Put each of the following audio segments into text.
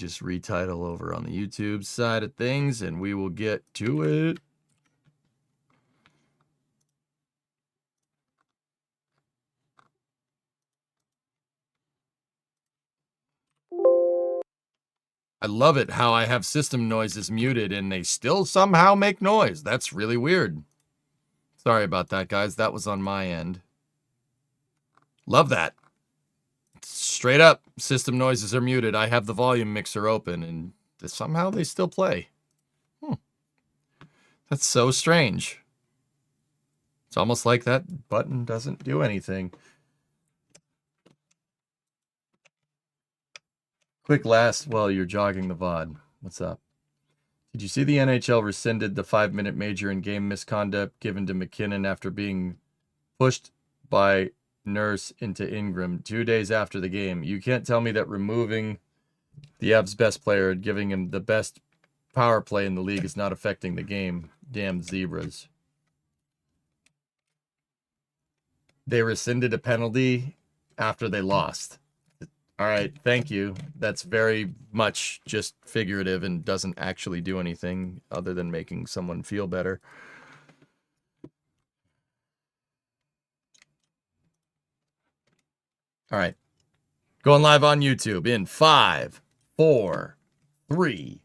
just retitle over on the YouTube side of things, and we will get to it. I love it how I have system noises muted and they still somehow make noise. That's really weird. Sorry about that, guys. That was on my end. Love that. Straight up, system noises are muted. I have the volume mixer open and somehow they still play. That's so strange. It's almost like that button doesn't do anything. Quick last while you're jogging the VOD. What's up? Did you see the NHL rescinded the 5-minute major in game misconduct given to McKinnon after being pushed by Nurse into Ingram 2 days after the game? You can't tell me that removing the Avs' best player and giving him the best power play in the league is not affecting the game. Damn zebras. They rescinded a penalty after they lost. All right, thank you. That's very much just figurative and doesn't actually do anything other than making someone feel better. All right. Going live on YouTube in 5, 4, 3.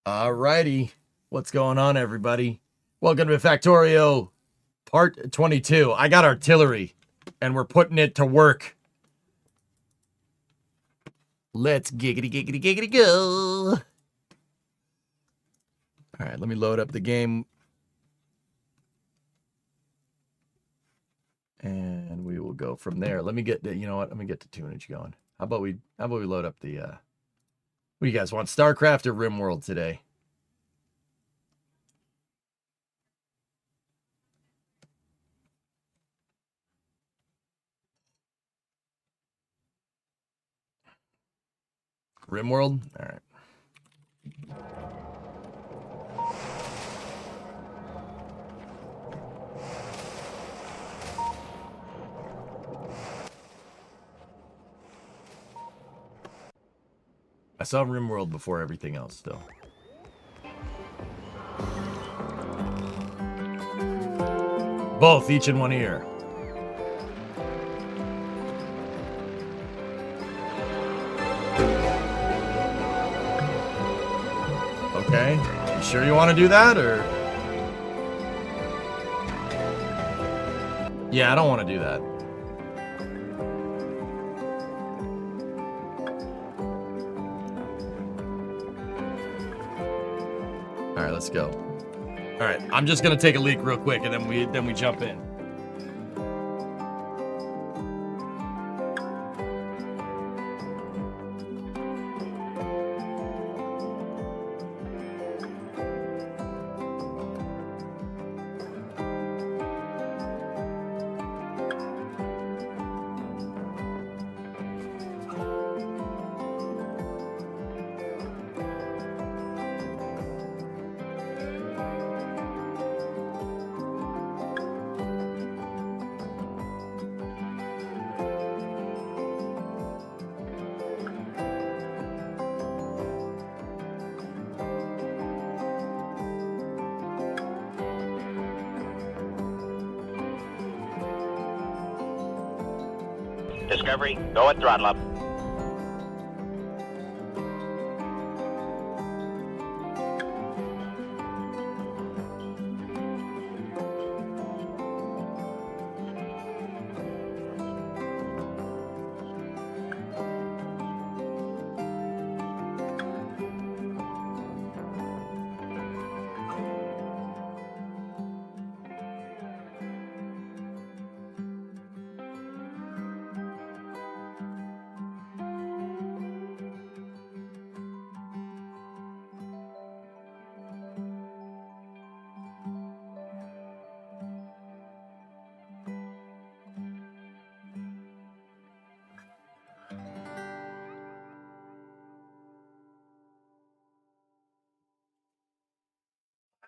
All righty. What's going on, everybody? Welcome to Factorio, part 22. I got artillery, and we're putting it to work. Let's giggity go. All right, let me load up the game. And we will go from there. Let me get the, you know what? Let me get the tunage going. How about we load up the what do you guys want? StarCraft or RimWorld today? RimWorld? All right. I saw RimWorld before everything else still. Both, each in one ear. Okay. You sure you want to do that, or? Yeah, I don't want to do that. All right, let's go. All right, I'm just gonna take a leak real quick, and then we jump in. Discovery, go at throttle up.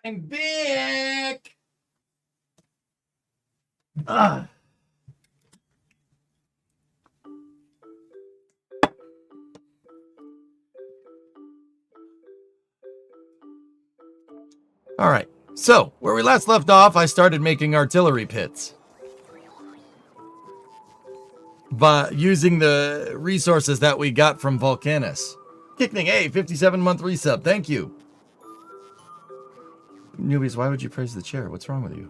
I'm back. Ah. All right. So, where we last left off, I started making artillery pits. But using the resources that we got from Volcanus. Kickning, hey, 57-month resub. Thank you. Newbies, why would you praise the chair? What's wrong with you?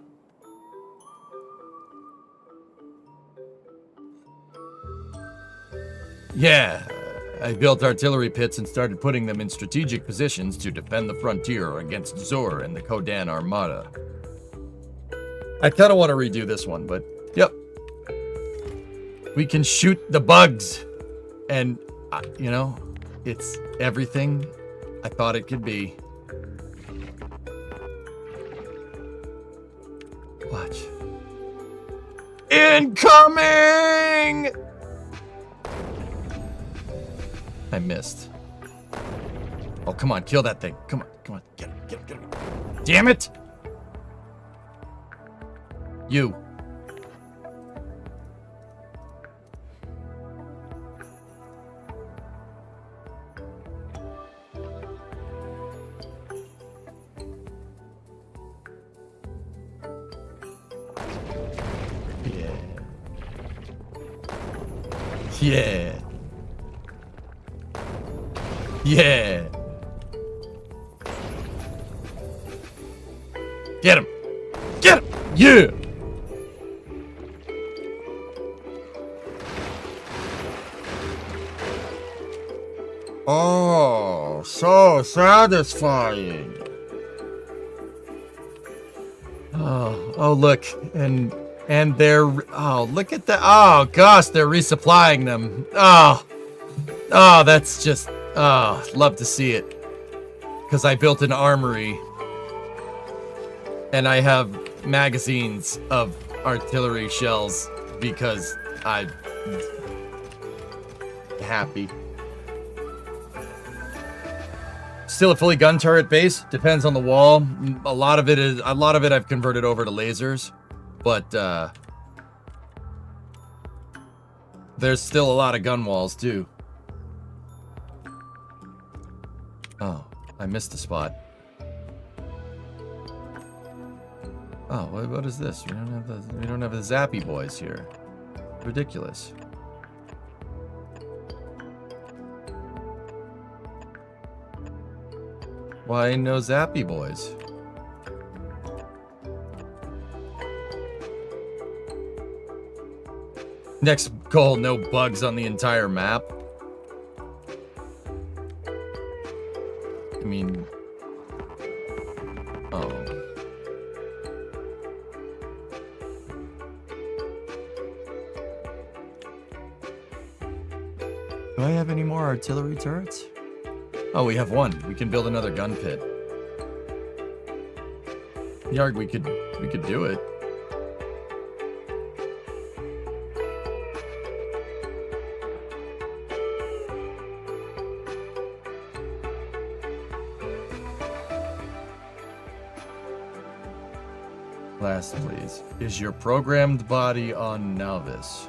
Yeah, I built artillery pits and started putting them in strategic positions to defend the frontier against Zur and the Kodan Armada. I kind of want to redo this one, but yep. We can shoot the bugs. And, you know, it's everything I thought it could be. Watch. Incoming! I missed. Oh, come on, kill that thing. Come on, get him. Damn it! You. Yeah. Yeah. Get him. Get him. Yeah. Oh, so satisfying. Oh, look. And they're, oh, look at that. Oh, gosh, they're resupplying them. Oh, that's just, love to see it. Because I built an armory. And I have magazines of artillery shells because I'm happy. Still a fully gun turret base. Depends on the wall. A lot of it I've converted over to lasers. But there's still a lot of gun walls too. Oh, I missed a spot. Oh, what is this? We don't have the Zappy boys here. Ridiculous. Why no Zappy boys? Next goal, no bugs on the entire map. I mean, oh. Do I have any more artillery turrets? Oh, we have one. We can build another gun pit. Yarg, we could do it. Last, please. Is your programmed body on Novice?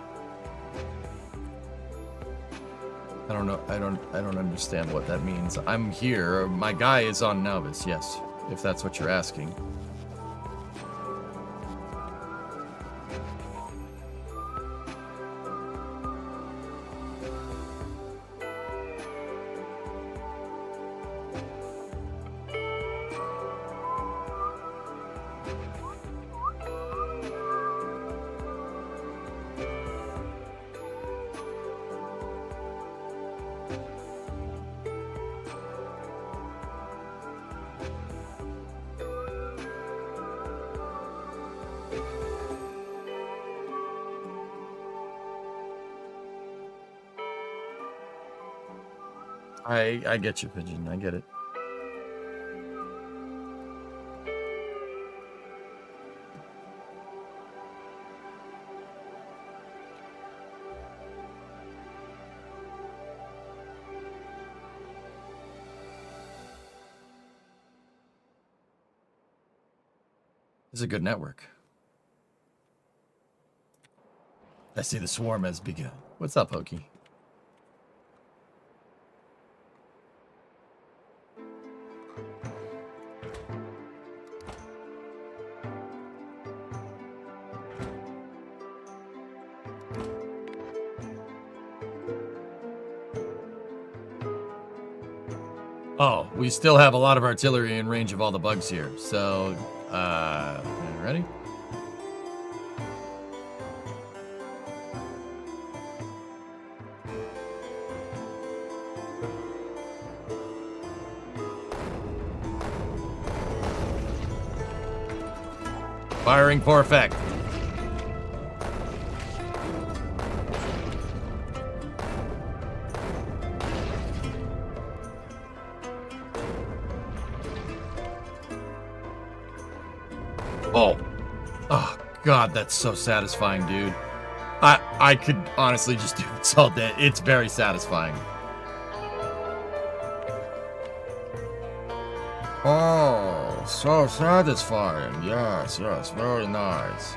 I don't know. I don't understand what that means. I'm here. My guy is on Novice, yes. If that's what you're asking. I get you, Pigeon. I get it. This is a good network. I see the swarm has begun. What's up, Hokey? Oh, we still have a lot of artillery in range of all the bugs here. So, ready? Firing for effect. Oh, God, that's so satisfying, dude. I could honestly just do this all day. It's very satisfying. Oh, so satisfying. Yes, yes, very nice.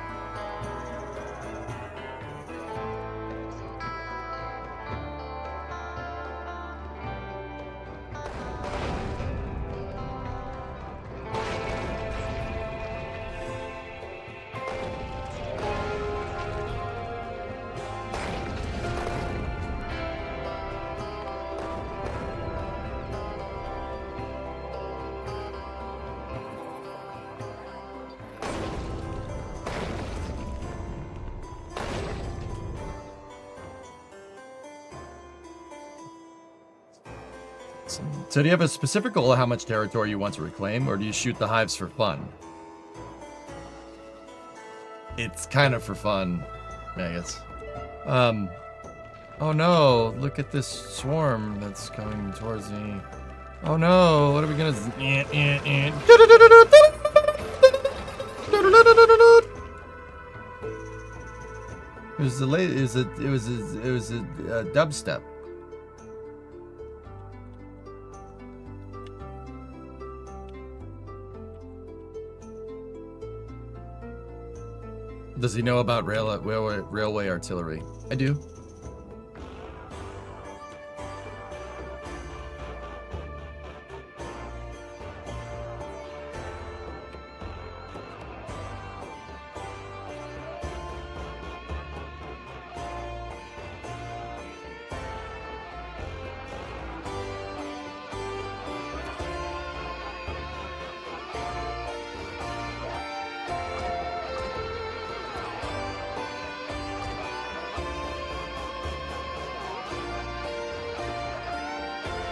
So do you have a specific goal of how much territory you want to reclaim, or do you shoot the hives for fun? It's kind of for fun, I guess. Oh no, look at this swarm that's coming towards me. Oh no, what are we gonna... It was a dubstep. Does he know about railway artillery? I do.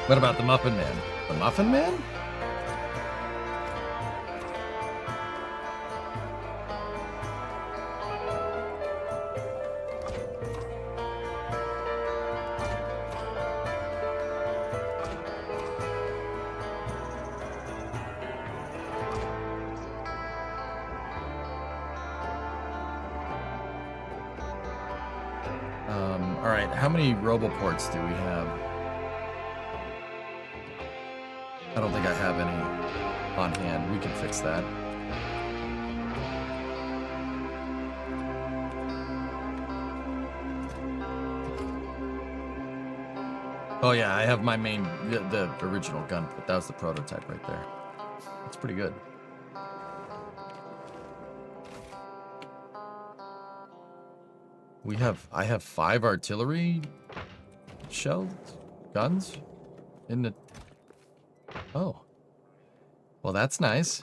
What about the Muffin Man? The Muffin Man? All right, how many roboports do we have? I don't think I have any on hand. We can fix that. Oh yeah, I have my main, the original gun, but that was the prototype right there. It's pretty good. I have 5 artillery shells, guns in the... Oh. Well, that's nice.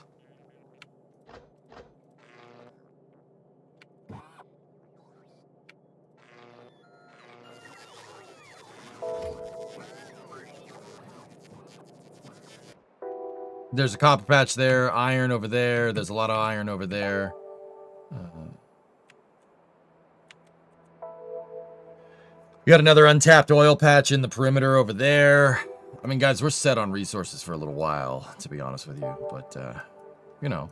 There's a copper patch there, iron over there. There's a lot of iron over there. We got another untapped oil patch in the perimeter over there. I mean, guys, we're set on resources for a little while, to be honest with you. But, you know.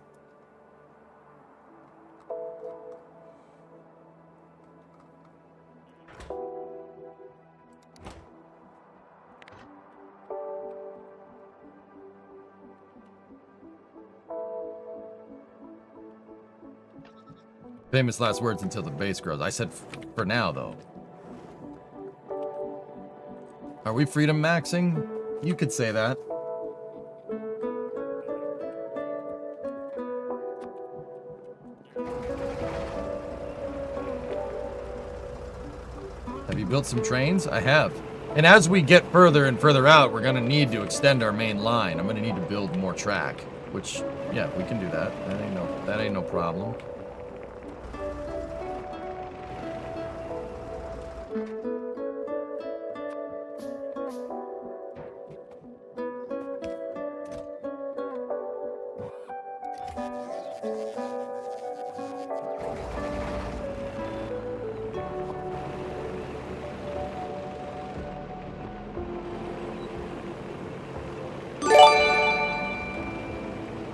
Famous last words until the base grows. I said for now, though. Are we freedom maxing? You could say that. Have you built some trains? I have. And as we get further and further out, we're going to need to extend our main line. I'm going to need to build more track, which, yeah, we can do that. That ain't no problem.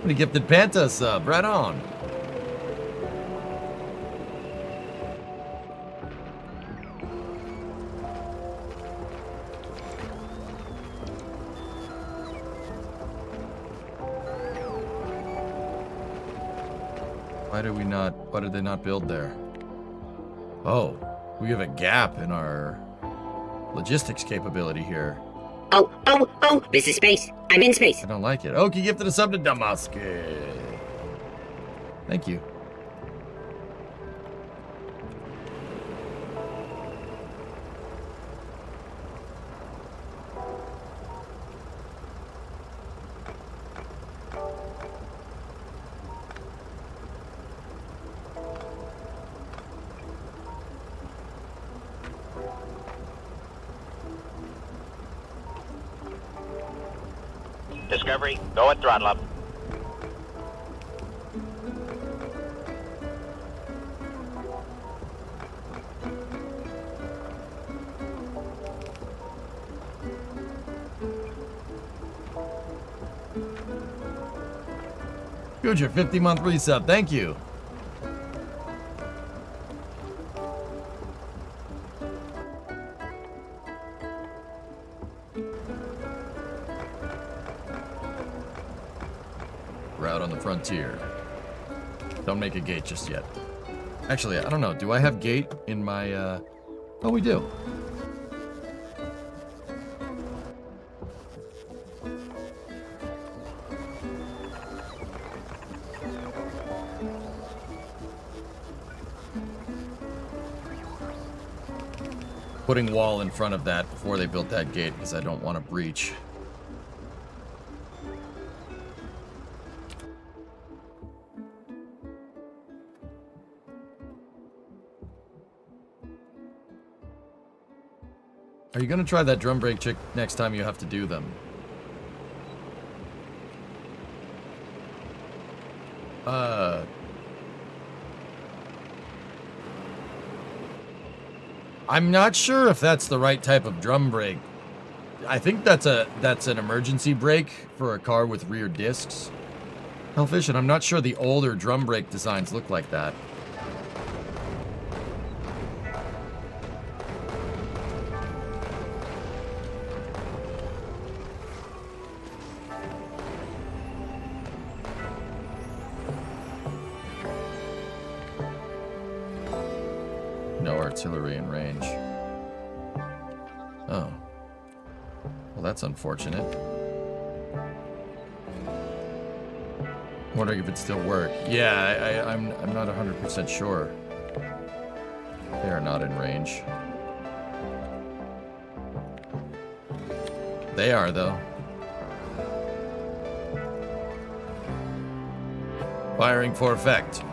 What a gifted Panta sub, right on. Why did they not build there? Oh, we have a gap in our logistics capability here. Oh, this is space. I'm in space. I don't like it. Okie gifted a sub to Damask. Thank you. Discovery, go at throttle up. Good, your 50-month resub. Thank you. Route on the frontier. Don't make a gate just yet. Actually, I don't know. Do I have gate in my, Oh, we do. Putting wall in front of that before they built that gate because I don't want to breach. Are you going to try that drum brake trick next time you have to do them? I'm not sure if that's the right type of drum brake. I think that's an emergency brake for a car with rear discs. Hellfish, and I'm not sure the older drum brake designs look like that. No artillery in range. Oh. Well, that's unfortunate. Wondering if it still work. Yeah, I'm not 100% sure. They are not in range. They are, though. Firing for effect.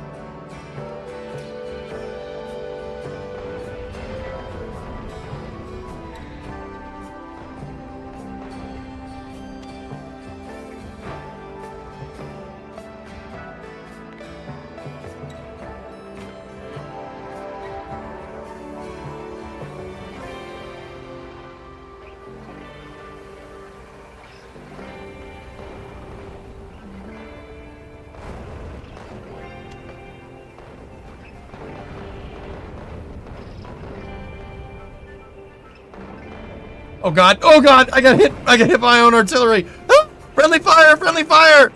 Oh god, I got hit by my own artillery. Ah! Friendly fire, friendly fire.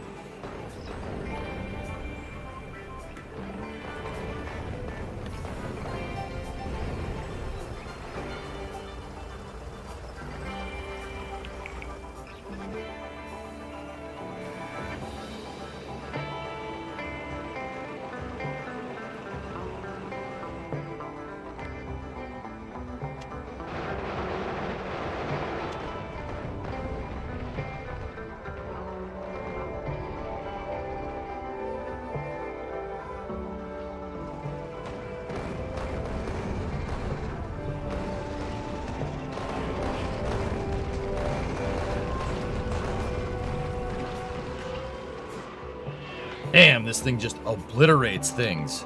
Damn, this thing just obliterates things.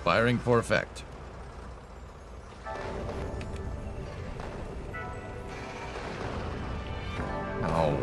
Firing for effect. Ow.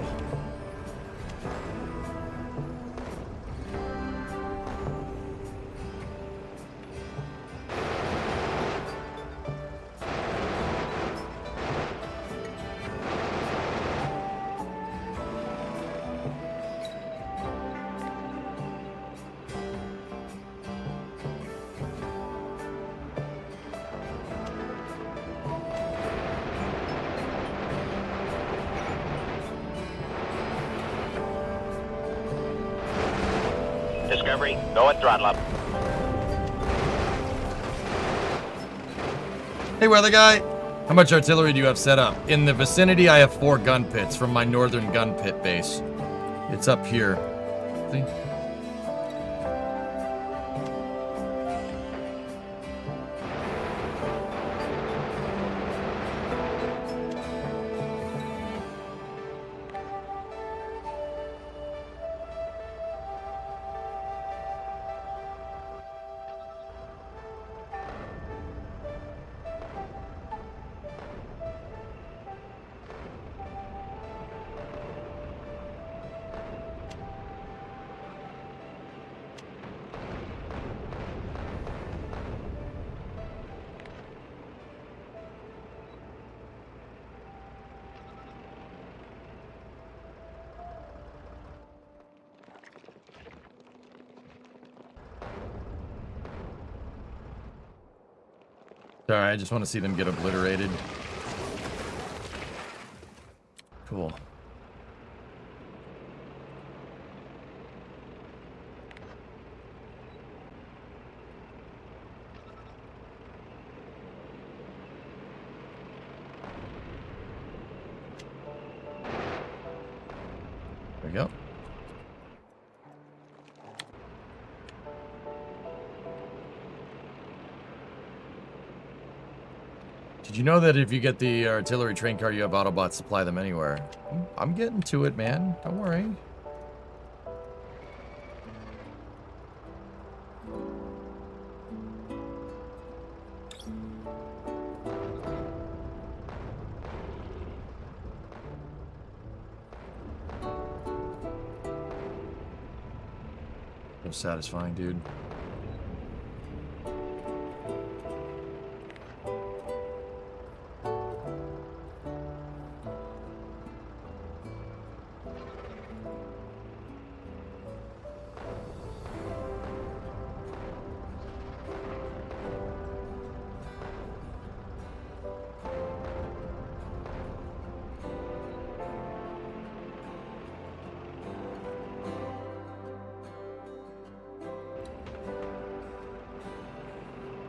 Discovery, go and throttle up. Hey, weather guy. How much artillery do you have set up? In the vicinity, I have 4 gun pits from my northern gun pit base. It's up here. See? Sorry, I just want to see them get obliterated. Cool. There we go. Did you know that if you get the artillery train car, you have Autobots supply them anywhere? I'm getting to it, man. Don't worry. So satisfying, dude.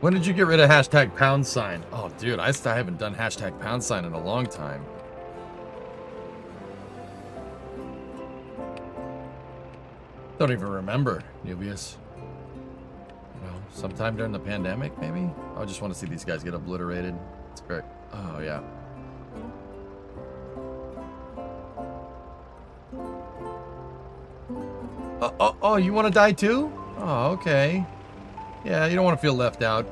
When did you get rid of hashtag pound sign? Oh, dude, I still haven't done hashtag pound sign in a long time. Don't even remember, Nubius. You know, sometime during the pandemic, maybe? I just want to see these guys get obliterated. It's great. Oh, yeah. Oh, you want to die too? Oh, okay. Yeah, you don't want to feel left out.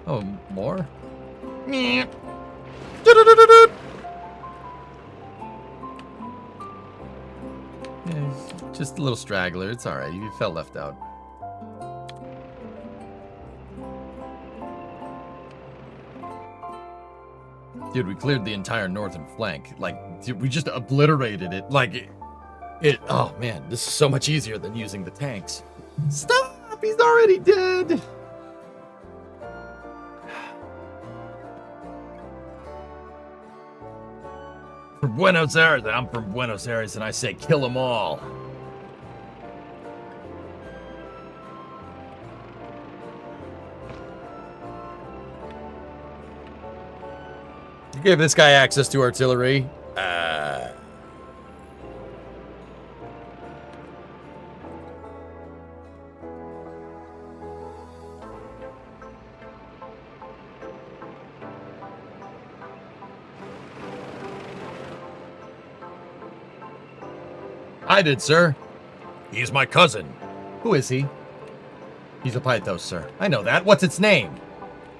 Oh, more? Yeah, just a little straggler. It's alright. You felt left out. Dude, we cleared the entire northern flank. Like, dude, we just obliterated it. Like, oh man, this is so much easier than using the tanks. Stop! He's already dead! From Buenos Aires, I'm from Buenos Aires, and I say kill them all. You gave this guy access to artillery. I did, sir. He's my cousin. Who is he? He's a Pythos, sir. I know that. What's its name?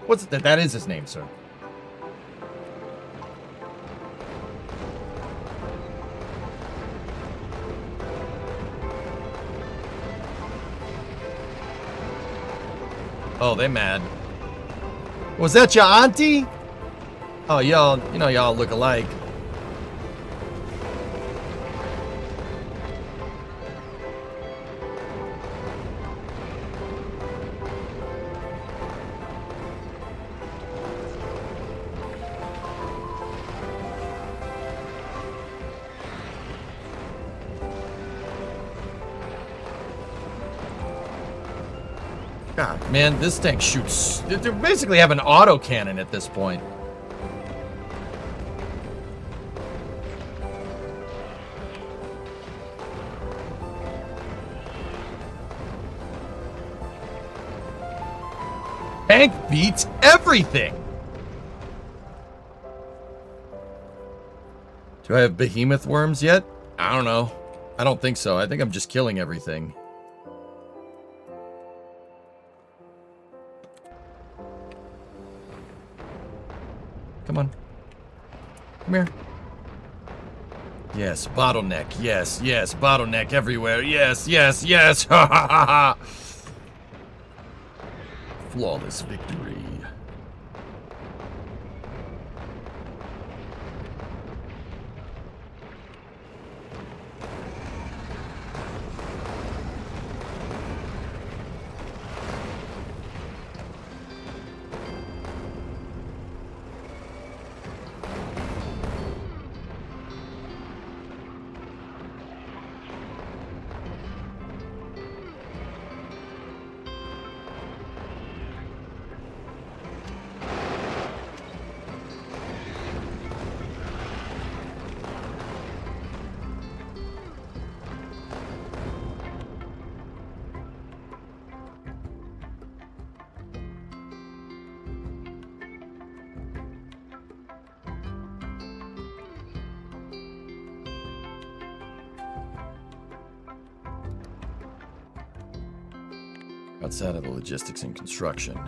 What's it? That is his name, sir. Oh, they mad. Was that your auntie? Oh, y'all, you know y'all look alike. God, man, this tank shoots. They basically have an autocannon at this point. Tank beats everything. Do I have behemoth worms yet? I don't know. I don't think so. I think I'm just killing everything. Come on. Come here. Yes, bottleneck. Yes, yes, bottleneck everywhere. Yes, yes, yes. Ha ha ha ha. Flawless victory. Outside of the logistics and construction.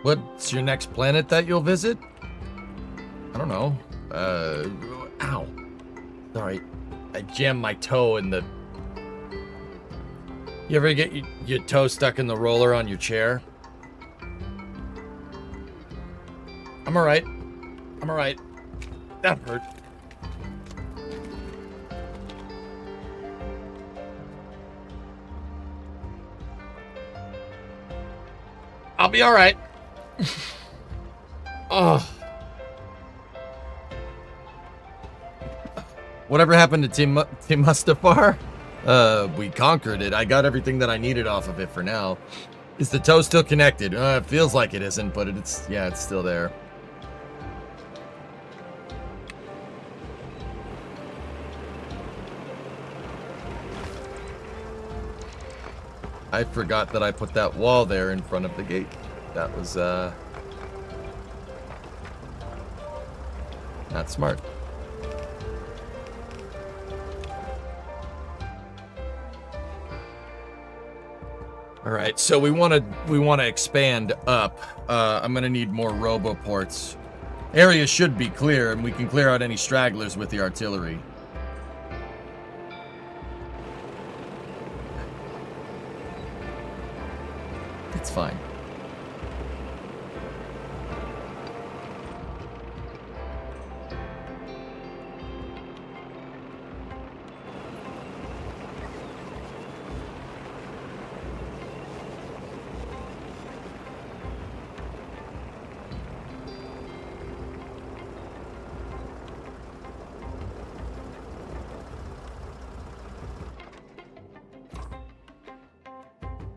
What's your next planet that you'll visit? I don't know. Ow. Sorry. I jammed my toe in the... You ever get your toe stuck in the roller on your chair? I'm alright. I'm alright. That hurt. I'll be alright. Oh. Whatever happened to Team Mustafar? We conquered it. I got everything that I needed off of it for now. Is the toe still connected? It feels like it isn't, but it's still there. I forgot that I put that wall there in front of the gate. That was, not smart. All right, so we want to expand up. I'm gonna need more roboports. Area should be clear, and we can clear out any stragglers with the artillery. It's fine.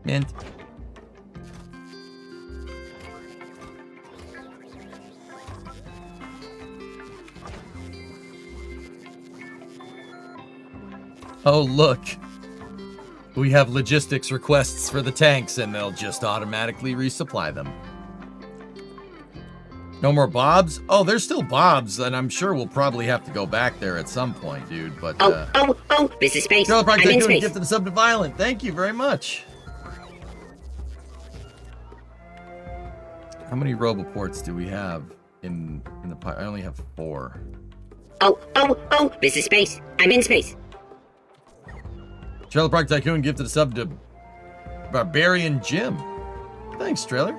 Mint. Oh, look. We have logistics requests for the tanks, and they'll just automatically resupply them. No more Bobs? Oh, there's still Bobs, and I'm sure we'll probably have to go back there at some point, dude. But Oh, this is space. Trailer Park I'm in Tycoon space. gifted a sub to Violent. Thank you very much. How many Roboports do we have in the I only have 4. Oh, this is space. I'm in space. Trailer Park Tycoon gifted a sub to Barbarian Jim. Thanks, Trailer.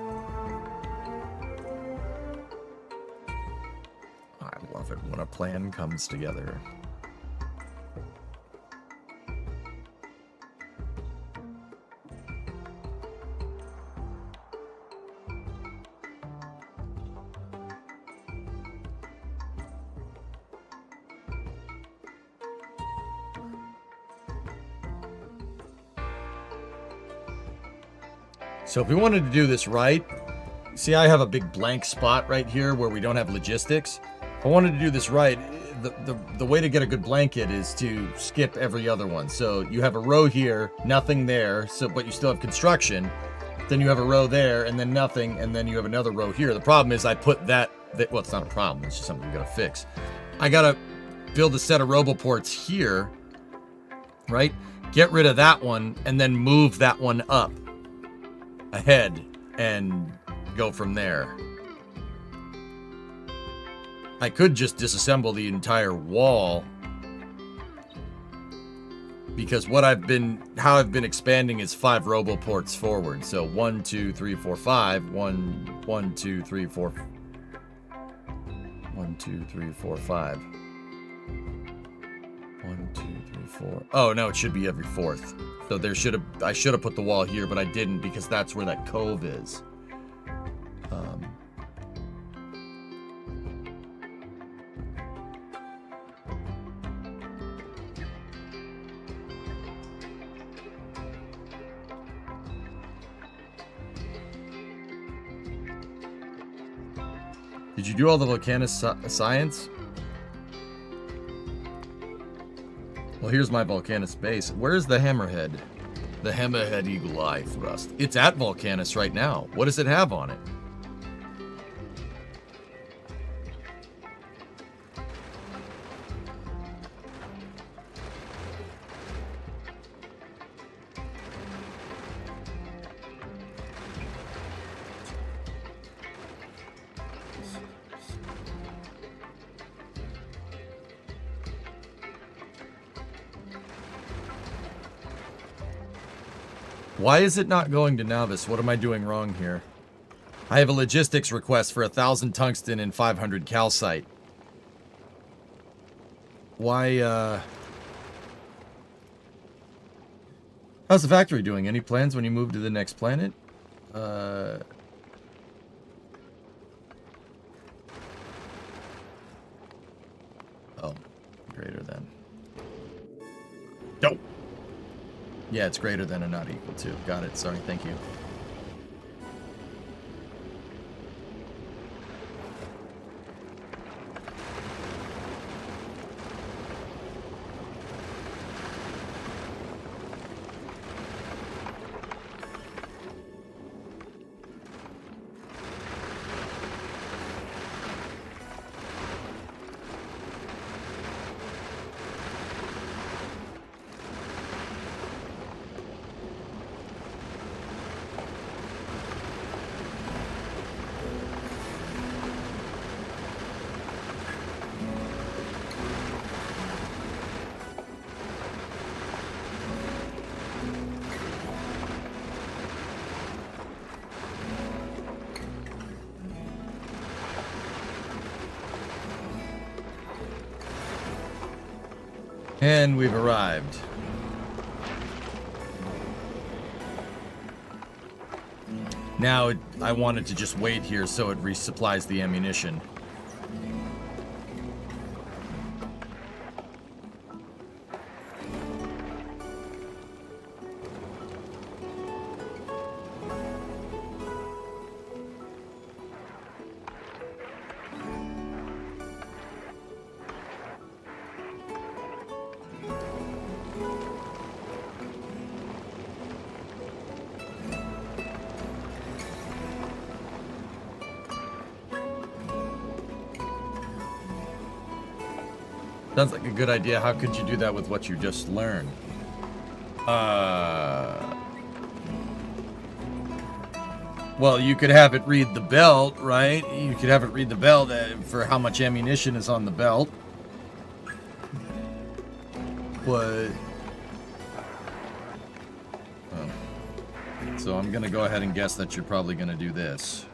I love it when a plan comes together. So if we wanted to do this right, see I have a big blank spot right here where we don't have logistics. If I wanted to do this right, the way to get a good blanket is to skip every other one. So you have a row here, nothing there, so but you still have construction. Then you have a row there, and then nothing, and then you have another row here. The problem is I put that well, it's not a problem, it's just something we gotta fix. I gotta build a set of Roboports here, right? Get rid of that one, and then move that one up ahead and go from there. I could just disassemble the entire wall, because how I've been expanding is 5 Roboports forward. So 1, 2, 3, 4, 5. 1, 2, 3, 4. 1, 2, 3, 4, 5. 1, 2, 3, 4. Oh no, it should be every 4th. So I should have put the wall here, but I didn't because that's where that cove is. Did you do all the Volcanus science? Well, here's my Volcanus base. Where's the Hammerhead? The Hammerhead Eagle Eye Thrust. It's at Volcanus right now. What does it have on it? Why is it not going to Navis? What am I doing wrong here? I have a logistics request for 1,000 tungsten and 500 calcite. Why, how's the factory doing? Any plans when you move to the next planet? Oh, greater than. Nope. Yeah, it's greater than and not equal to. Got it. Sorry. Thank you. And we've arrived. Now, I wanted to just wait here so it resupplies the ammunition. Sounds like a good idea. How could you do that with what you just learned? Well, you could have it read the belt, right? You could have it read the belt for how much ammunition is on the belt. But... oh. So I'm gonna go ahead and guess that you're probably gonna do this.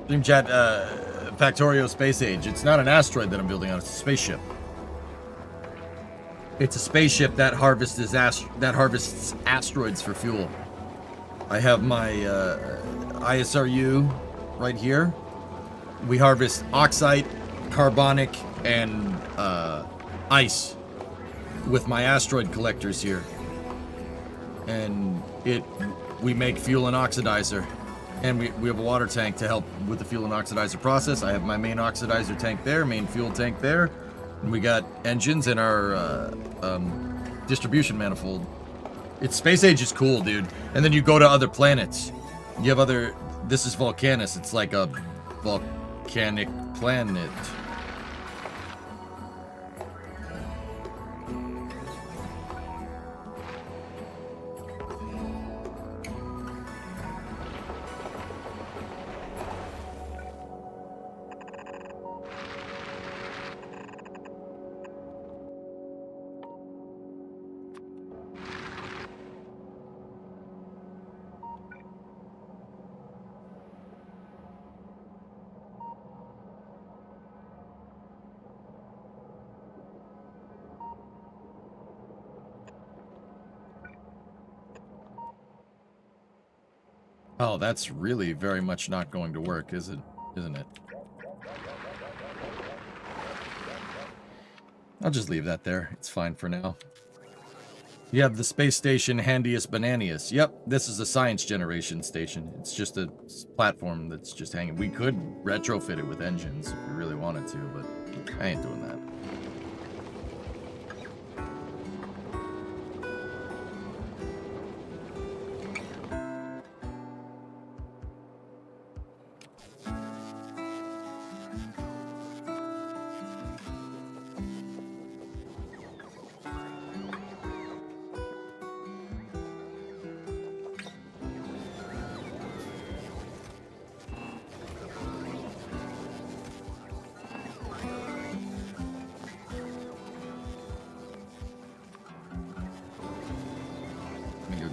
Dream Chat, Factorio Space Age. It's not an asteroid that I'm building on, it's a spaceship. It's a spaceship that harvests asteroids for fuel. I have my ISRU right here. We harvest oxide, carbonic, and ice with my asteroid collectors here. And we make fuel and oxidizer. And we have a water tank to help with the fuel and oxidizer process. I have my main oxidizer tank there, main fuel tank there. And we got engines and our distribution manifold. Space Age is cool, dude. And then you go to other planets. You have other... This is Volcanus. It's like a volcanic planet. Oh, that's really very much not going to work, isn't it? I'll just leave that there. It's fine for now. You have the space station Handius Bananius. Yep, this is a science generation station. It's just a platform that's just hanging. We could retrofit it with engines if we really wanted to, but I ain't doing that.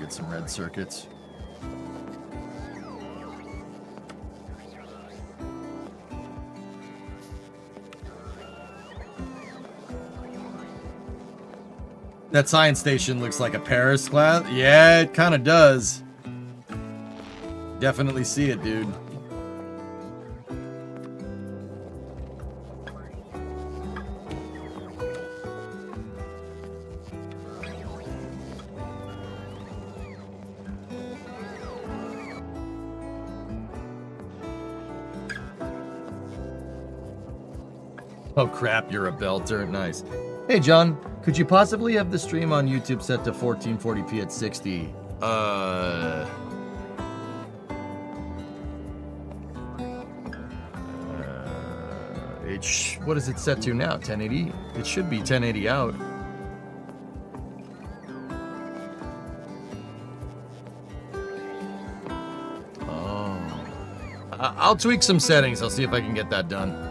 Some red circuits. That science station looks like a Paris class. Yeah, it kind of does. Definitely see it, dude. Oh crap, you're a belter. Nice. Hey John, could you possibly have the stream on YouTube set to 1440p at 60? What is it set to now? 1080? It should be 1080 out. Oh. I'll tweak some settings. I'll see if I can get that done.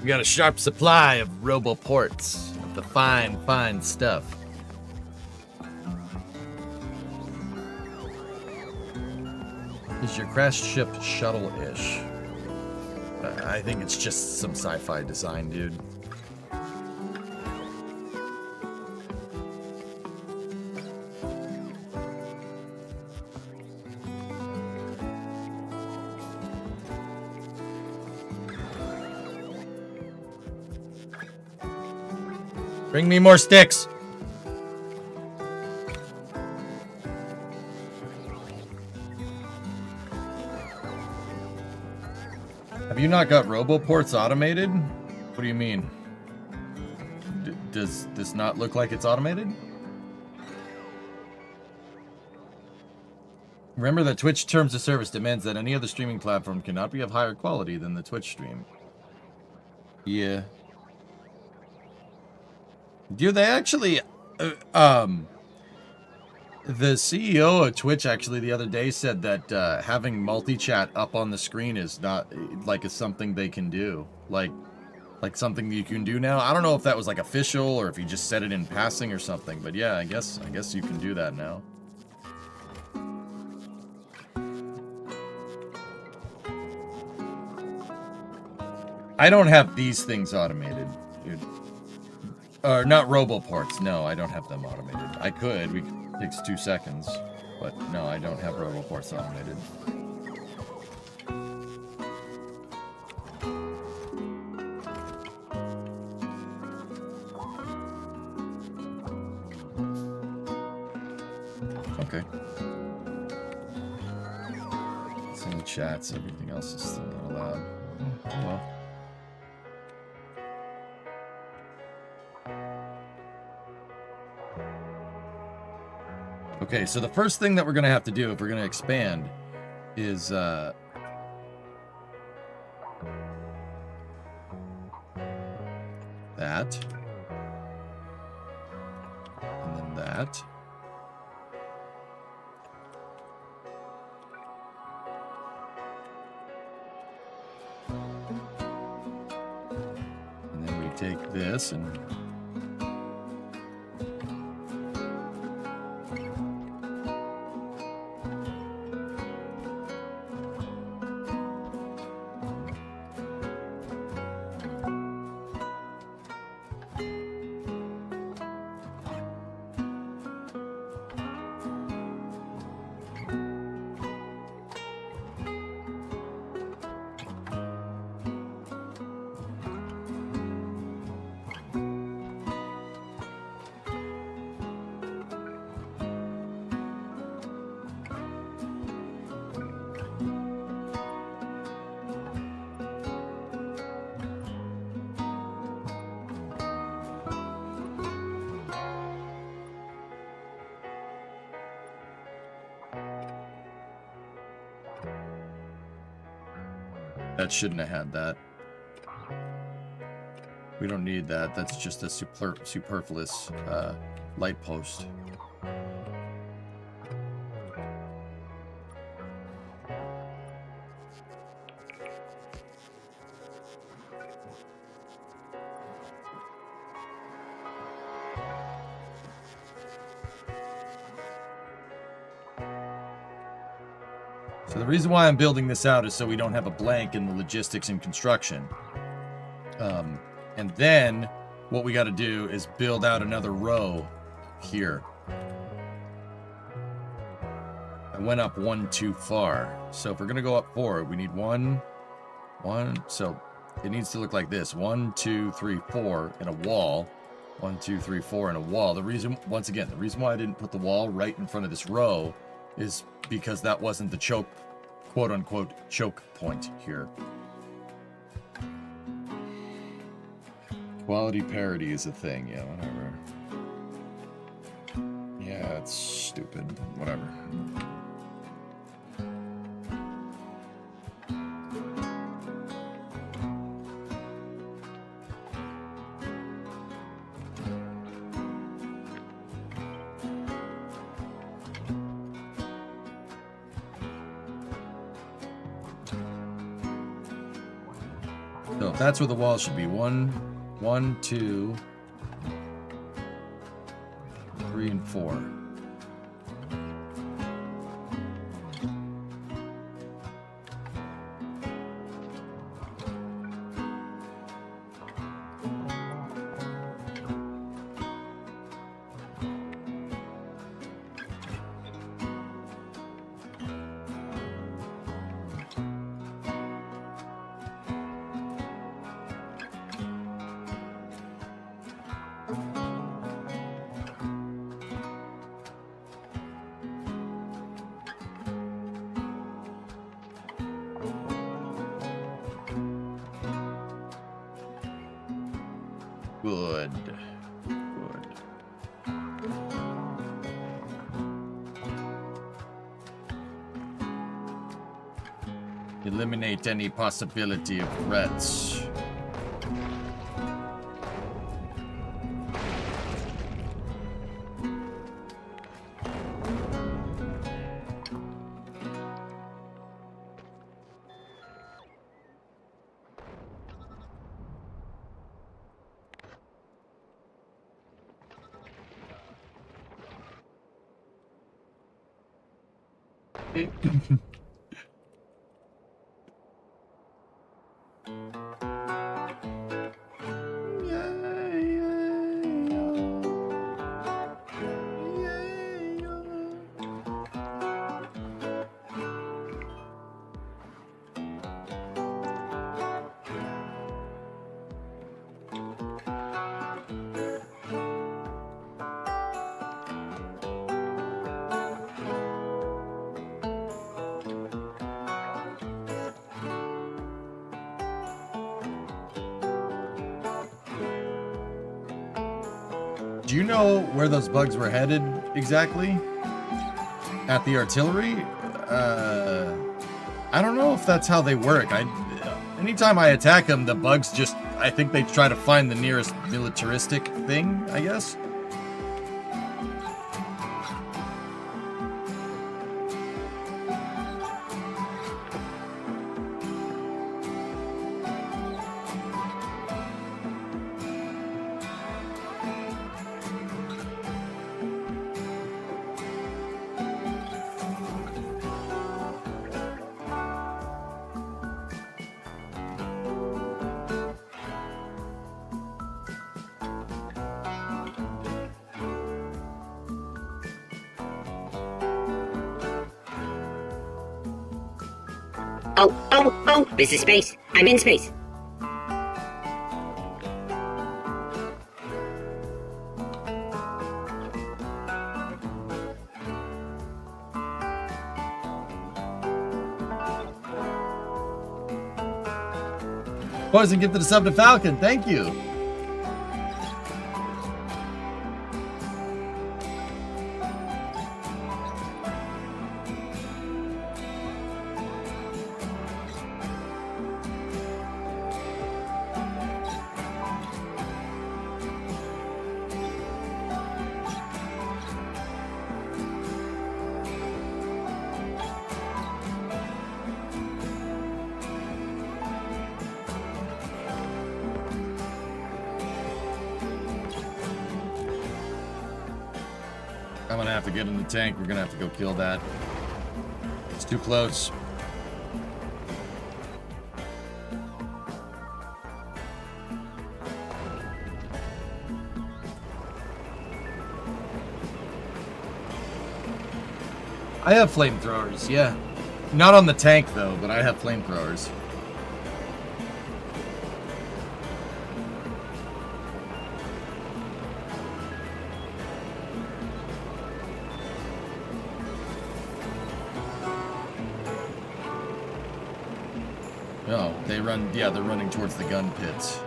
We got a sharp supply of roboports, of the fine stuff. Is your crashed ship shuttle-ish? I think it's just some sci-fi design, dude. Bring me more sticks. Have you not got roboports automated? What do you mean? Does this not look like it's automated? Remember that Twitch terms of service demands that any other streaming platform cannot be of higher quality than the Twitch stream. Yeah. Do they actually, the CEO of Twitch actually the other day said that having multi-chat up on the screen is not, like, is something they can do. Like something you can do now. I don't know if that was, like, official or if he just said it in passing or something, but yeah, I guess you can do that now. I don't have these things automated, dude. Or not roboports. No, I don't have them automated. I could. It takes 2 seconds. But no, I don't have roboports automated. Okay. Send chats. Everything else is still not allowed. Oh, well. Okay, so the first thing that we're going to have to do if we're going to expand is that. And then that. And then we take this and that shouldn't have had that. We don't need that. That's just a superfluous light post. So the reason why I'm building this out is so we don't have a blank in the logistics and construction. And then what we got to do is build out another row here. I went up one too far. So if we're going to go up 4, we need one. So it needs to look like this. 1, 2, 3, 4 in a wall. 1, 2, 3, 4 in a wall. The reason, once again, the reason why I didn't put the wall right in front of this row is because that wasn't the choke, quote unquote, choke point here. Quality parity is a thing. Yeah, whatever. Yeah, it's stupid. Whatever. So that's where the wall should be. 1, 2, 3, and 4. Good. Good. Eliminate any possibility of threats. Do you know where those bugs were headed exactly? At the artillery? I don't know if that's how they work. Anytime I attack them, the bugs just, I think they try to find the nearest militaristic thing, I guess. Oh, this is space. I'm in space. Poison gifted a sub to Falcon. Thank you. I'm gonna have to get in the tank. We're gonna have to go kill that. It's Too close. I have flamethrowers, yeah. Not on the tank, though, but I have flamethrowers. Oh, they run, yeah, they're running towards the gun pits.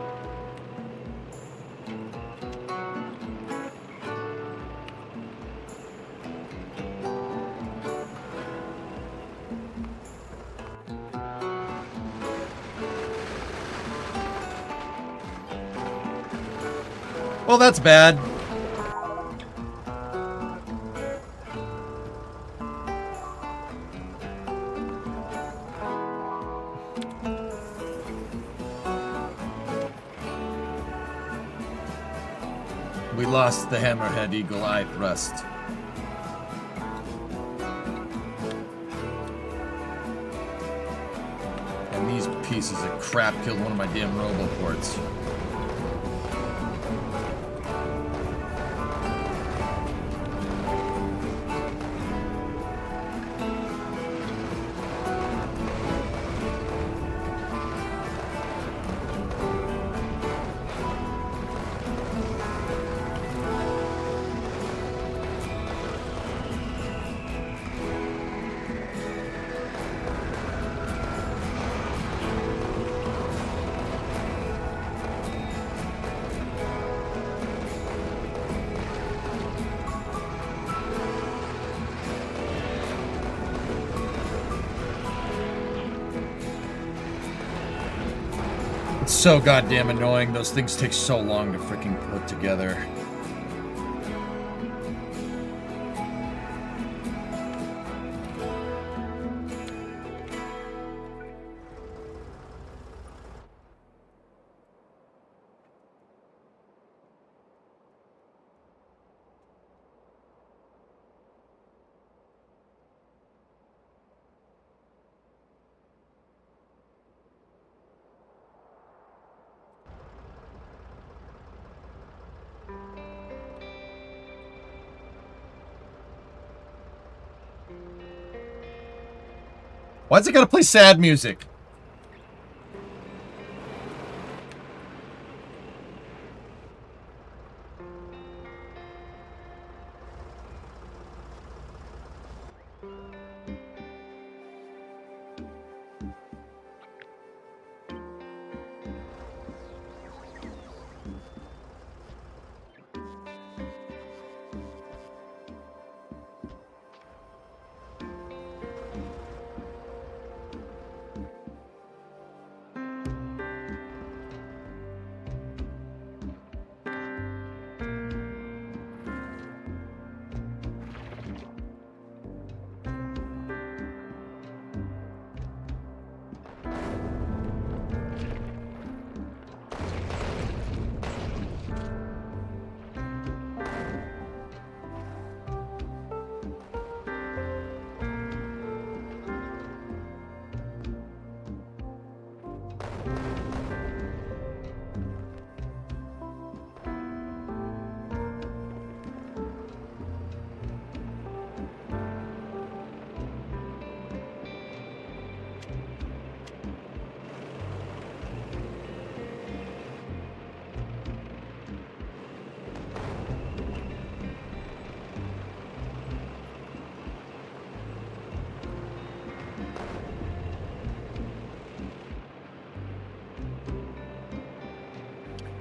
Well, that's bad. We lost the Hammerhead Eagle Eye thrust. And these pieces of crap killed one of my damn roboports. It's so goddamn annoying. Those things take so long to freaking put together. Why's it gotta play sad music?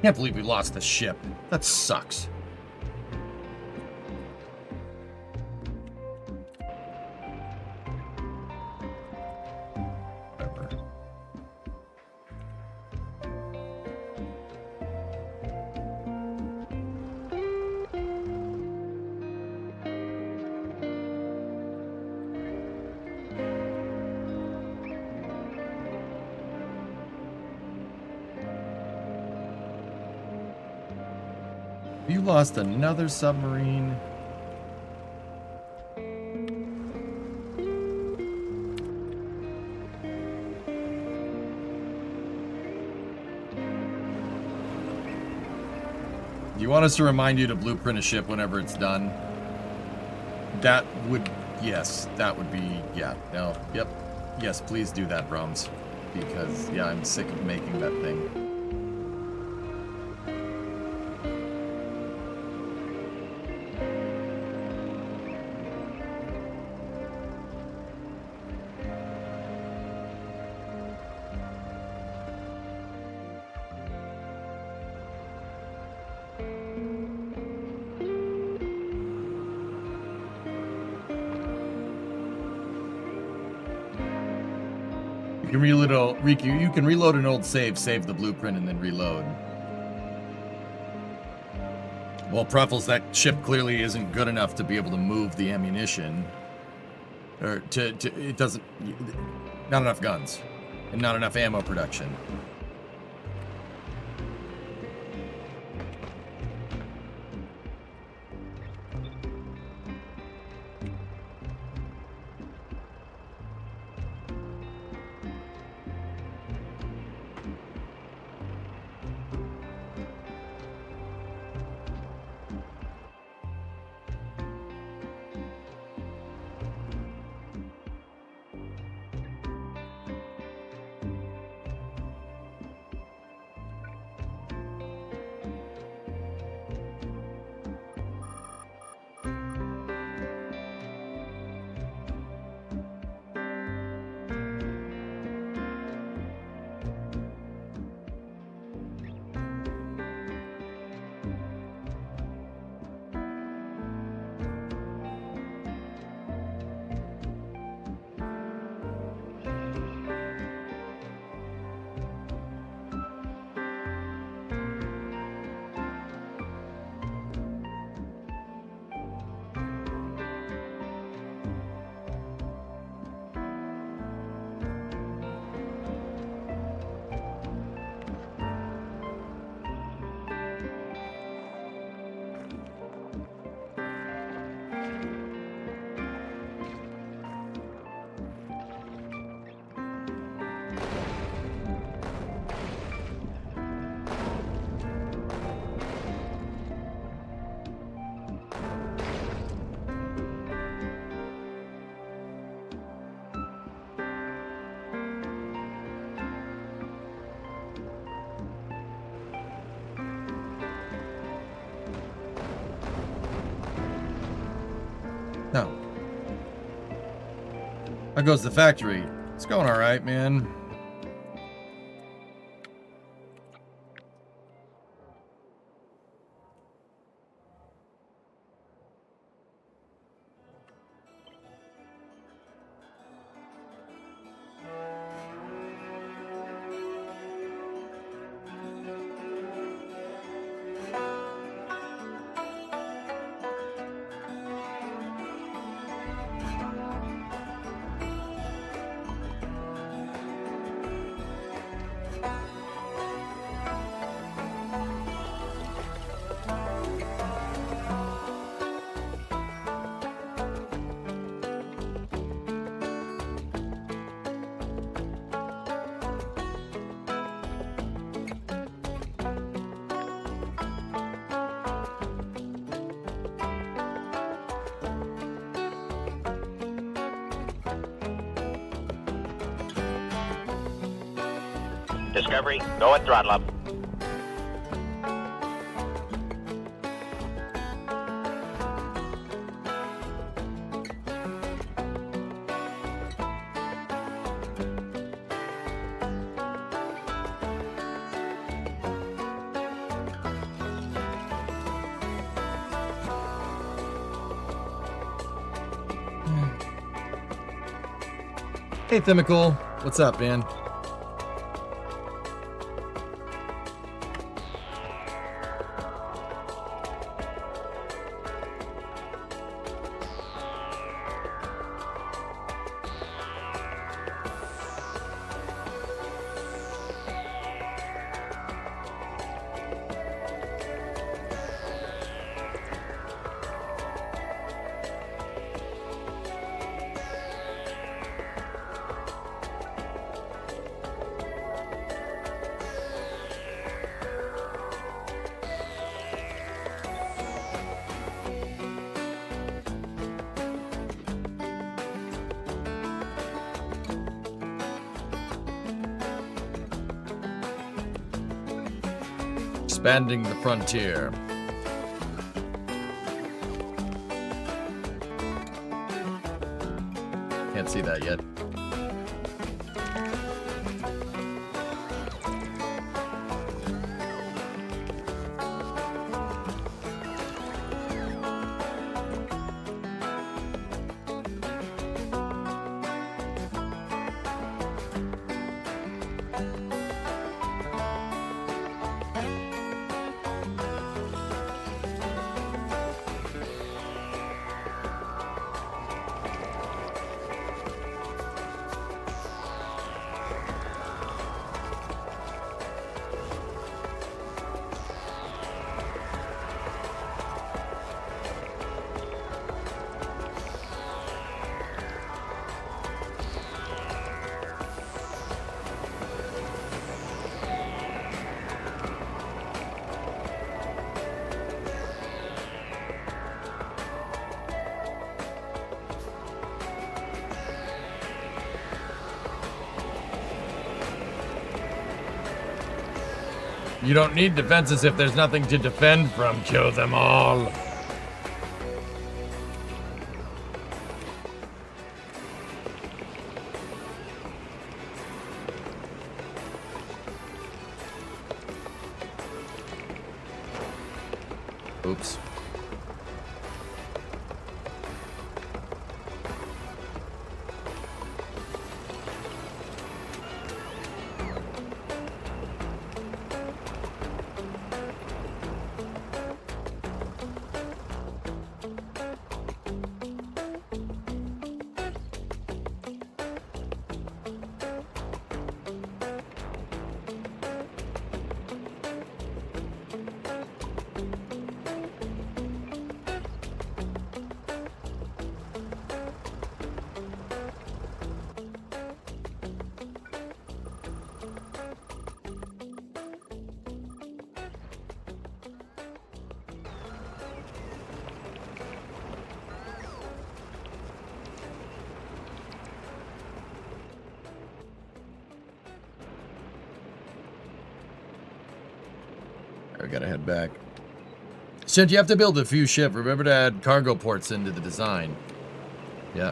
Can't believe we lost the ship. That sucks. Whatever. You lost another submarine. Do you want us to remind you to blueprint a ship whenever it's done? That would, yes, that would be, yeah, no, yep. Yes, please do that, Brahms. Because, yeah, I'm sick of making that thing. You can you can reload an old save the blueprint, and then reload. Well, Pruffles, that ship clearly isn't good enough to be able to move the ammunition. Or it doesn't, not enough guns. And not enough ammo production. No. How goes the factory? It's going alright, man. Discovery, go at throttle up. Hey, Thimical. What's up, man? Expanding the frontier. Can't see that yet. You don't need defenses if there's nothing to defend from. Kill them all. Oops. I gotta head back. Since you have to build a few ships, remember to add cargo ports into the design. Yeah.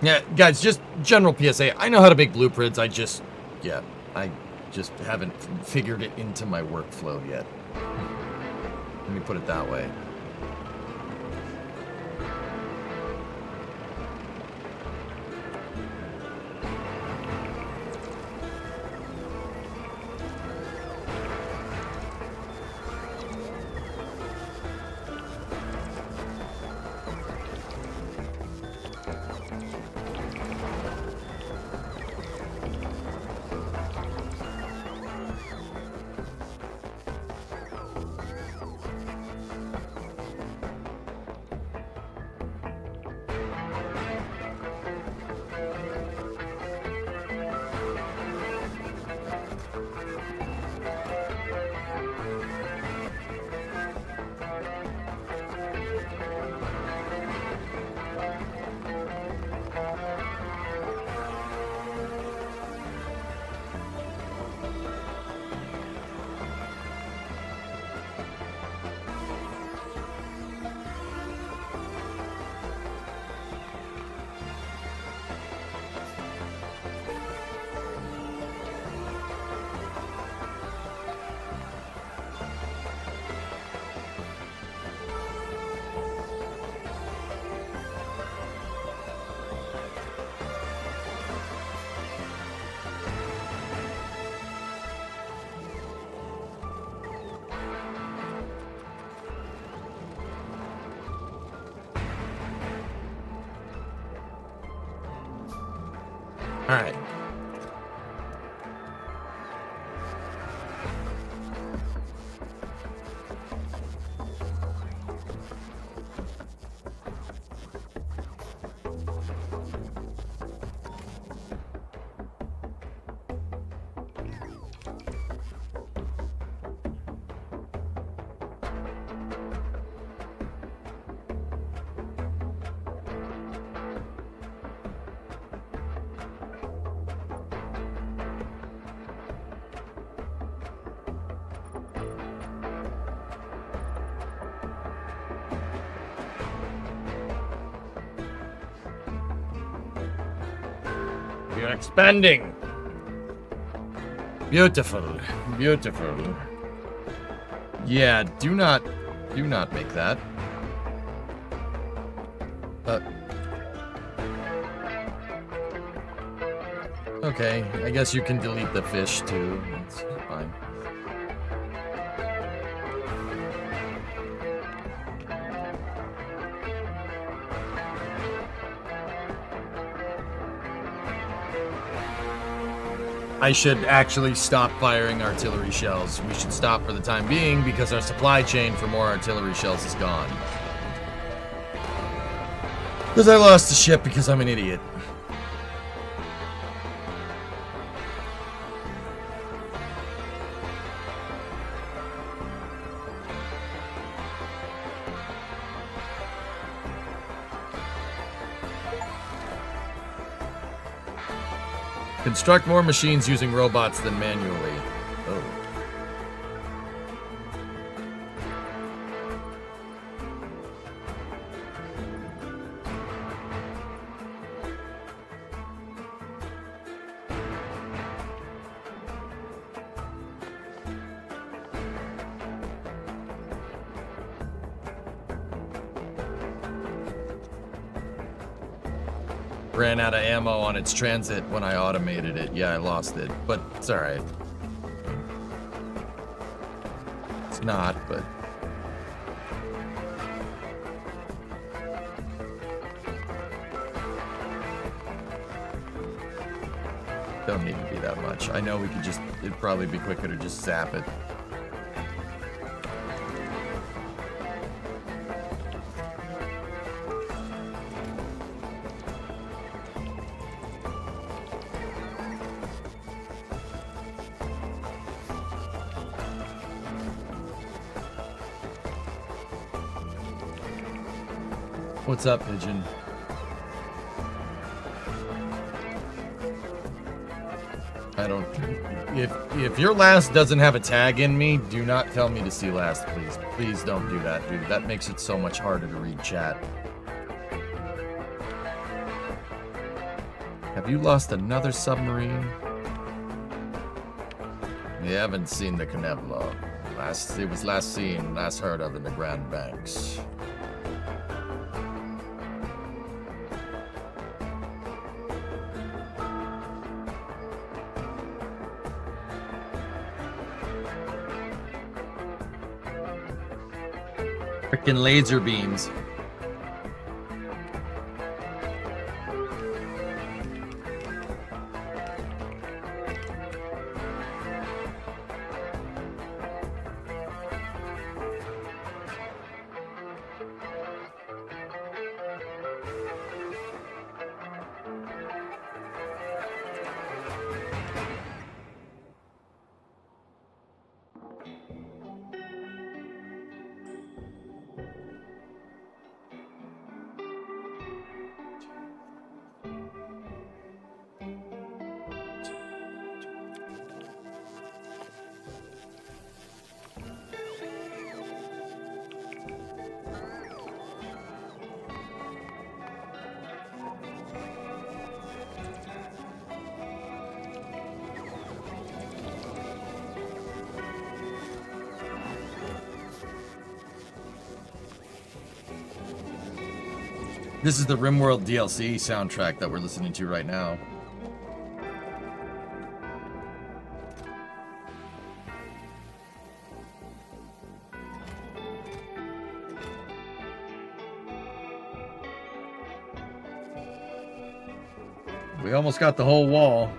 Yeah, guys, just general PSA. I know how to make blueprints. I just haven't figured it into my workflow yet. Let me put it that way. All right. We are expanding. Beautiful. Beautiful. Yeah, do not make that. Okay, I guess you can delete the fish too. That's fine. I should actually stop firing artillery shells. We should stop for the time being because our supply chain for more artillery shells is gone. Because I lost the ship because I'm an idiot. Construct more machines using robots than manually. Oh. Ran out of ammo on its transit when I automated it. Yeah, I lost it, but it's alright. It's not, but... Don't need to be that much. I know we could just... It'd probably be quicker to just zap it. What's up, Pigeon? I don't... If your last doesn't have a tag in me, do not tell me to see last, please. Please don't do that, dude. That makes it so much harder to read chat. Have you lost another submarine? We haven't seen the Canevlo. It was last heard of in the Grand Banks. Frickin' laser beams. This is the RimWorld DLC soundtrack that we're listening to right now. We almost got the whole wall.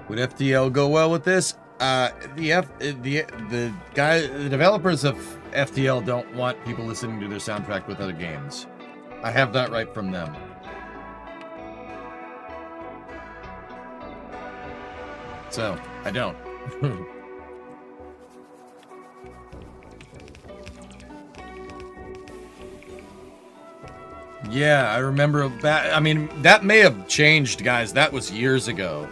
Would FTL go well with this? The developers of FTL don't want people listening to their soundtrack with other games. I have that right from them. So, I don't. Yeah, I remember that. I mean, that may have changed, guys. That was years ago.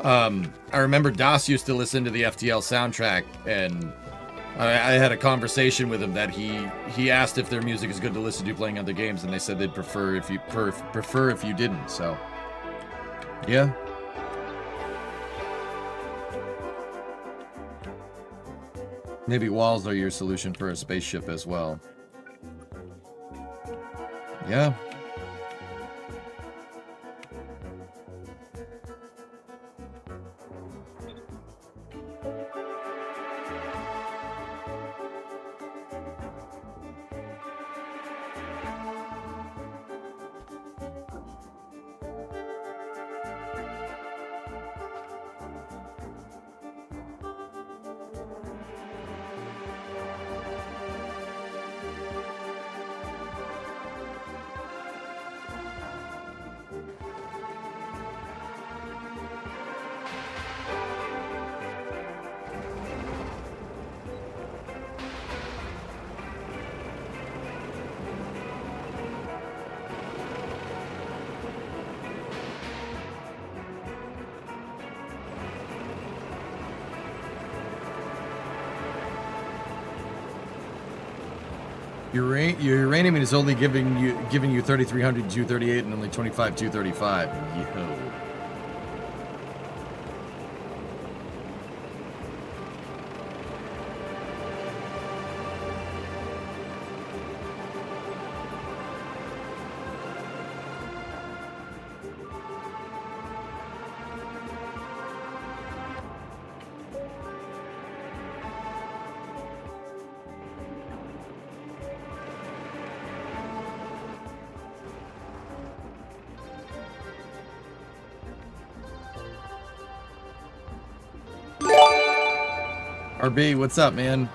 I remember Das used to listen to the FTL soundtrack, and I had a conversation with him that he asked if their music is good to listen to playing other games, and they said they'd prefer if you didn't. So, yeah. Maybe walls are your solution for a spaceship as well. Yeah. Your uranium is only giving you 3,300 238 and only 25 235. Yo. RB, what's up, man?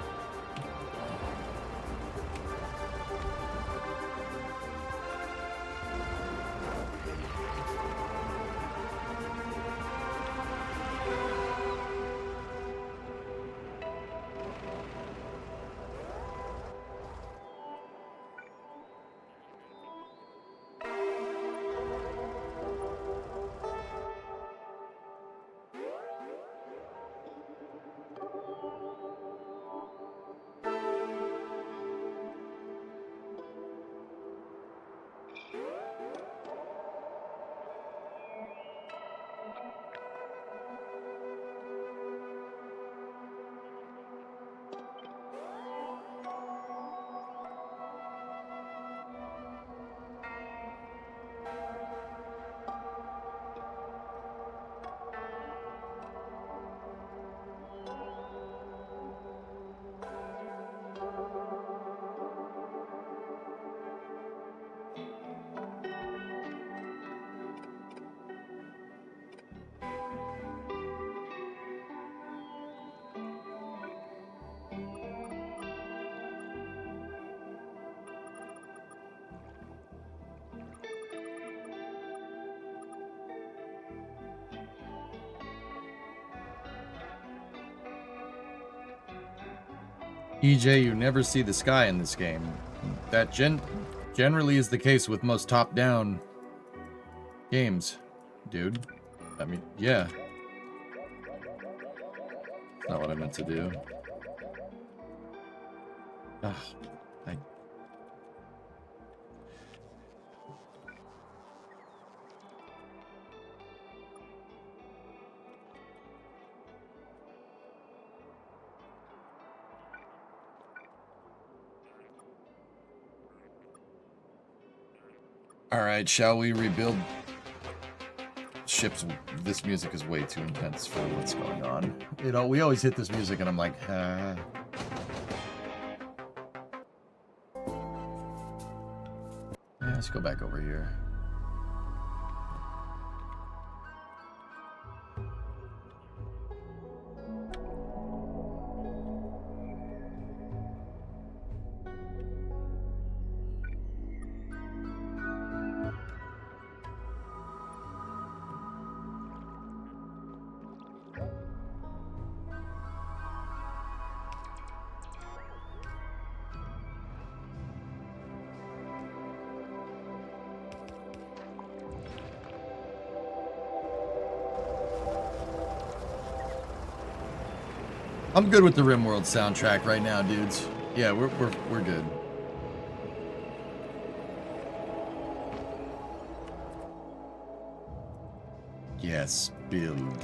EJ, you never see the sky in this game. That generally is the case with most top-down games, dude. I mean, yeah. That's not what I meant to do. Ugh, Alright, shall we rebuild ships? This music is way too intense for what's going on. You know, we always hit this music and I'm like, ah. Yeah, let's go back over here. I'm good with the RimWorld soundtrack right now, dudes. Yeah, we're good. Yes, build.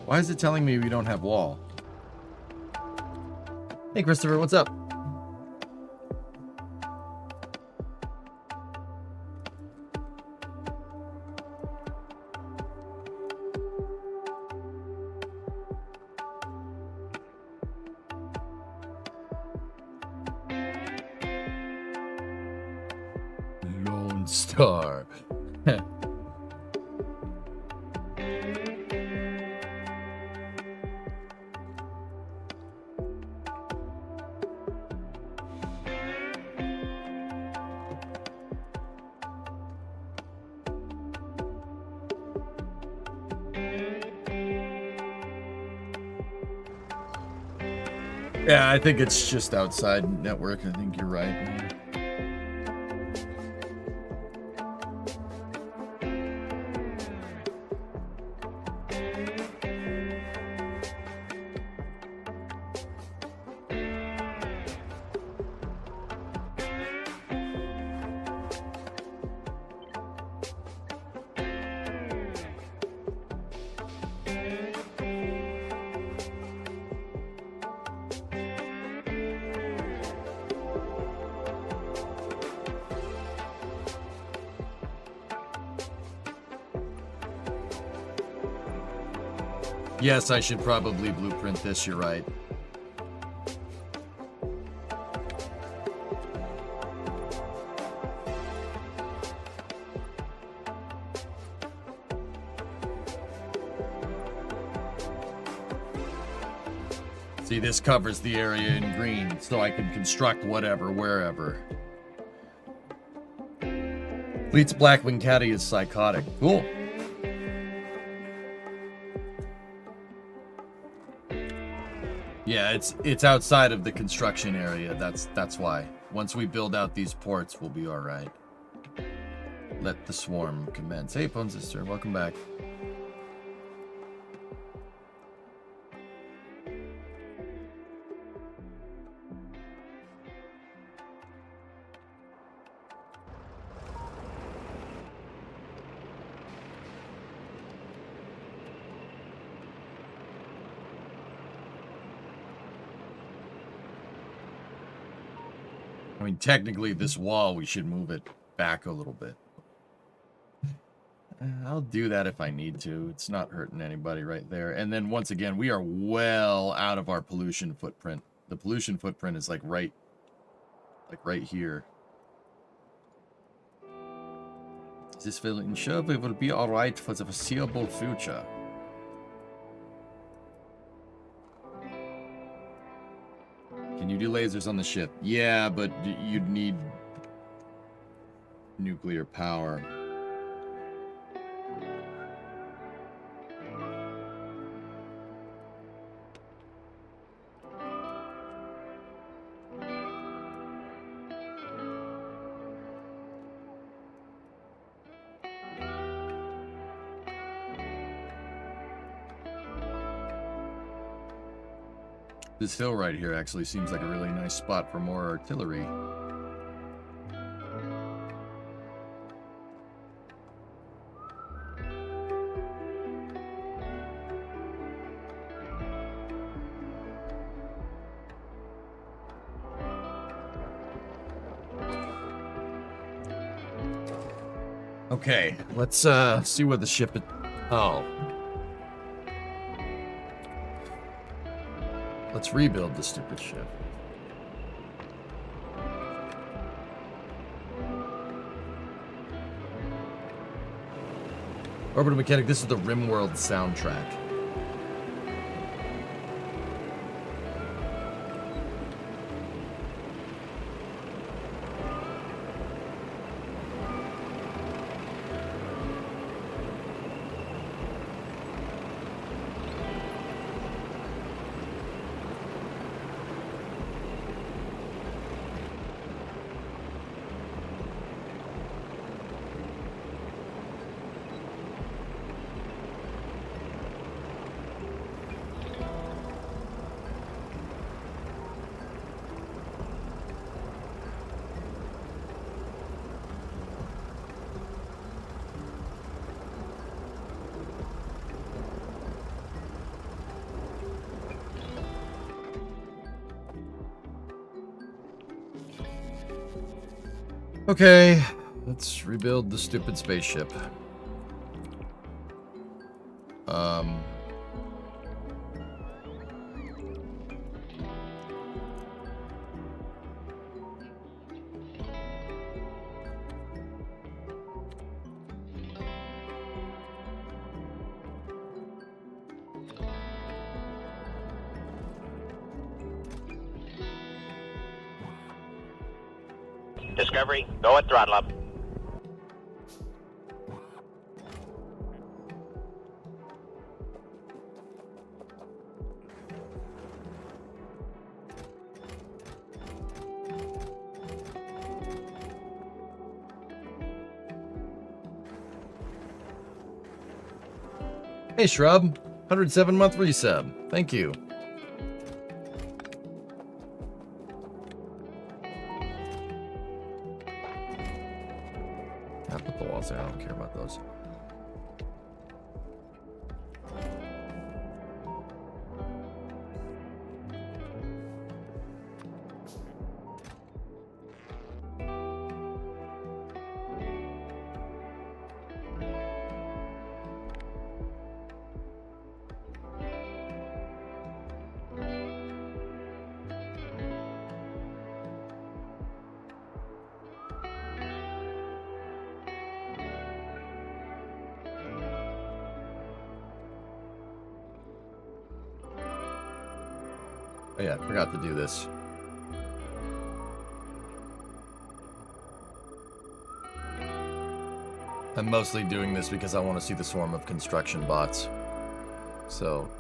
Why is it telling me we don't have wall? Hey, Christopher, what's up? Lone Star. Yeah, I think it's just outside network. I think you're right. Yes, I should probably blueprint this, you're right. See, this covers the area in green, so I can construct whatever, wherever. Fleet's Blackwing Caddy is psychotic. Cool. Yeah, it's outside of the construction area. That's why. Once we build out these ports, we'll be all right. Let the swarm commence. Hey, Pone Sister, welcome back. I mean, technically, this wall, we should move it back a little bit. I'll do that if I need to. It's not hurting anybody right there. And then once again, we are well out of our pollution footprint. The pollution footprint is like right here. This will ensure we will be alright for the foreseeable future. Can you do lasers on the ship? Yeah, but you'd need nuclear power. This hill right here actually seems like a really nice spot for more artillery. Okay, let's see what the ship is. Oh. Let's rebuild the stupid ship. Orbital Mechanic, this is the RimWorld soundtrack. Okay, let's rebuild the stupid spaceship. Discovery, go at throttle up. Hey, Shrub. 107-month resub. Thank you. I'll put the walls there. I don't care about those. Oh yeah, I forgot to do this. I'm mostly doing this because I want to see the swarm of construction bots. So...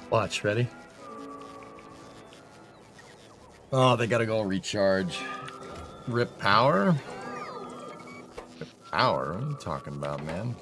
Watch, ready? Oh, they gotta go recharge. Rip power? Rip power? What are you talking about, man?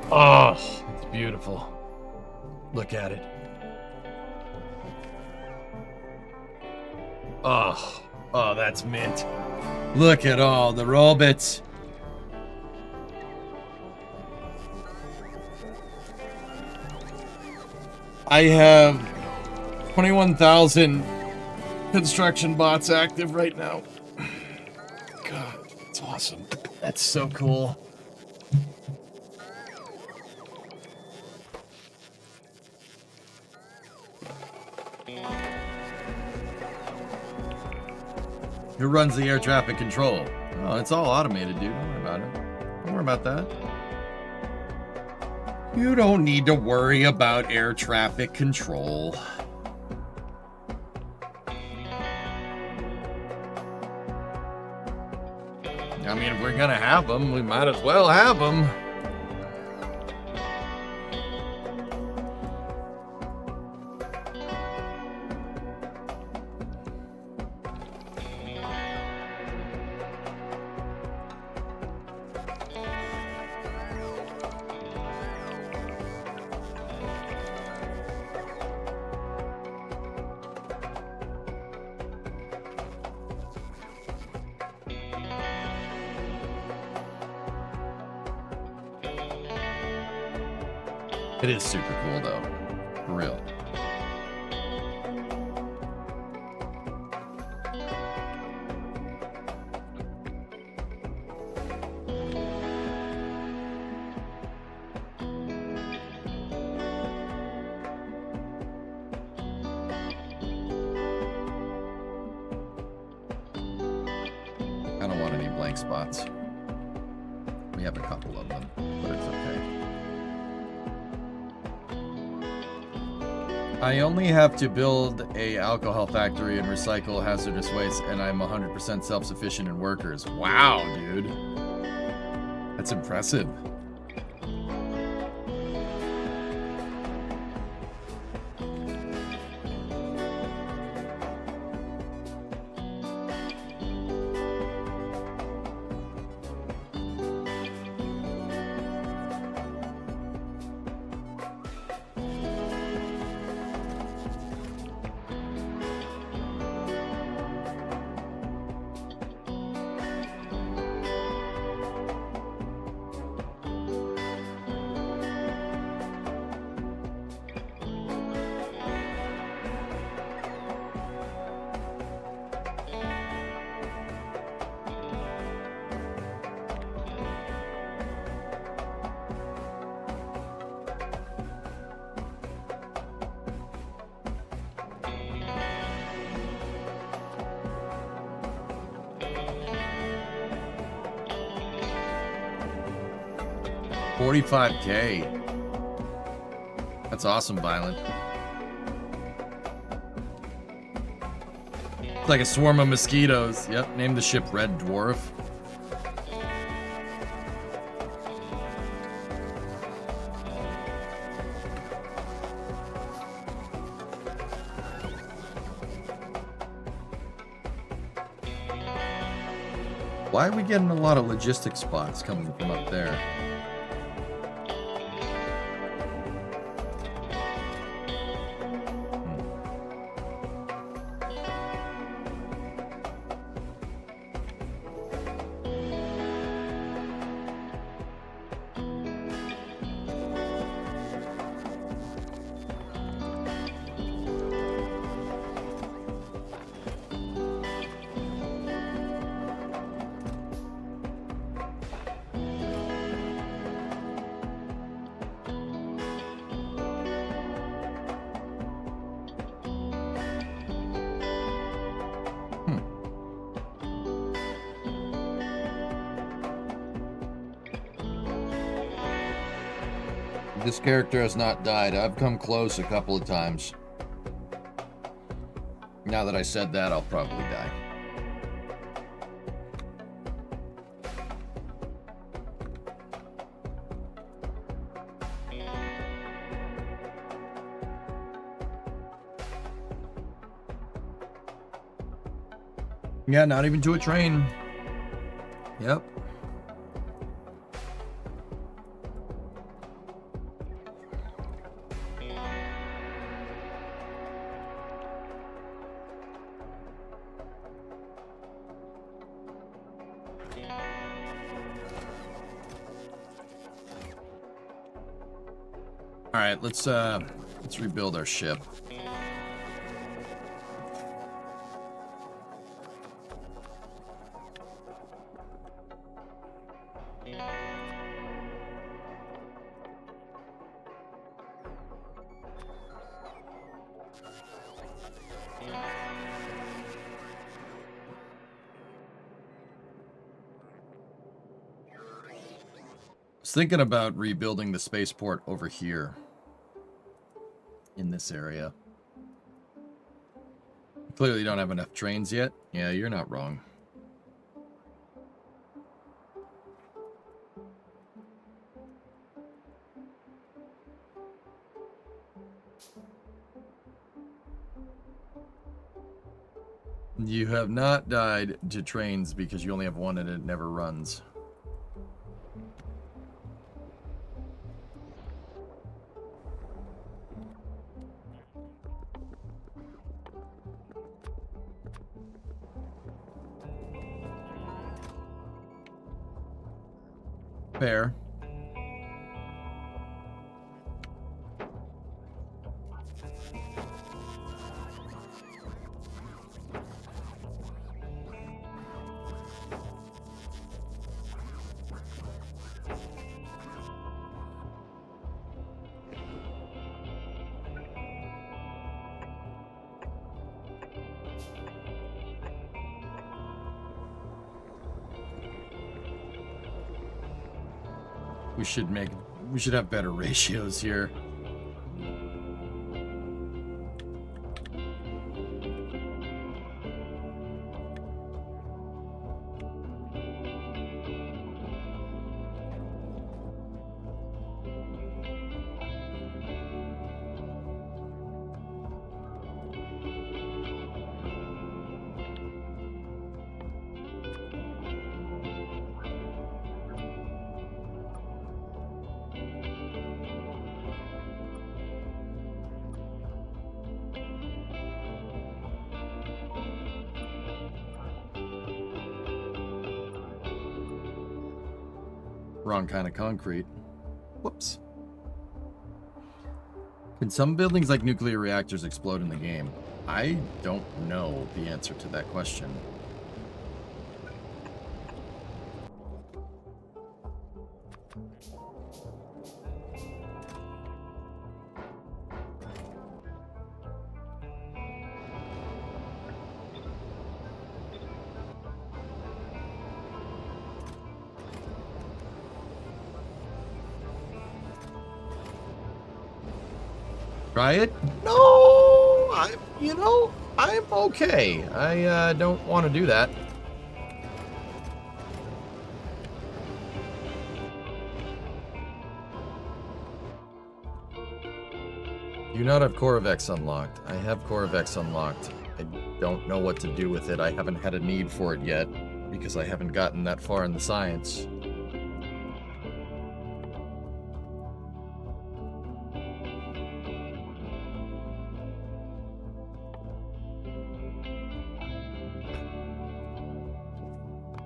Oh, it's beautiful. Look at it. Oh, that's mint. Look at all the robots. I have 21,000 construction bots active right now. God, that's awesome. That's so cool. Who runs the air traffic control? Oh, it's all automated, dude. Don't worry about it. Don't worry about that. You don't need to worry about air traffic control. I mean, if we're gonna have them, we might as well have them. It is super cool, though. For real. I don't want any blank spots. We have a couple of them, but it's okay. I only have to build a alcohol factory and recycle hazardous waste, and I'm 100% self-sufficient in workers. Wow, dude. That's impressive. $45K. That's awesome, Violent. It's like a swarm of mosquitoes. Yep, name the ship Red Dwarf. Why are we getting a lot of logistics spots coming from up there? This character has not died. I've come close a couple of times. Now that I said that, I'll probably die. Yeah, not even to a train. Yep. right, let's rebuild our ship. I was thinking about rebuilding the spaceport over here in this area. Clearly don't have enough trains yet. Yeah, you're not wrong. You have not died to trains because you only have one and it never runs. Fair. We should have better ratios here. Wrong kind of concrete. Whoops. Can some buildings like nuclear reactors explode in the game? I don't know the answer to that question. Try it? No, I'm okay. I don't want to do that. Do not have Core of X unlocked. I have Core of X unlocked. I don't know what to do with it. I haven't had a need for it yet because I haven't gotten that far in the science.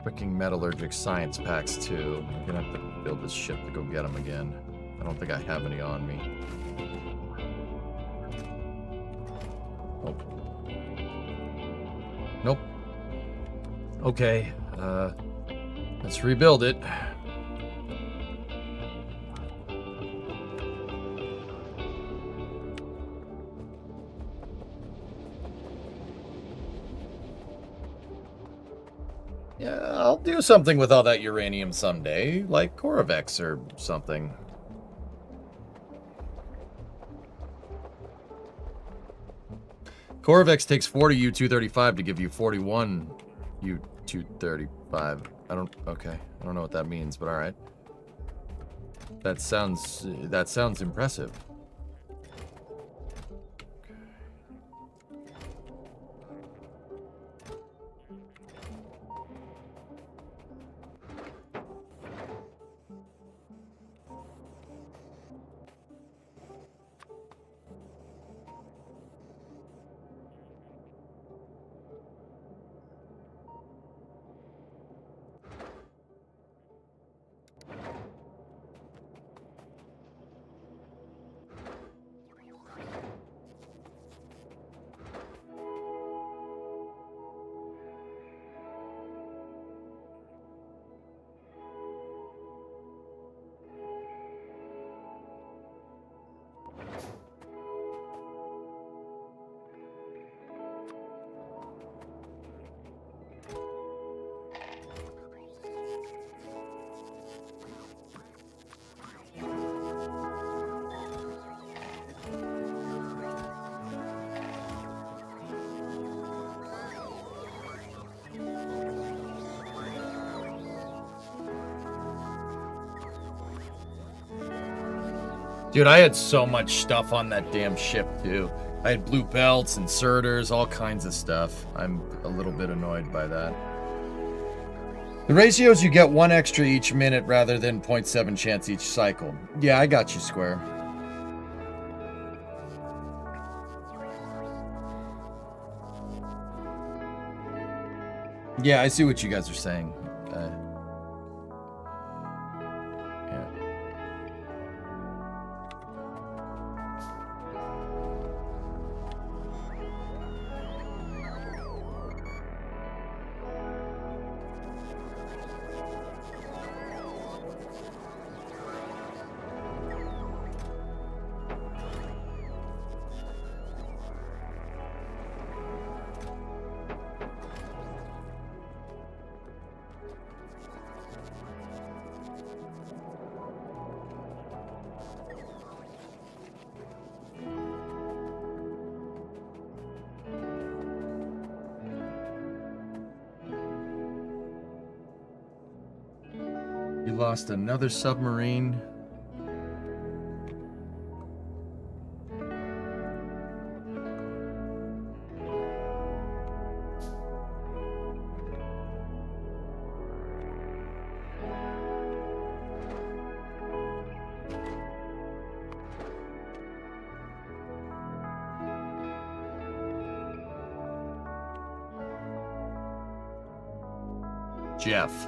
Freaking metallurgic science packs too. I'm gonna have to build this ship to go get them again. I don't think I have any on me. Nope. Okay, let's rebuild it. Yeah, I'll do something with all that uranium someday, like Corovex or something. Corovex takes 40 U-235 to give you 41 U-235. Okay. I don't know what that means, but alright. That sounds impressive. Dude, I had so much stuff on that damn ship, too. I had blue belts, inserters, all kinds of stuff. I'm a little bit annoyed by that. The ratio is you get 1 extra each minute rather than 0.7 chance each cycle. Yeah, I got you, Square. Yeah, I see what you guys are saying. Yeah. You lost another submarine. Jeff.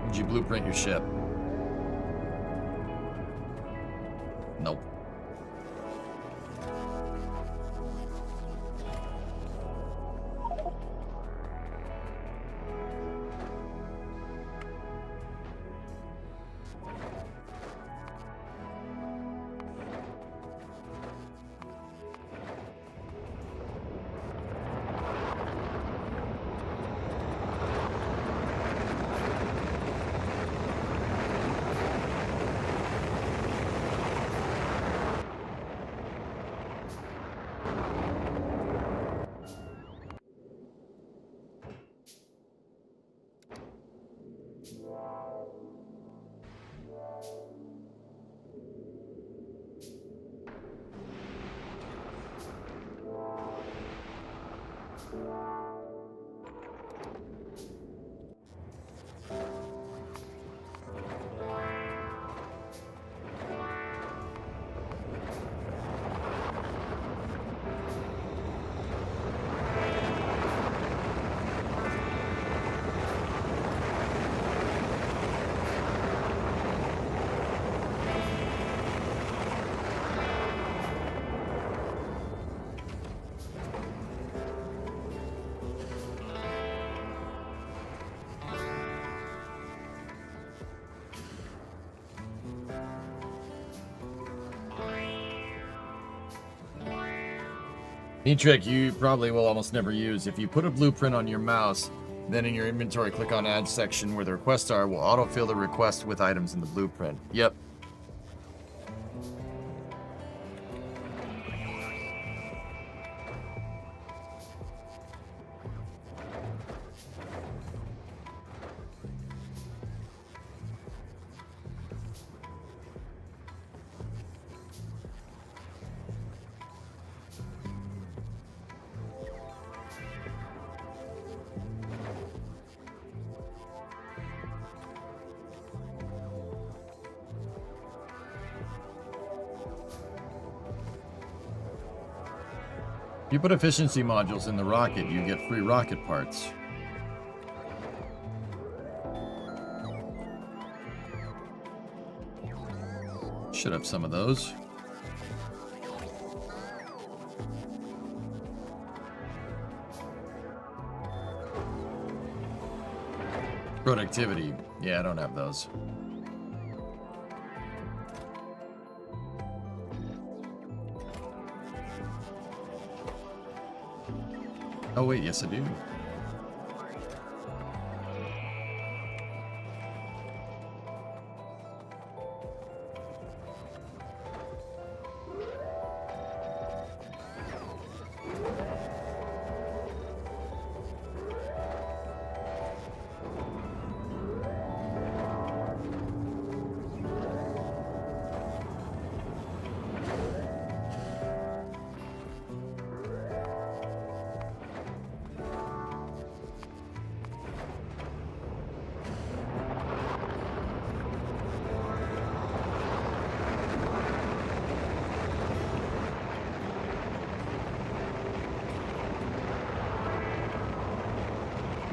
Did you blueprint your ship? Nope. Neat trick you probably will almost never use. If you put a blueprint on your mouse, then in your inventory, click on Add section where the requests are, will autofill the request with items in the blueprint. Yep. If you put efficiency modules in the rocket, you get free rocket parts. Should have some of those. Productivity. Yeah, I don't have those. Oh wait, yes I do.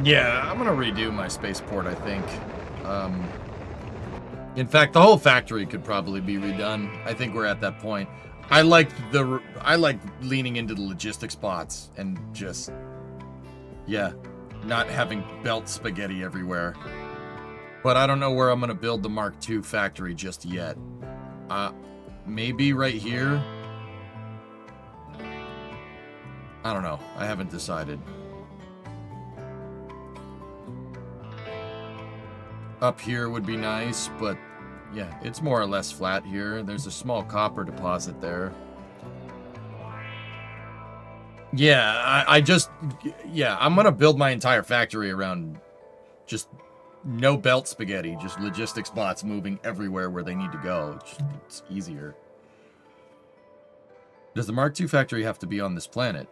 Yeah, I'm gonna redo my spaceport, I think. In fact, the whole factory could probably be redone. I think we're at that point. I like leaning into the logistics spots and just, yeah, not having belt spaghetti everywhere. But I don't know where I'm gonna build the Mark II factory just yet. Maybe right here. I don't know. I haven't decided. Up here would be nice, but yeah, it's more or less flat here. There's a small copper deposit there. Yeah, I'm gonna build my entire factory around just no belt spaghetti, just logistics bots moving everywhere where they need to go. It's easier. Does the Mark II factory have to be on this planet?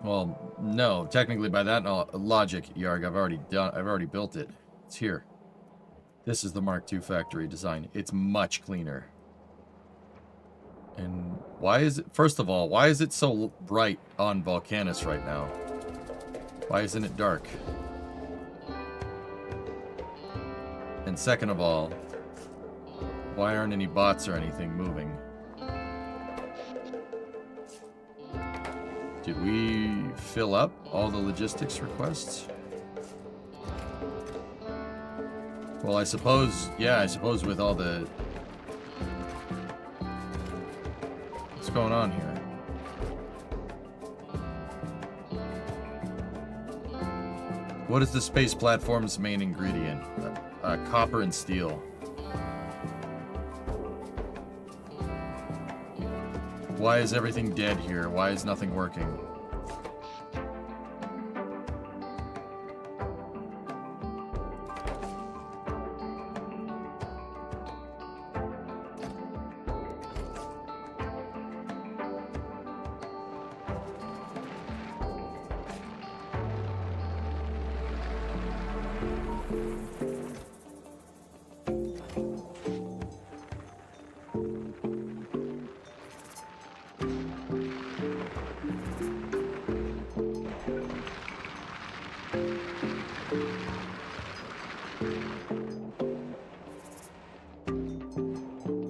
Well, no. Technically, by that logic, Yarg, I've already built it. It's here. This is the Mark II factory design. It's much cleaner. And why is it... First of all, why is it so bright on Volcanus right now? Why isn't it dark? And second of all, why aren't any bots or anything moving? Did we fill up all the logistics requests? Well, I suppose with all the... What's going on here? What is the space platform's main ingredient? Copper and steel. Why is everything dead here? Why is nothing working?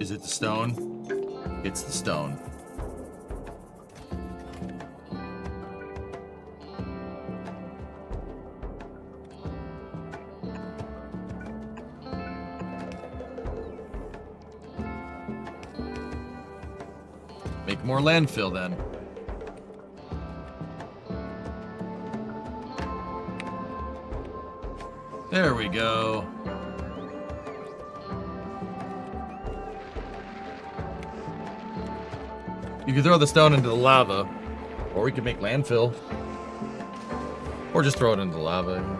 Is it the stone? It's the stone. Make more landfill then. There we go. You can throw the stone into the lava, or we could make landfill. Or just throw it into the lava.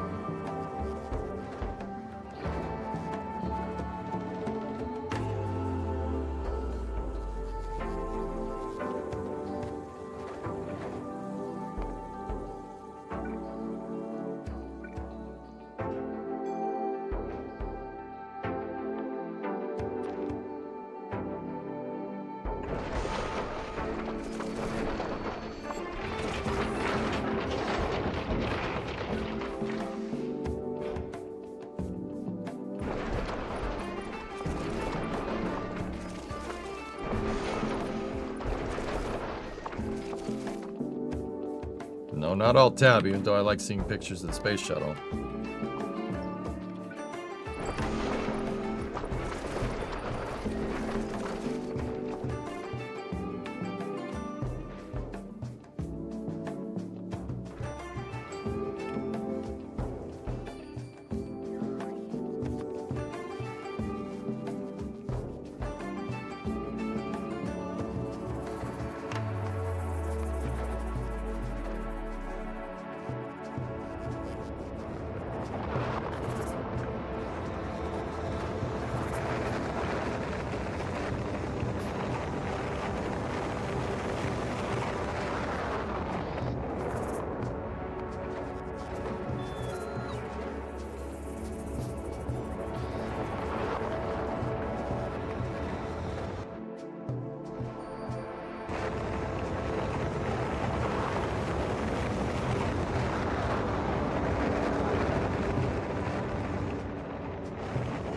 No, not alt tab, even though I like seeing pictures of the space shuttle.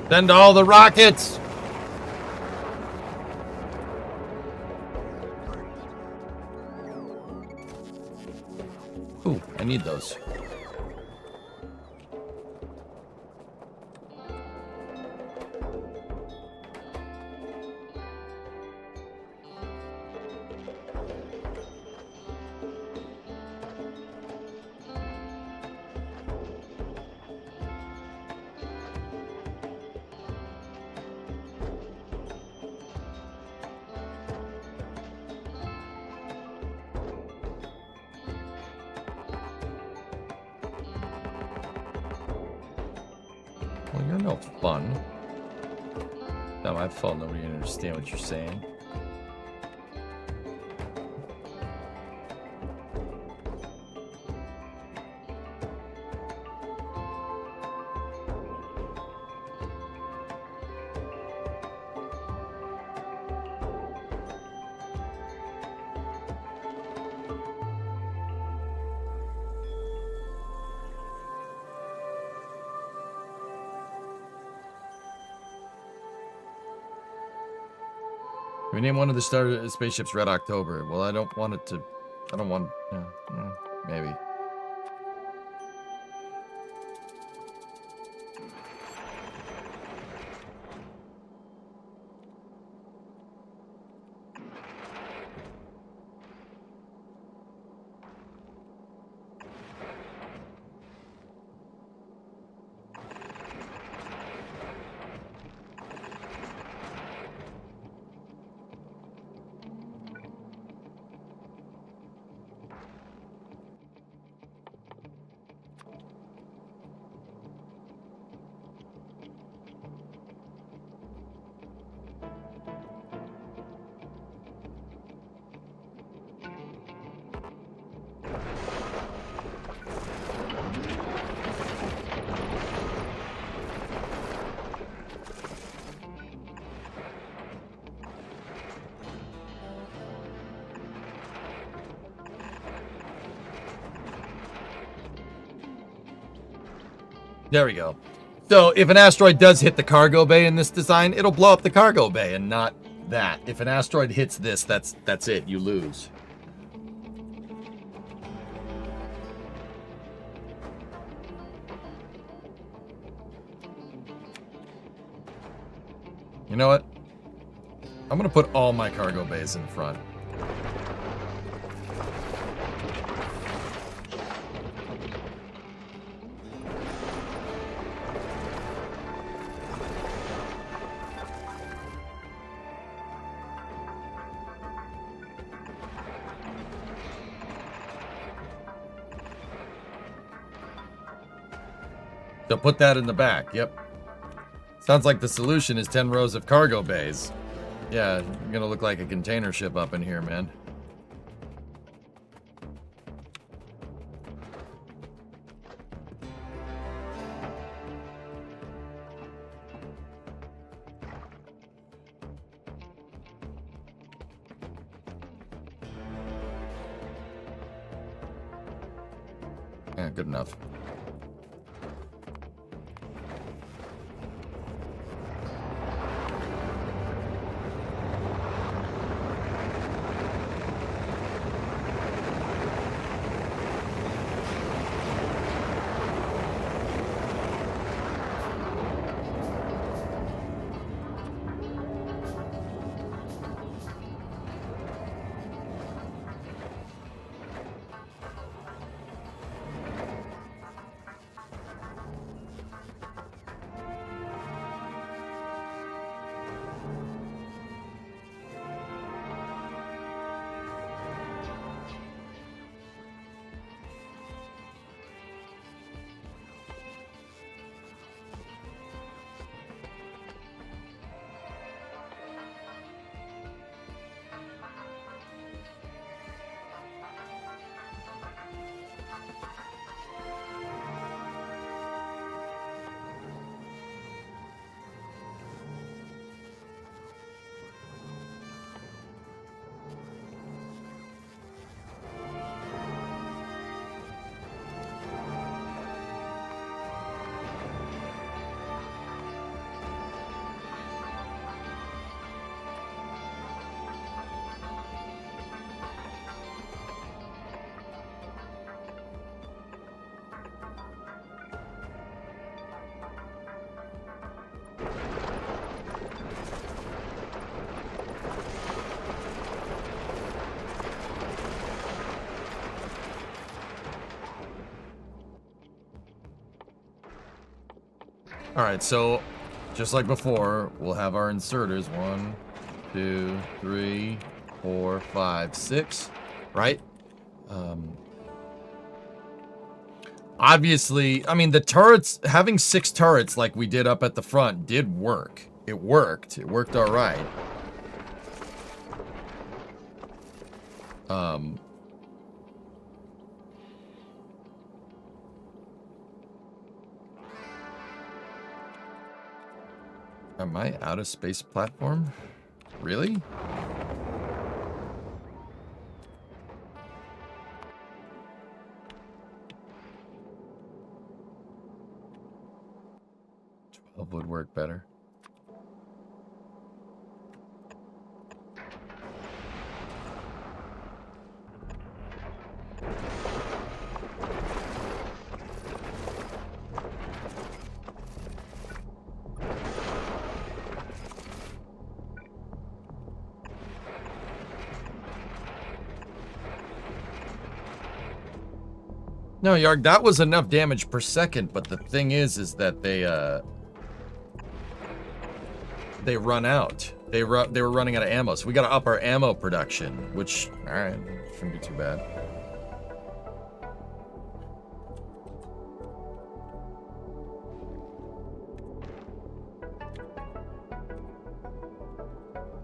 Send all the rockets! Ooh, I need those. Well, you're no fun. Not my fault. Nobody can understand what you're saying. We named one of the star spaceships Red October. Well, I don't want it to. I don't want. Maybe. There we go. So if an asteroid does hit the cargo bay in this design, it'll blow up the cargo bay and not that. If an asteroid hits this, that's it. You lose. You know what? I'm gonna put all my cargo bays in front. So put that in the back. Yep. Sounds like the solution is 10 rows of cargo bays. Yeah, you're gonna look like a container ship up in here, man. Yeah, good enough. All right, so just like before, we'll have our inserters. 1, 2, 3, 4, 5, 6, right? Obviously, I mean, the turrets, having 6 turrets like we did up at the front did work. It worked. It worked all right. Am I out of space platform? Really? Would work better. No, Yarg, that was enough damage per second, but the thing is that they run out. They were running out of ammo, so we gotta up our ammo production, which, alright, shouldn't be too bad.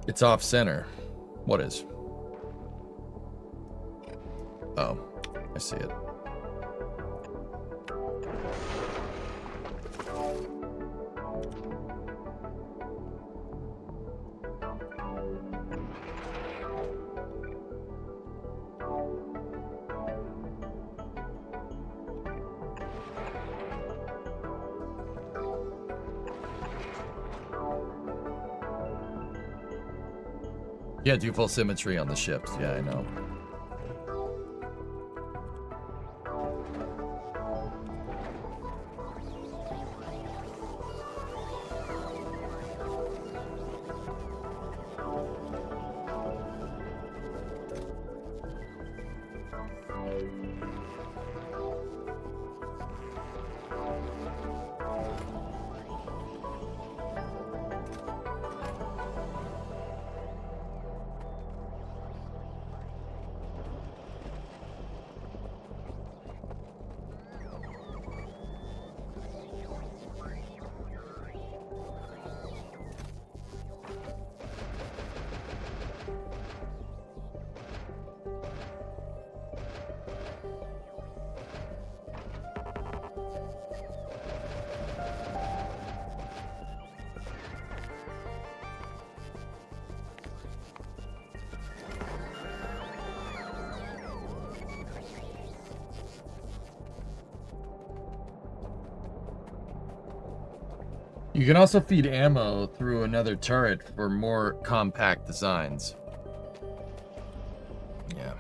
It's off center. What is? Oh, I see it. Yeah, do full symmetry on the ships. Yeah, I know. You can also feed ammo through another turret for more compact designs. Yeah.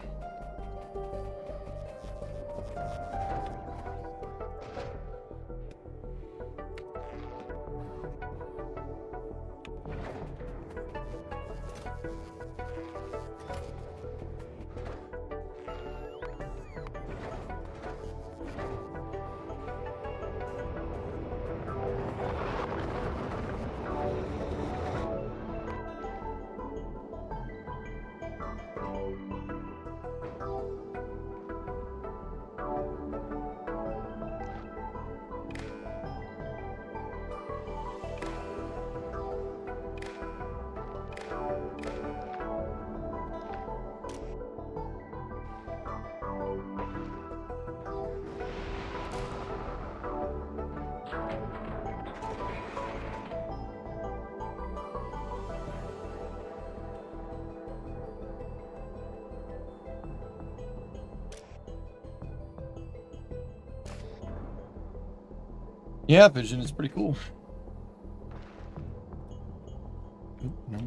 Yeah, vision is pretty cool. Oop, no.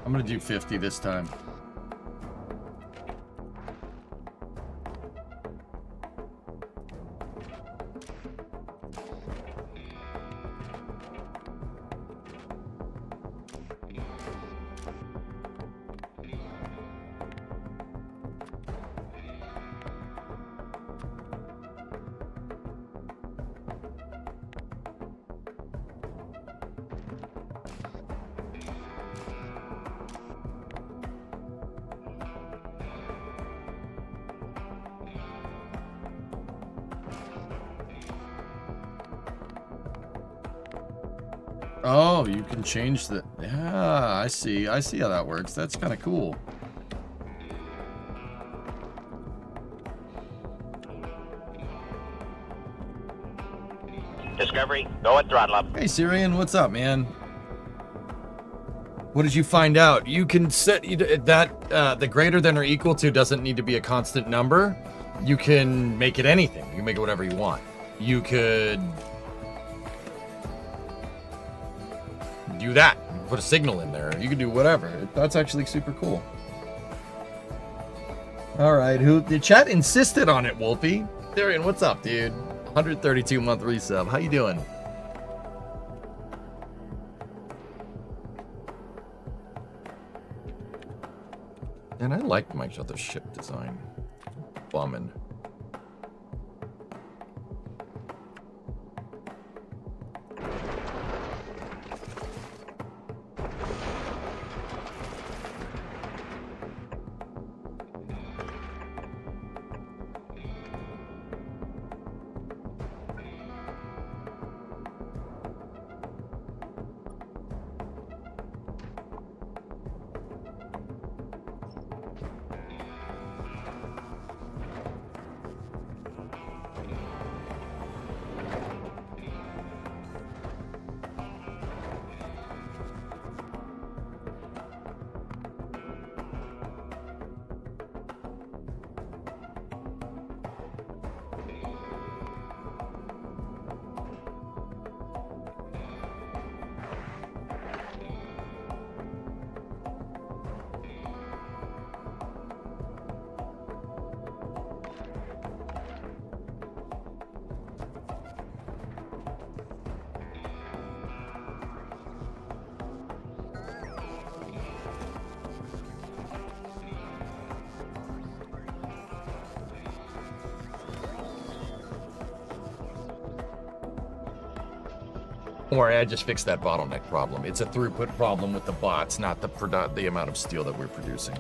I'm gonna do 50 this time. Oh, you can change the... Yeah, I see. I see how that works. That's kind of cool. Discovery, go at throttle up. Hey, Syrian, what's up, man? What did you find out? You can set that the greater than or equal to doesn't need to be a constant number. You can make it anything. You can make it whatever you want. You could do that. You can put a signal in there. You can do whatever. That's actually super cool. All right, the chat insisted on it, Wolfie. Syrian, what's up, dude? 132 month resub. How you doing? And I liked my other ship design. Bumming. Don't worry, I just fixed that bottleneck problem. It's a throughput problem with the bots, not the amount of steel that we're producing.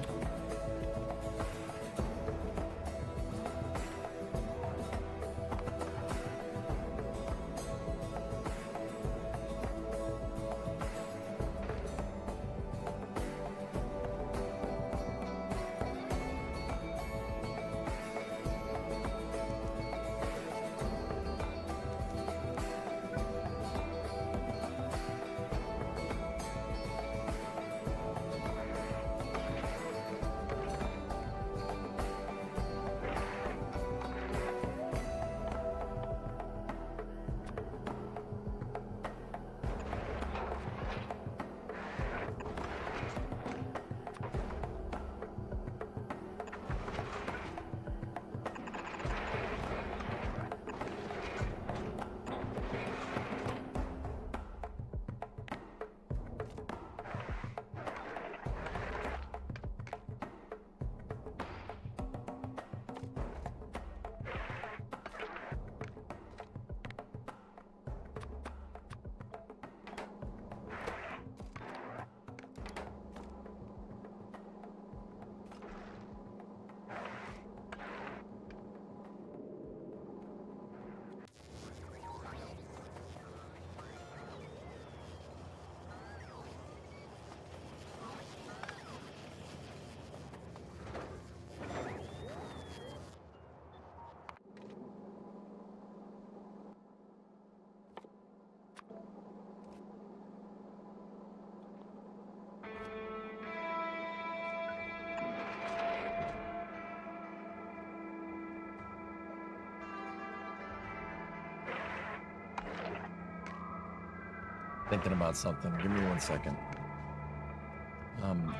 Thinking about something. Give me 1 second.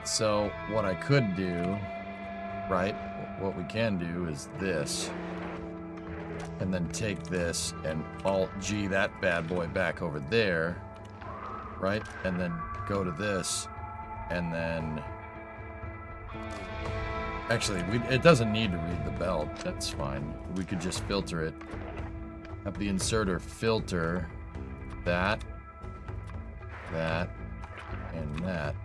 So what I could do, right? What we can do is this. And then take this and Alt-G that bad boy back over there. Right? And then go to this. And then... Actually, it doesn't need to read the belt. That's fine. We could just filter it. Have the inserter filter that, and that.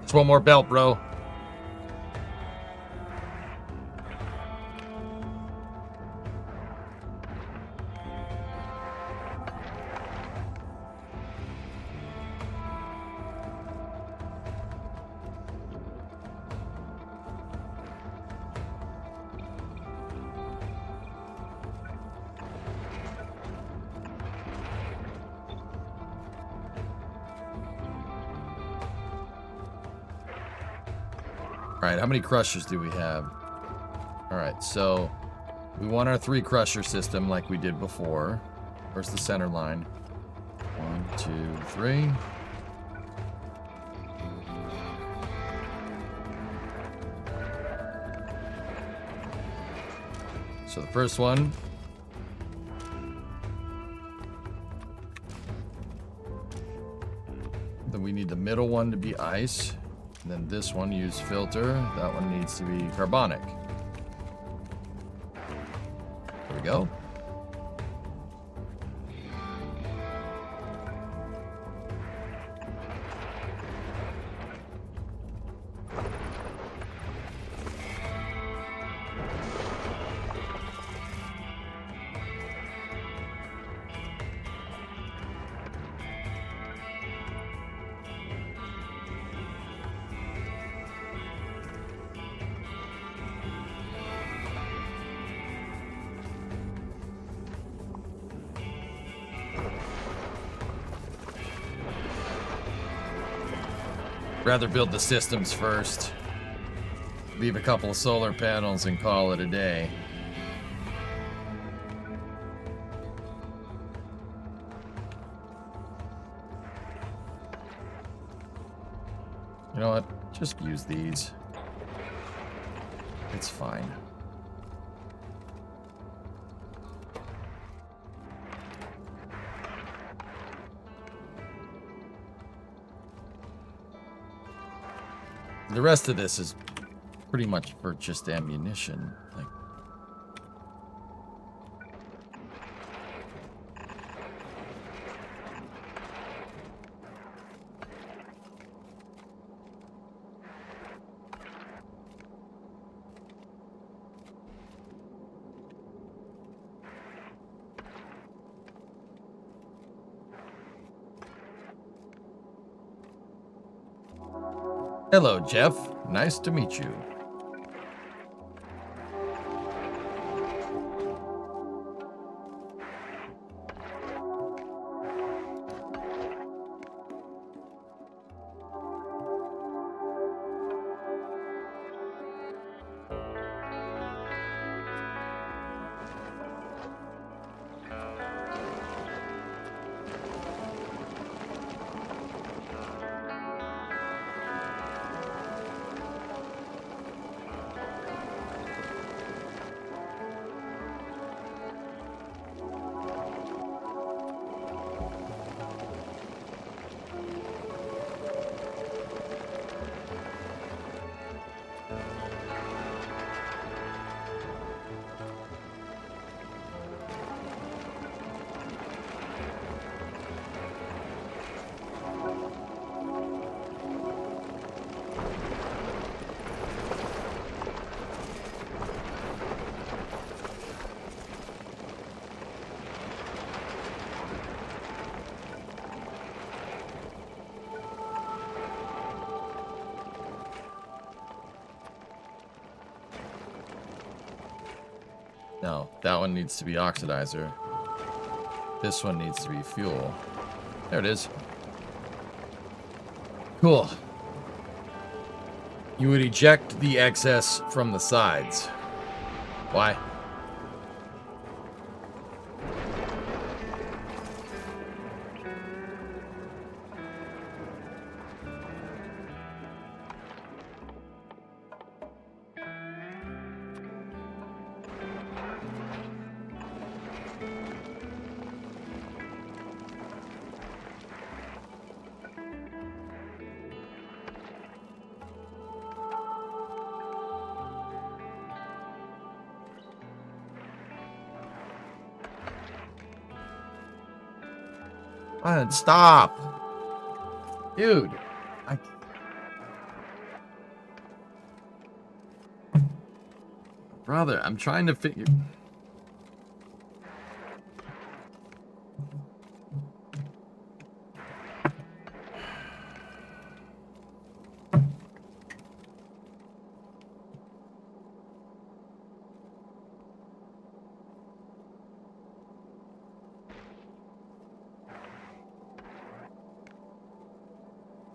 Just one more belt, bro. Alright, how many crushers do we have? Alright, so we want our 3 crusher system like we did before. Where's the center line? 1, 2, 3. So the first one. Then we need the middle one to be ice. And then this one, use filter. That one needs to be carbonic. There we go. Rather build the systems first. Leave a couple of solar panels and call it a day. You know what? Just use these. It's fine. The rest of this is pretty much for just ammunition. Like, hello, Jeff. Nice to meet you. No, that one needs to be oxidizer. This one needs to be fuel. There it is. Cool. You would eject the excess from the sides. Why? Stop! Dude! Brother, I'm trying to figure...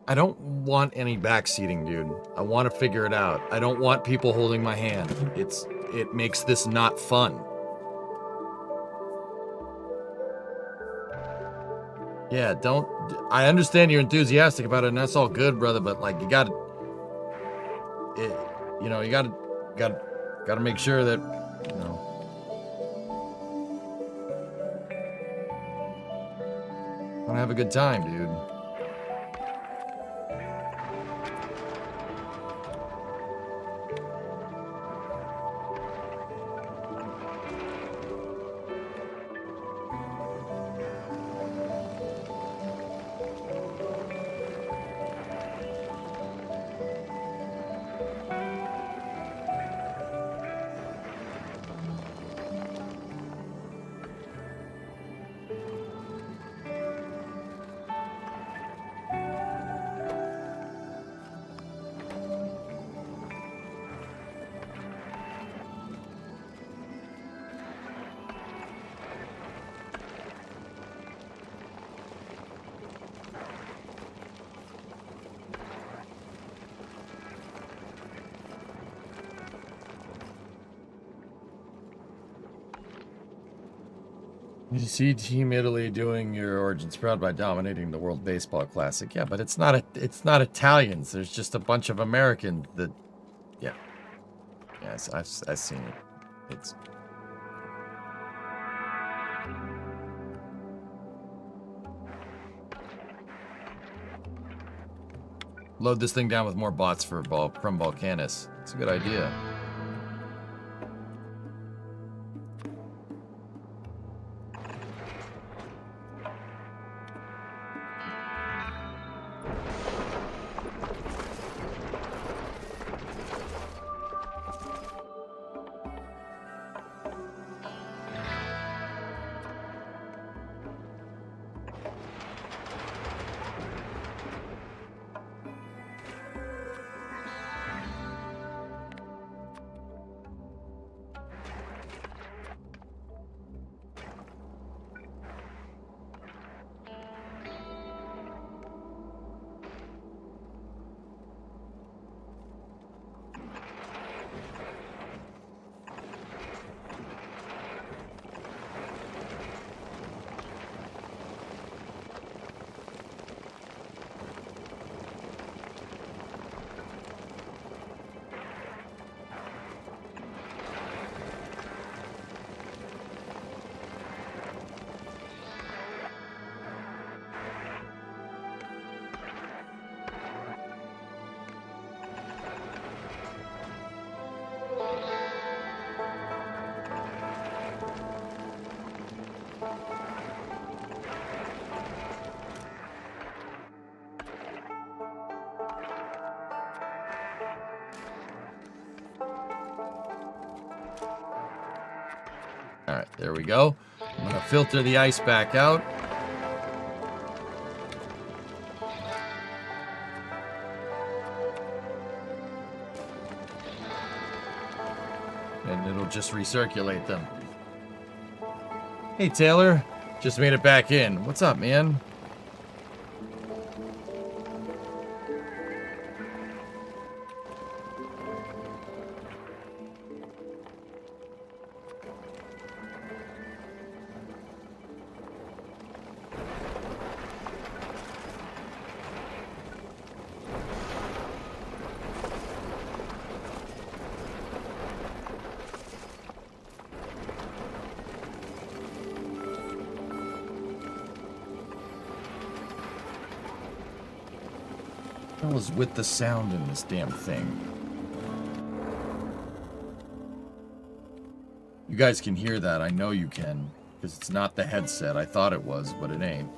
I don't want any backseating, dude. I want to figure it out. I don't want people holding my hand. It makes this not fun. Yeah, don't... I understand you're enthusiastic about it, and that's all good, brother, but, like, you gotta... you know, you gotta make sure that, you know... I want to have a good time, dude. You see Team Italy doing your origins proud by dominating the World Baseball Classic. Yeah, but it's not Italians. There's just a bunch of Americans that, yeah. Yes, I've seen it. It's... Load this thing down with more bots from Volcanus. It's a good idea. All right, there we go. I'm gonna filter the ice back out. And it'll just recirculate them. Hey, Taylor. Just made it back in. What's up, man? What the hell is with the sound in this damn thing? You guys can hear that. I know you can. Because it's not the headset. I thought it was, but it ain't.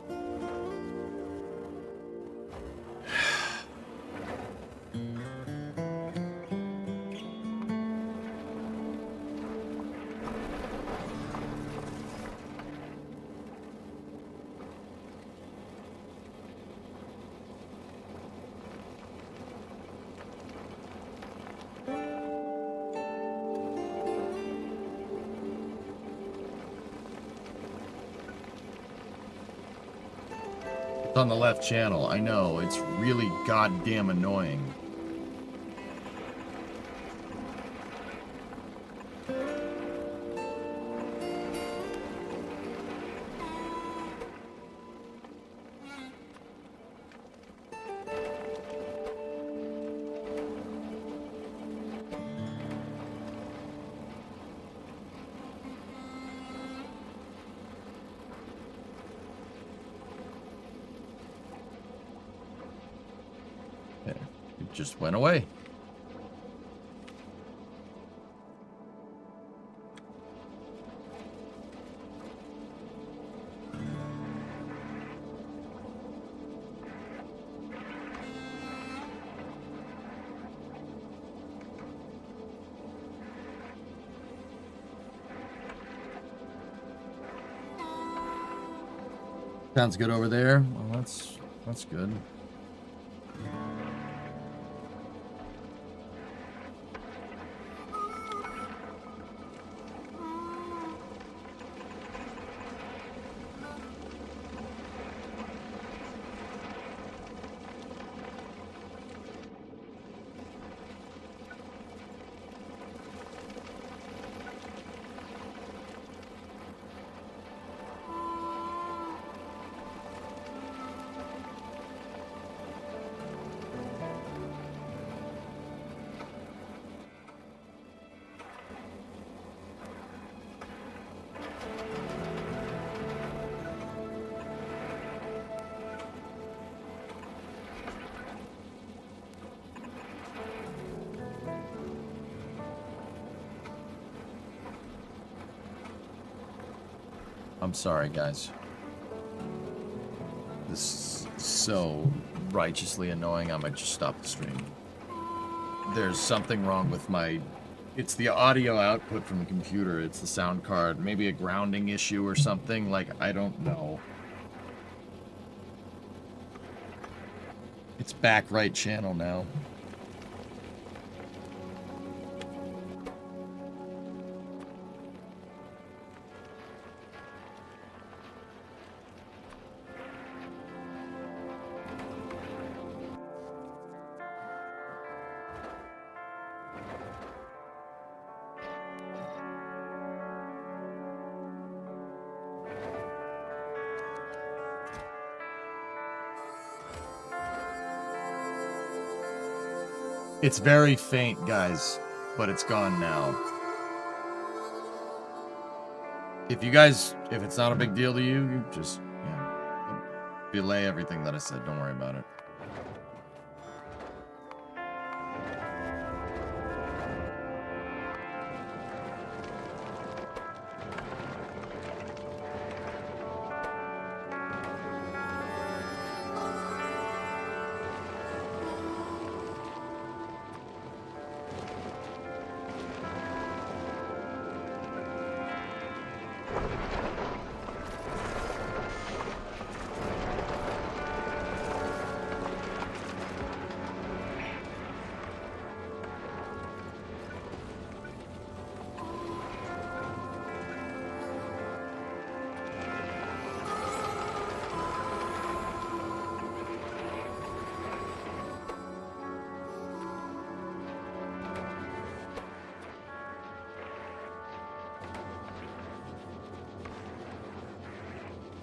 It's on the left channel. I know. It's really goddamn annoying. It just went away. Sounds good over there. Well, that's good. I'm sorry, guys. This is so righteously annoying, I might just stop the stream. There's something wrong with my... It's the audio output from the computer. It's the sound card. Maybe a grounding issue or something. Like, I don't know. It's back right channel now. It's very faint, guys, but it's gone now. If it's not a big deal to you, you just, belay everything that I said. Don't worry about it.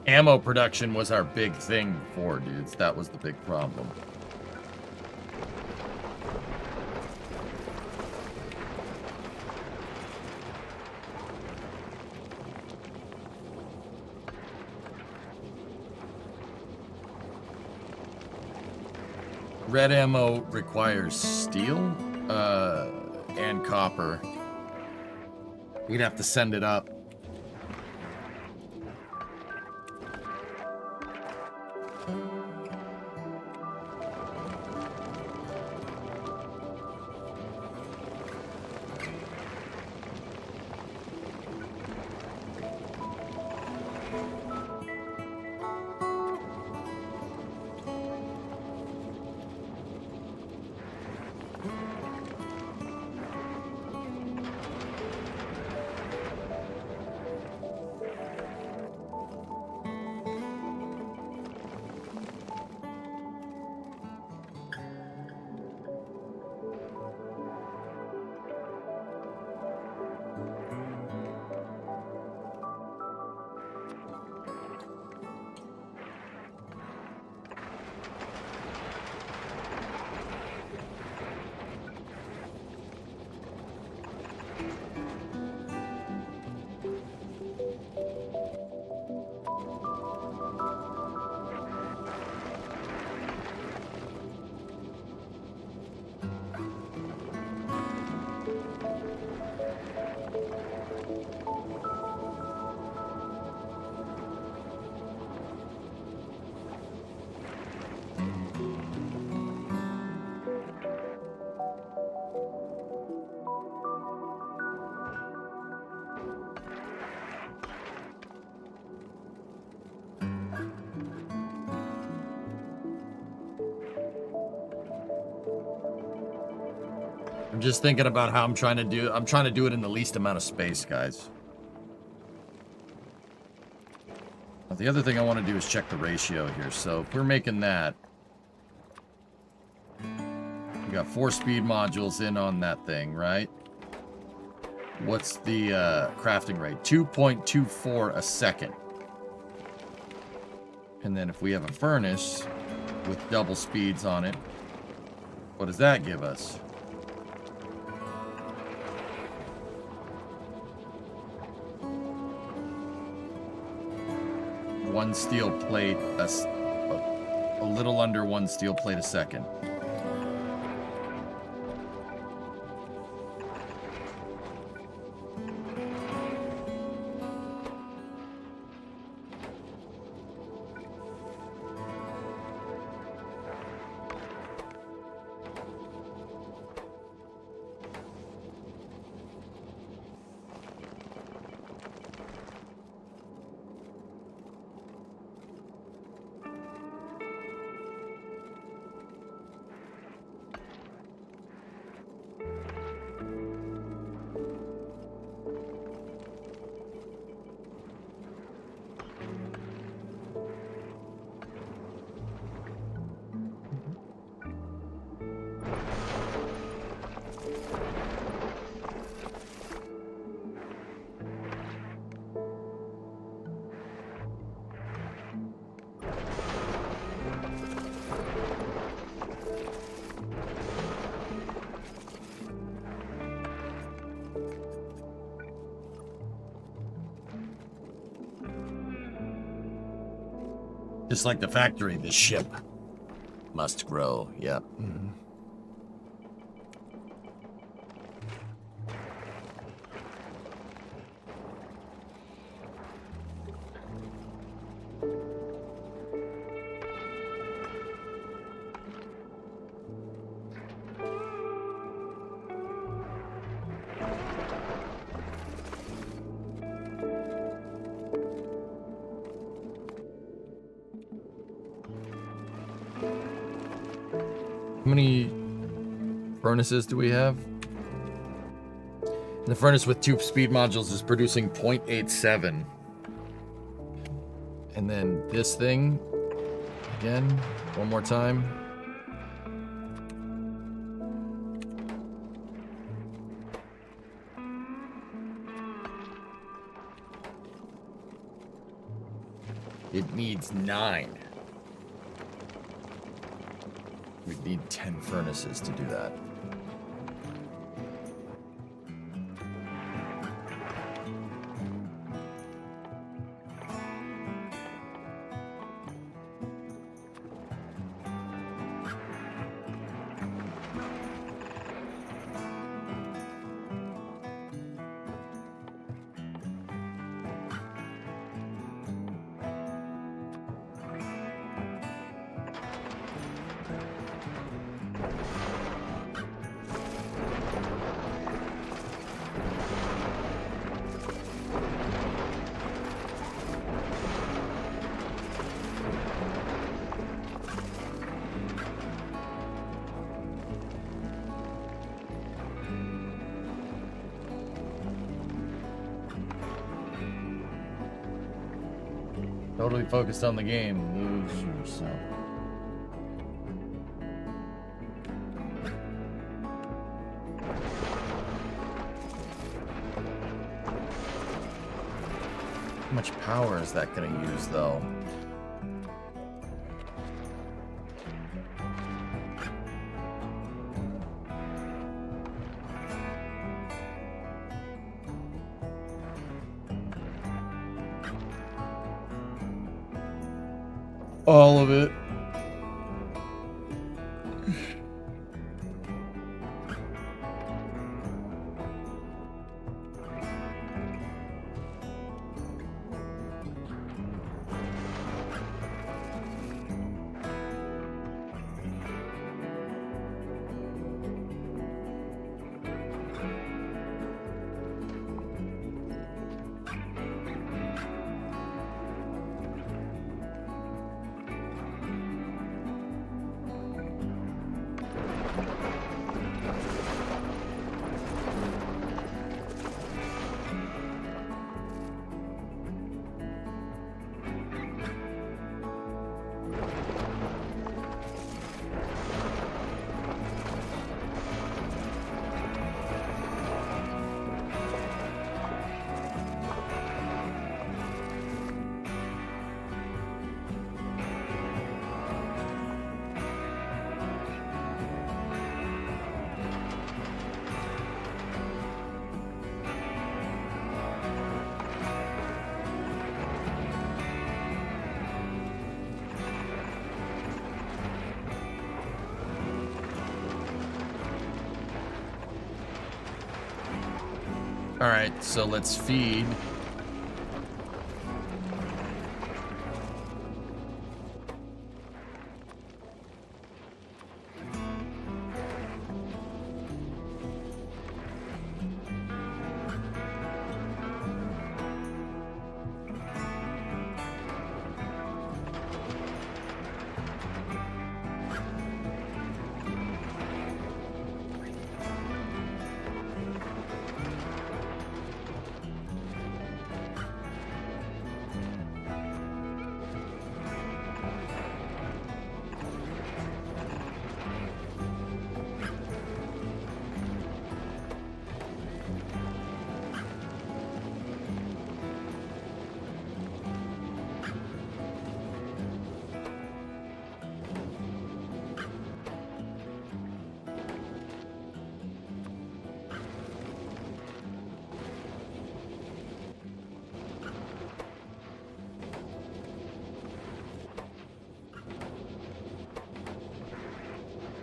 Ammo production was our big thing before, dudes. That was the big problem. Red ammo requires steel and copper. We'd have to send it up. I'm just thinking about how I'm trying to do it in the least amount of space, guys. Now, the other thing I want to do is check the ratio here. So if we're making that, we got 4 speed modules in on that thing, right? What's the crafting rate? 2.24 a second. And then if we have a furnace with double speeds on it, what does that give us? One steel plate, a little under 1 steel plate a second. Just like the factory, this ship must grow. Yep. Mm-hmm. How many furnaces do we have? The furnace with 2 speed modules is producing 0.87. And then this thing, again, one more time. It needs 9. We'd need 10 furnaces to do that. Totally focused on the game. Lose yourself. How much power is that going to use, though? All of it. All right, so let's feed.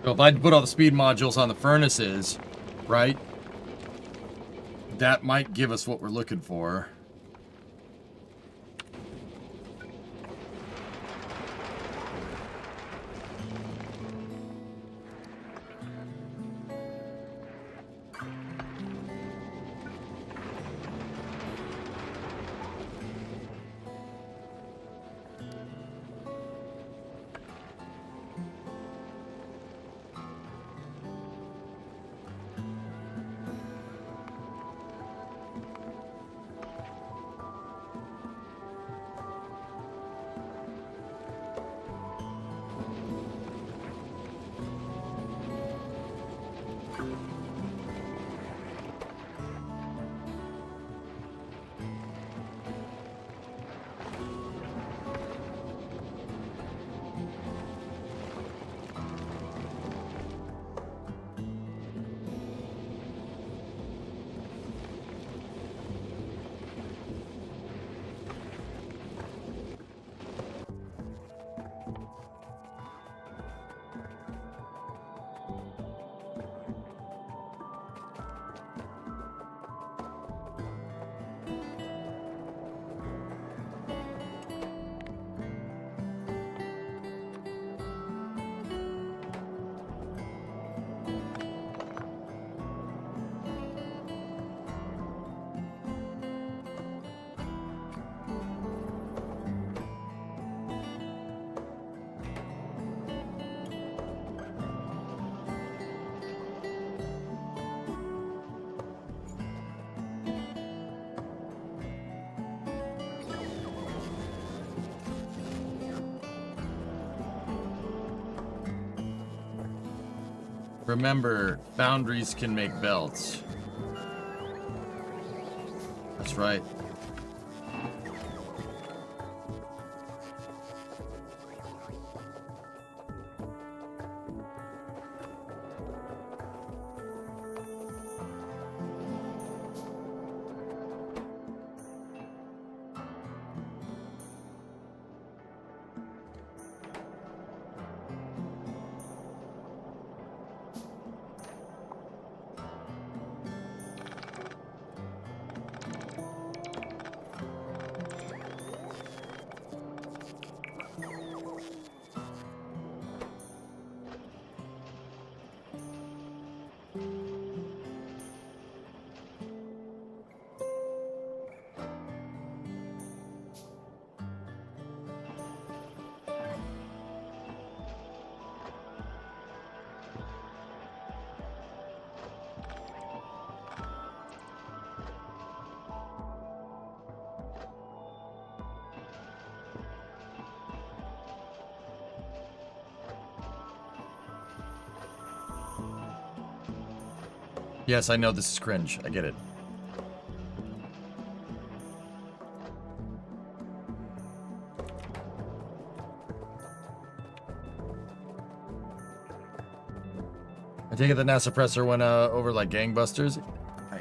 So if I put all the speed modules on the furnaces, right? That might give us what we're looking for. Remember, boundaries can make belts. That's right. Yes, I know this is cringe. I get it. I take it the NASA presser went over like gangbusters.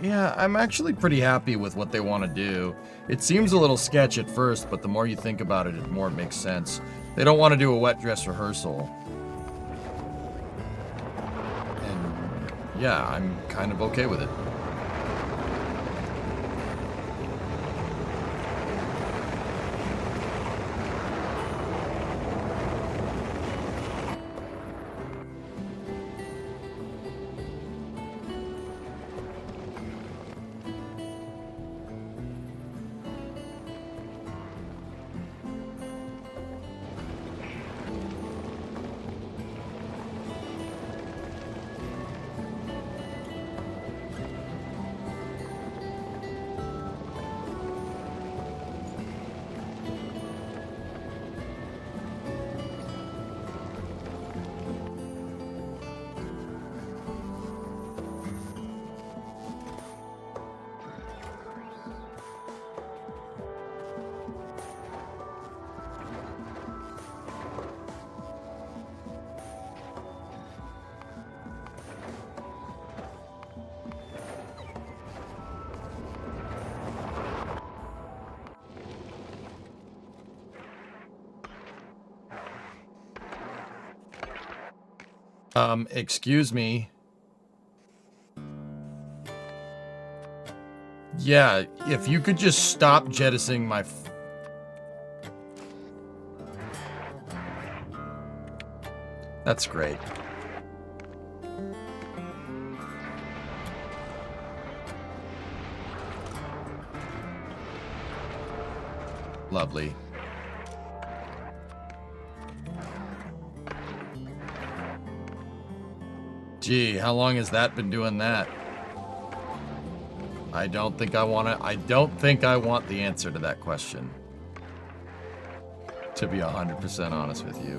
Yeah, I'm actually pretty happy with what they want to do. It seems a little sketch at first, but the more you think about it, the more it makes sense. They don't want to do a wet dress rehearsal. And yeah, I'm kind of okay with it. Excuse me. Yeah, if you could just stop jettisoning my That's great. Lovely. Gee, how long has that been doing that? I don't think I want the answer to that question. To be 100% honest with you.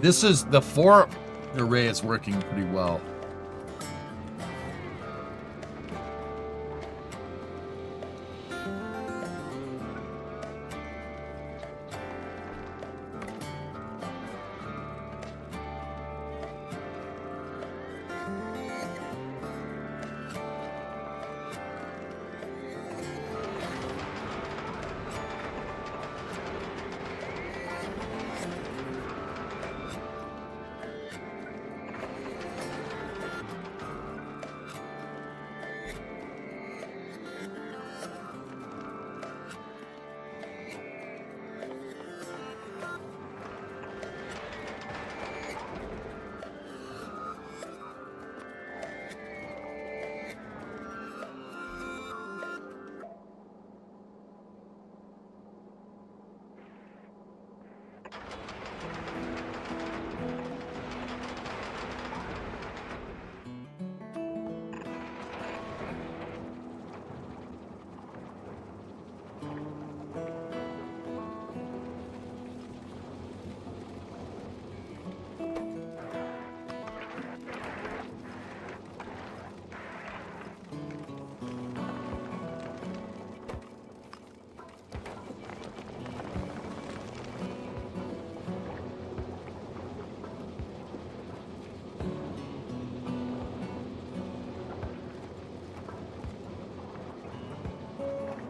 This is the 4 array is working pretty well.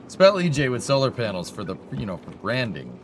Spell EJ with solar panels for the, for branding.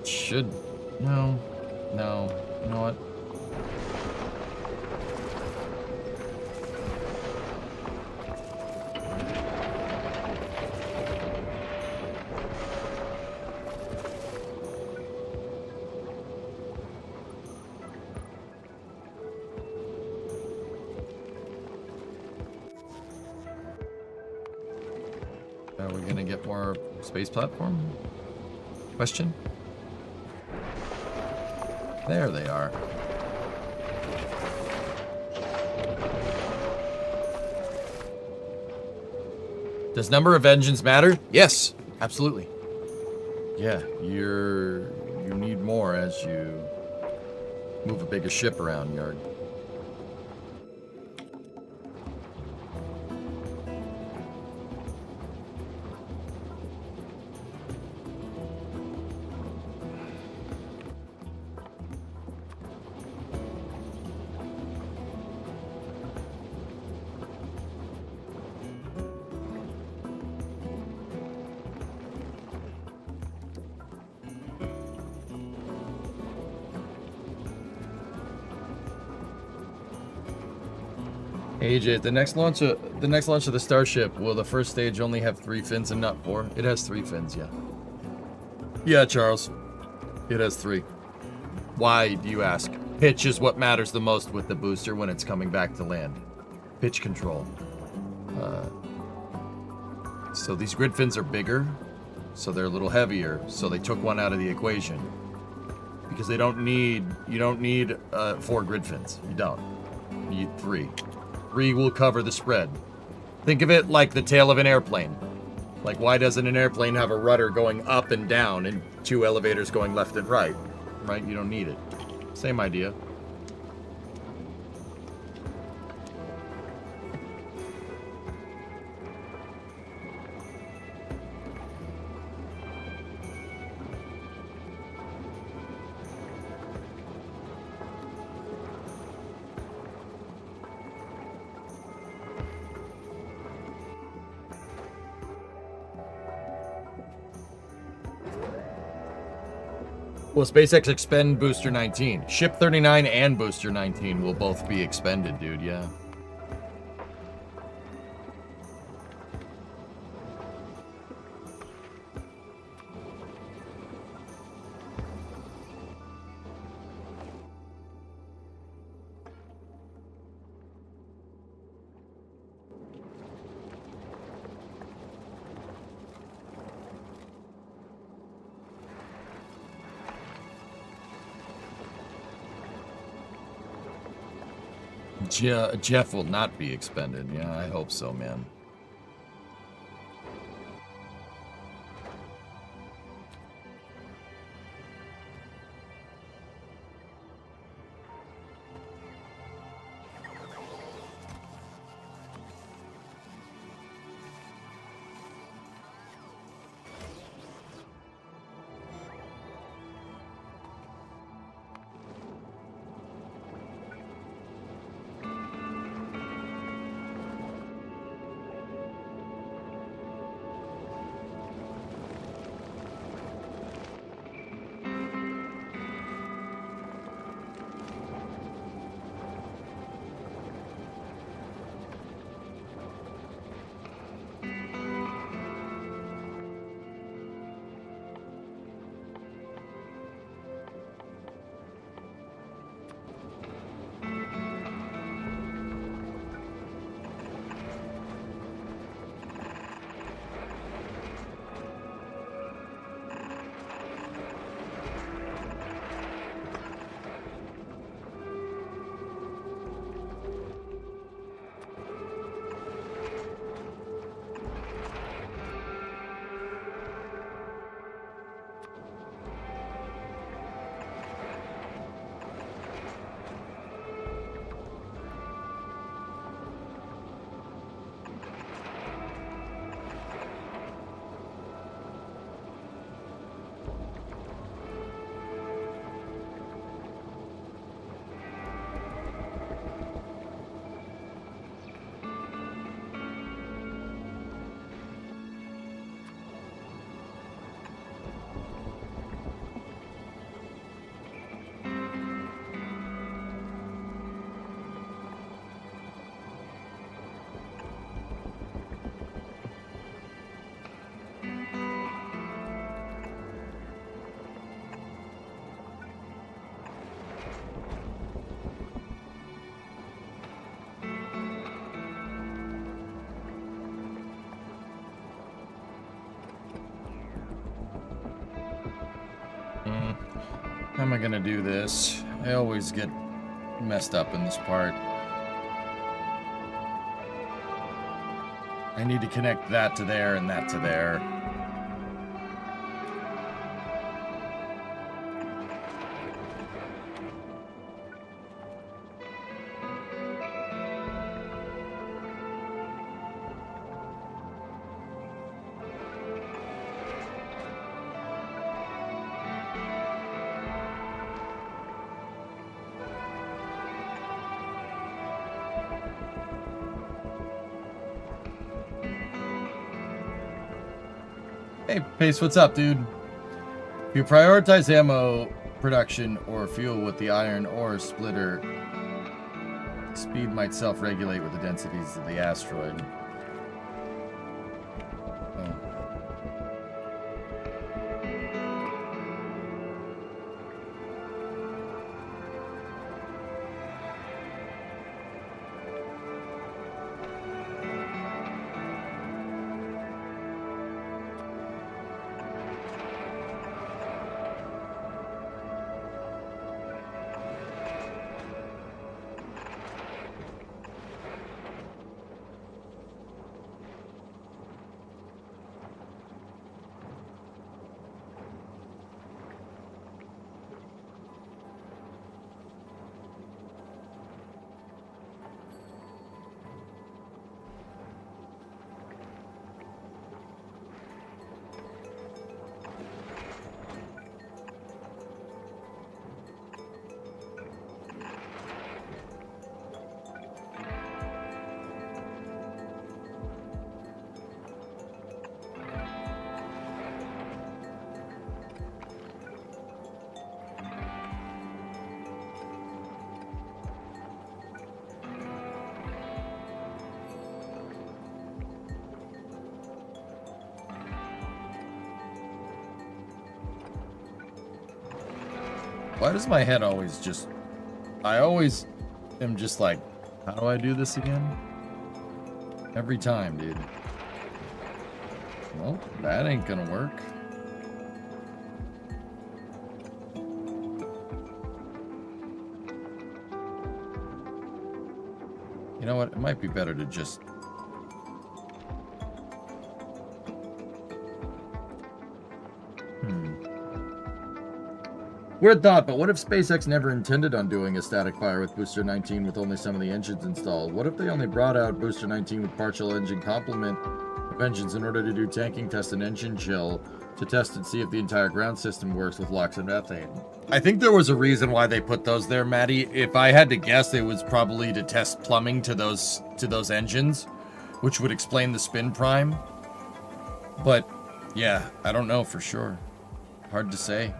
Should... No. No. You know what? Are we gonna get more space platform? Question? There they are. Does number of engines matter? Yes, absolutely. Yeah, you need more as you move a bigger ship around, Yard. AJ, the next launch of the Starship, will the first stage only have 3 fins and not 4? It has 3 fins, yeah. Yeah, Charles. It has 3. Why, do you ask? Pitch is what matters the most with the booster when it's coming back to land. Pitch control. So these grid fins are bigger, so they're a little heavier, so they took one out of the equation. Because you don't need 4 grid fins. You don't. You need 3. 3 will cover the spread. Think of it like the tail of an airplane. Like, why doesn't an airplane have a rudder going up and down and 2 elevators going left and right? Right? You don't need it. Same idea. Will SpaceX expend Booster 19? Ship 39 and Booster 19 will both be expended, dude, yeah. Jeff will not be expended. Yeah, I hope so, man. How am I gonna do this? I always get messed up in this part. I need to connect that to there and that to there. Hey, Pace, what's up, dude? If you prioritize ammo production or fuel with the iron ore splitter, speed might self-regulate with the densities of the asteroid. Oh. Why does my head always just... I always am just like, how do I do this again? Every time, dude. Well, that ain't gonna work. You know what? It might be better to just... Weird thought, but what if SpaceX never intended on doing a static fire with Booster 19 with only some of the engines installed? What if they only brought out Booster 19 with partial engine complement of engines in order to do tanking tests and engine chill to test and see if the entire ground system works with LOX and methane? I think there was a reason why they put those there, Maddie. If I had to guess, it was probably to test plumbing to those engines, which would explain the spin prime. But yeah, I don't know for sure. Hard to say.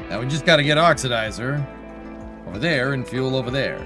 Now we just gotta get oxidizer over there and fuel over there.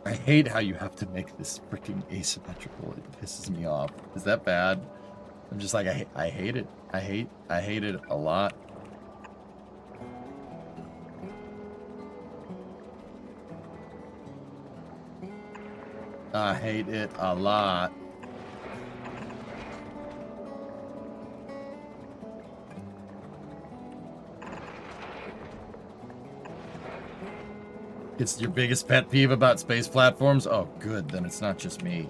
I hate how you have to make this freaking asymmetrical. It pisses me off. Is that bad? I'm just like, I hate it. I hate it a lot. I hate it a lot. It's your biggest pet peeve about space platforms? Oh, good. Then it's not just me.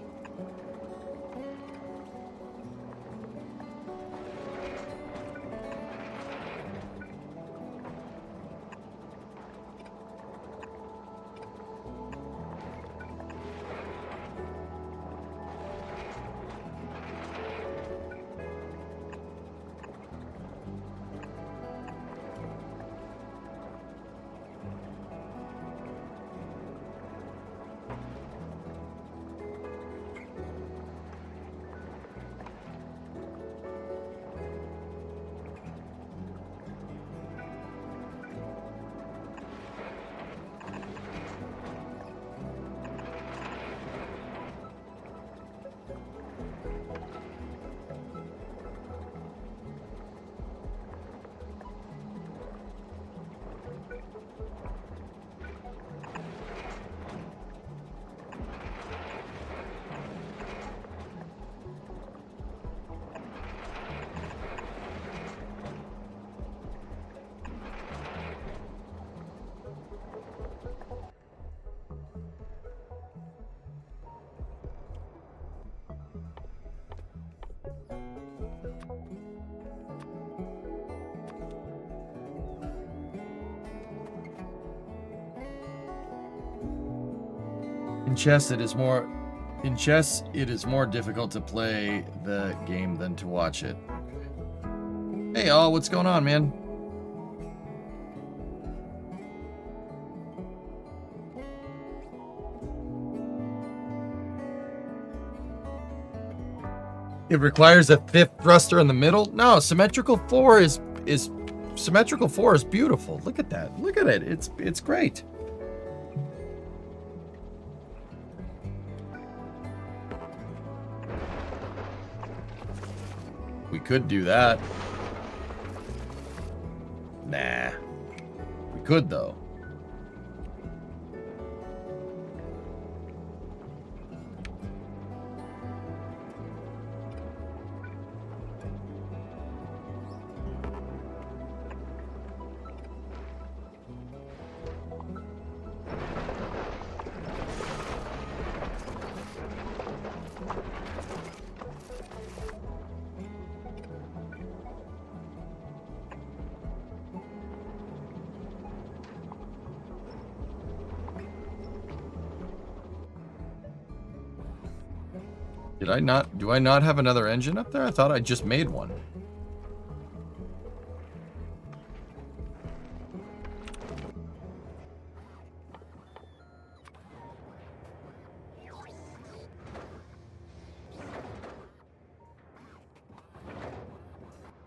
In chess, it is more difficult to play the game than to watch it. Hey, all, what's going on, man? It requires a fifth thruster in the middle? No, symmetrical 4 is symmetrical 4 is beautiful. Look at that. Look at it. It's great. We could do that. Nah. We could though. Do I not have another engine up there? I thought I just made one.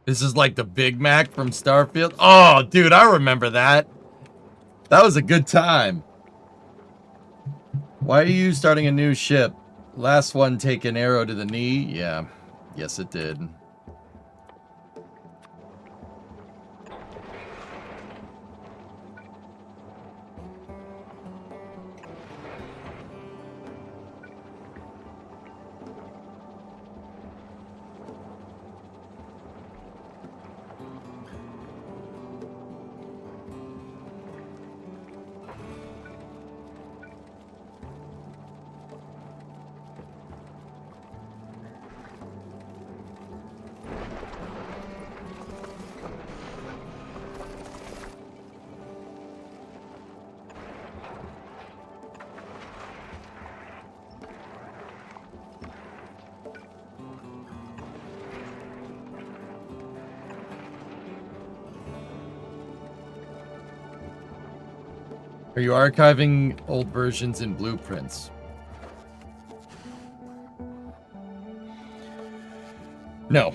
This is like the Big Mac from Starfield. Oh, dude, I remember that. That was a good time. Why are you starting a new ship? Last one take an arrow to the knee? Yeah. Yes, it did. Are you archiving old versions in blueprints? No.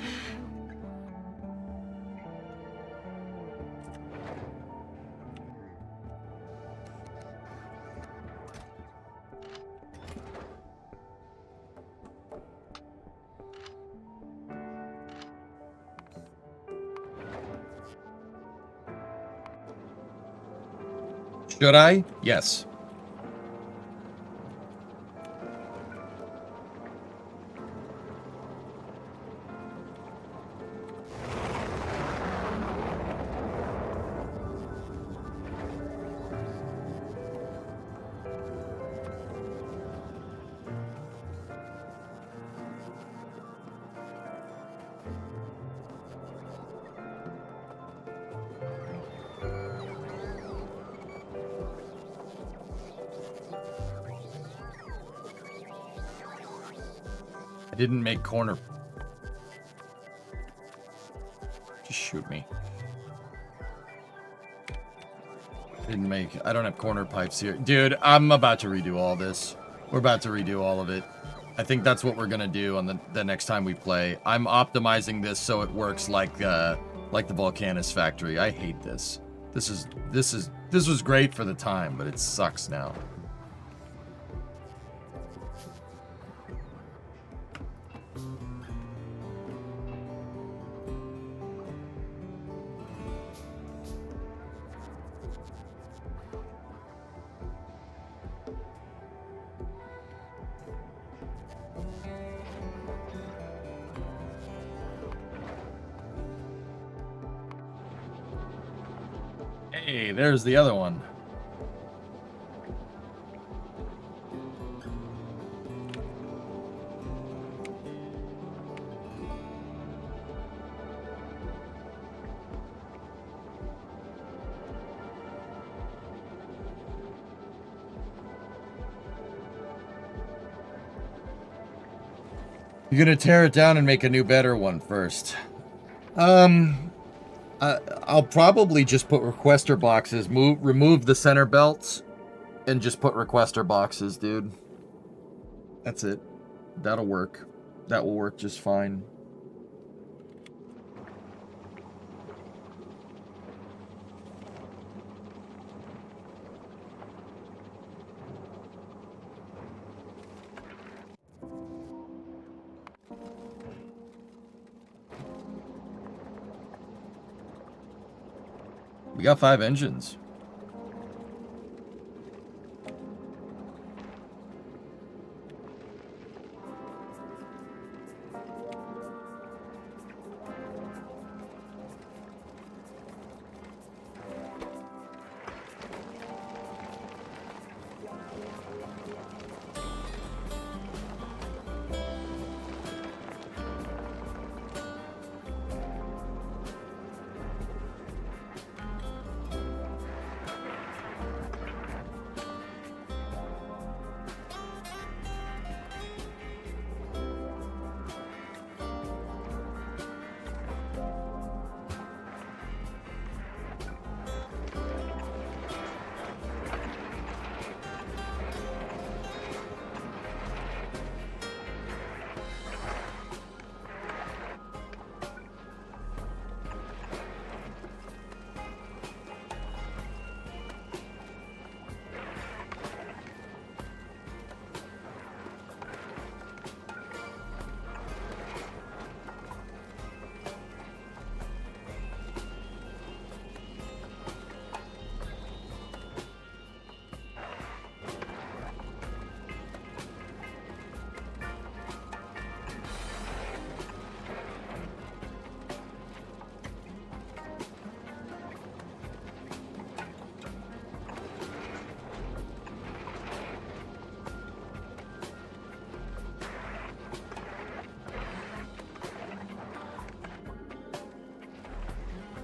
Should I? Yes. Didn't make corner. Just shoot me. Didn't make. I don't have corner pipes here. Dude, I'm about to redo all this. We're about to redo all of it. I think that's what we're gonna do on the next time we play. I'm optimizing this so it works like the Volcanus factory. I hate this. This was great for the time, but it sucks now. Hey, there's the other one. You're gonna tear it down and make a new, better one first. I'll probably just put requester boxes. Remove the center belts, and just put requester boxes, dude. That's it. That'll work. That will work just fine. We got 5 engines.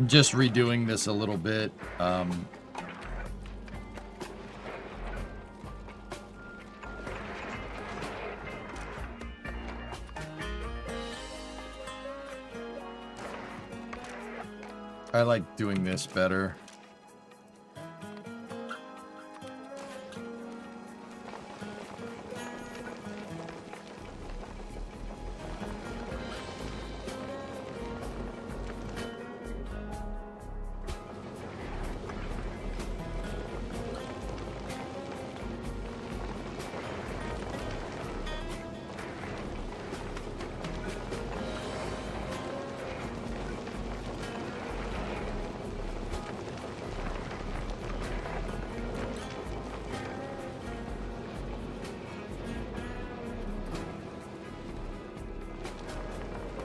Just redoing this a little bit. I like doing this better.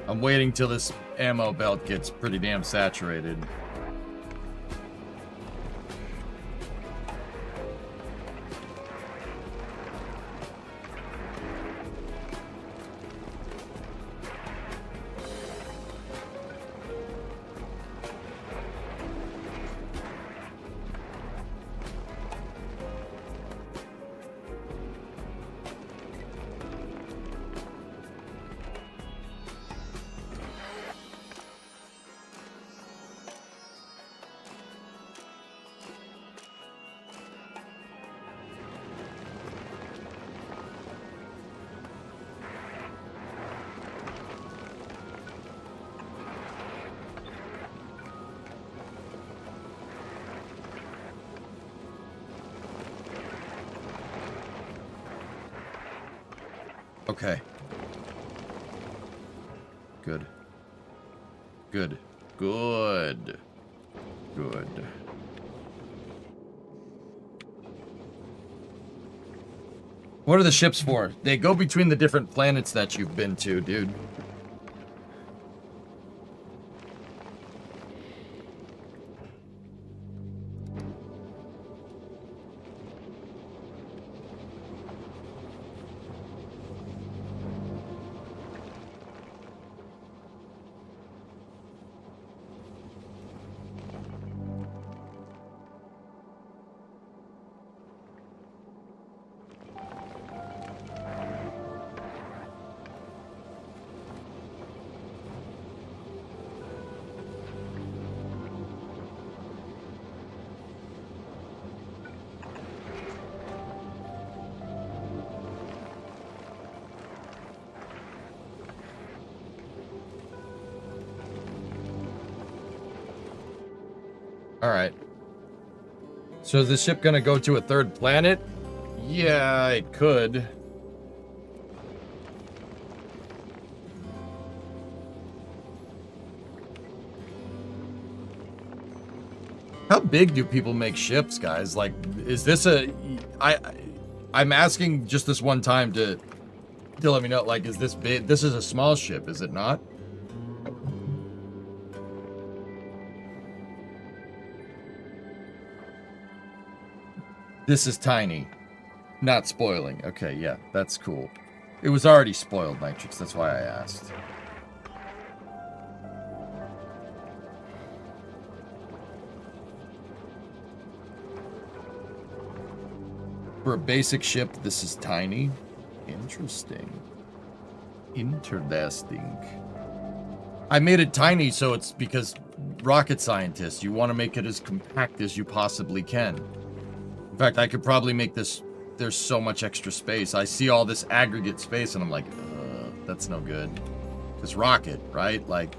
I'm waiting till this ammo belt gets pretty damn saturated. Okay. Good. Good. Good. Good. What are the ships for? They go between the different planets that you've been to, dude. Alright. So is the ship gonna go to a third planet? Yeah, it could. How big do people make ships, guys? Like, is this I'm asking just this one time to let me know, like, is this big? This is a small ship, is it not? This is tiny. Not spoiling. Okay, yeah, that's cool. It was already spoiled, Nitrix, that's why I asked. For a basic ship, this is tiny. Interesting. Interesting. I made it tiny, so it's because rocket scientists, you want to make it as compact as you possibly can. In fact, I could probably make this, there's so much extra space. I see all this aggregate space and I'm like, that's no good. This rocket, right? Like,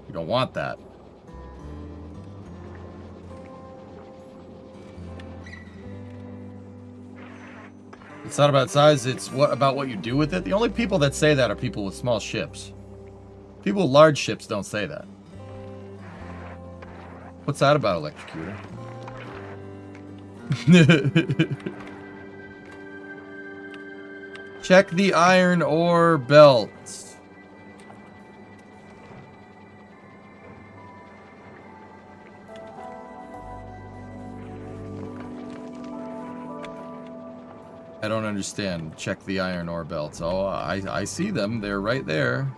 you don't want that. It's not about size, it's about what you do with it. The only people that say that are people with small ships. People with large ships don't say that. What's that about, Electrocutor? Check the iron ore belts. I don't understand. Check the iron ore belts. Oh, I see them. They're right there.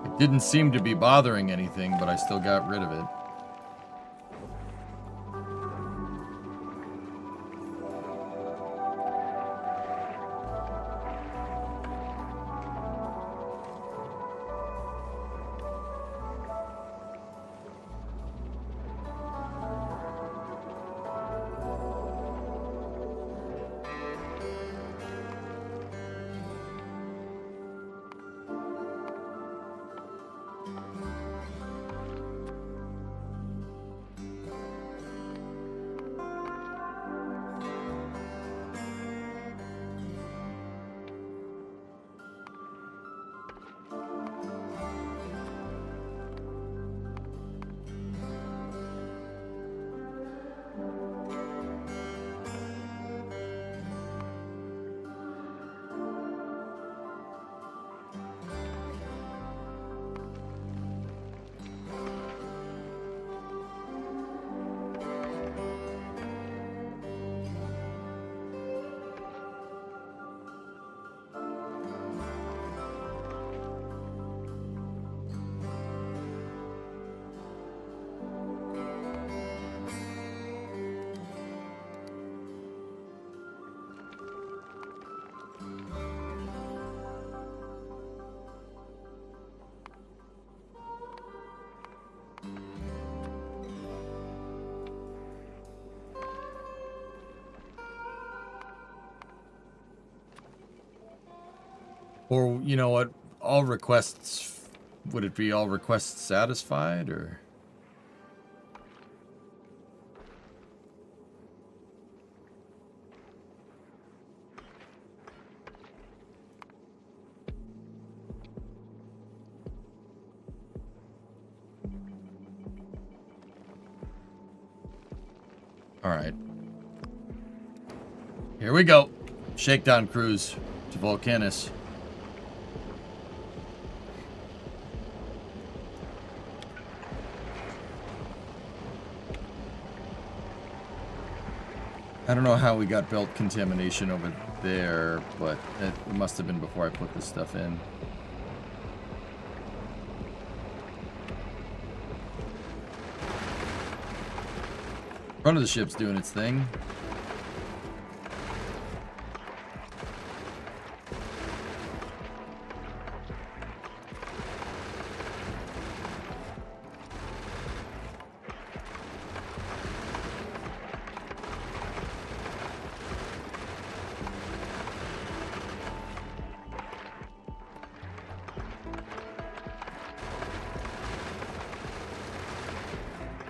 It didn't seem to be bothering anything, but I still got rid of it. Or, you know what, all requests, would it be all requests satisfied, or? All right. Here we go. Shakedown cruise to Volcanus. I don't know how we got belt contamination over there, but it must have been before I put this stuff in. Front of the ship's doing its thing.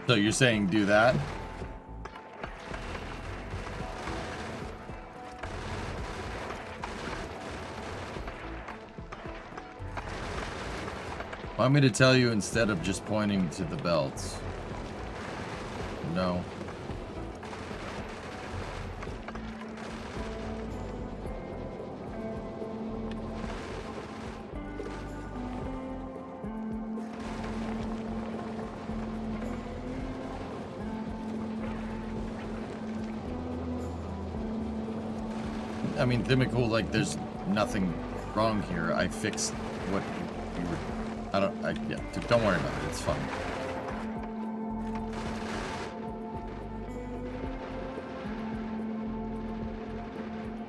So you're saying do that? Want me to tell you instead of just pointing to the belts? No. I mean, Thimical, like, there's nothing wrong here. I fixed what you were... yeah, don't worry about it. It's fine.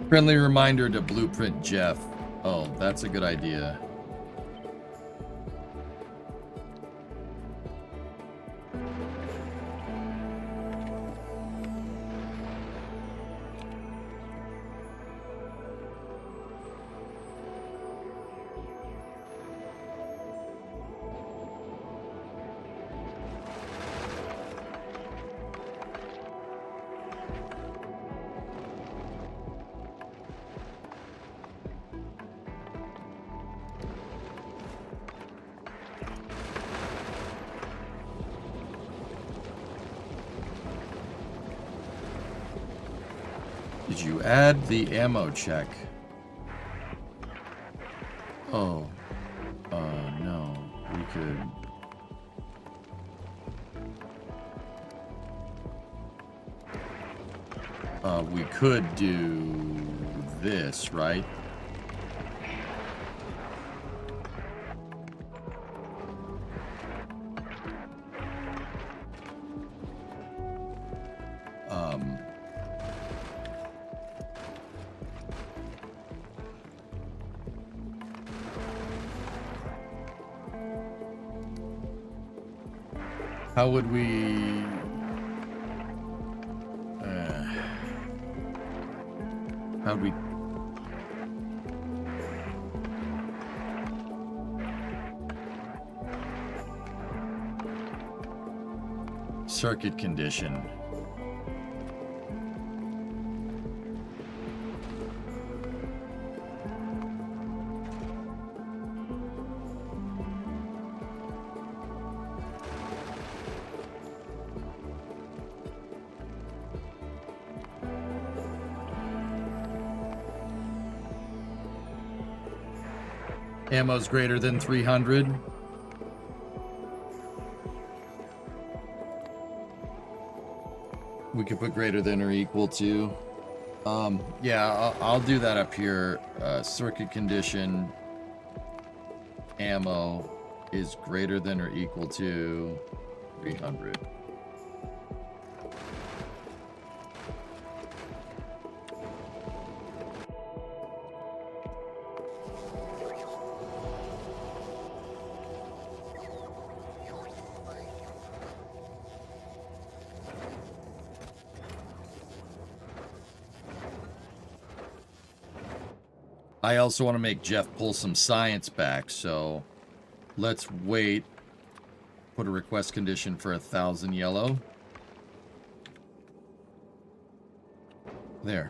Friendly reminder to Blueprint Jeff. Oh, that's a good idea. Did you add the ammo check? Oh. No. We could... we could do this, right? How would we... how'd we... Circuit condition. Ammo's greater than 300. We could put greater than or equal to. Yeah, I'll do that up here. Circuit condition. Ammo is greater than or equal to 300. I also want to make Jeff pull some science back, so let's wait. Put a request condition for 1,000 yellow. There.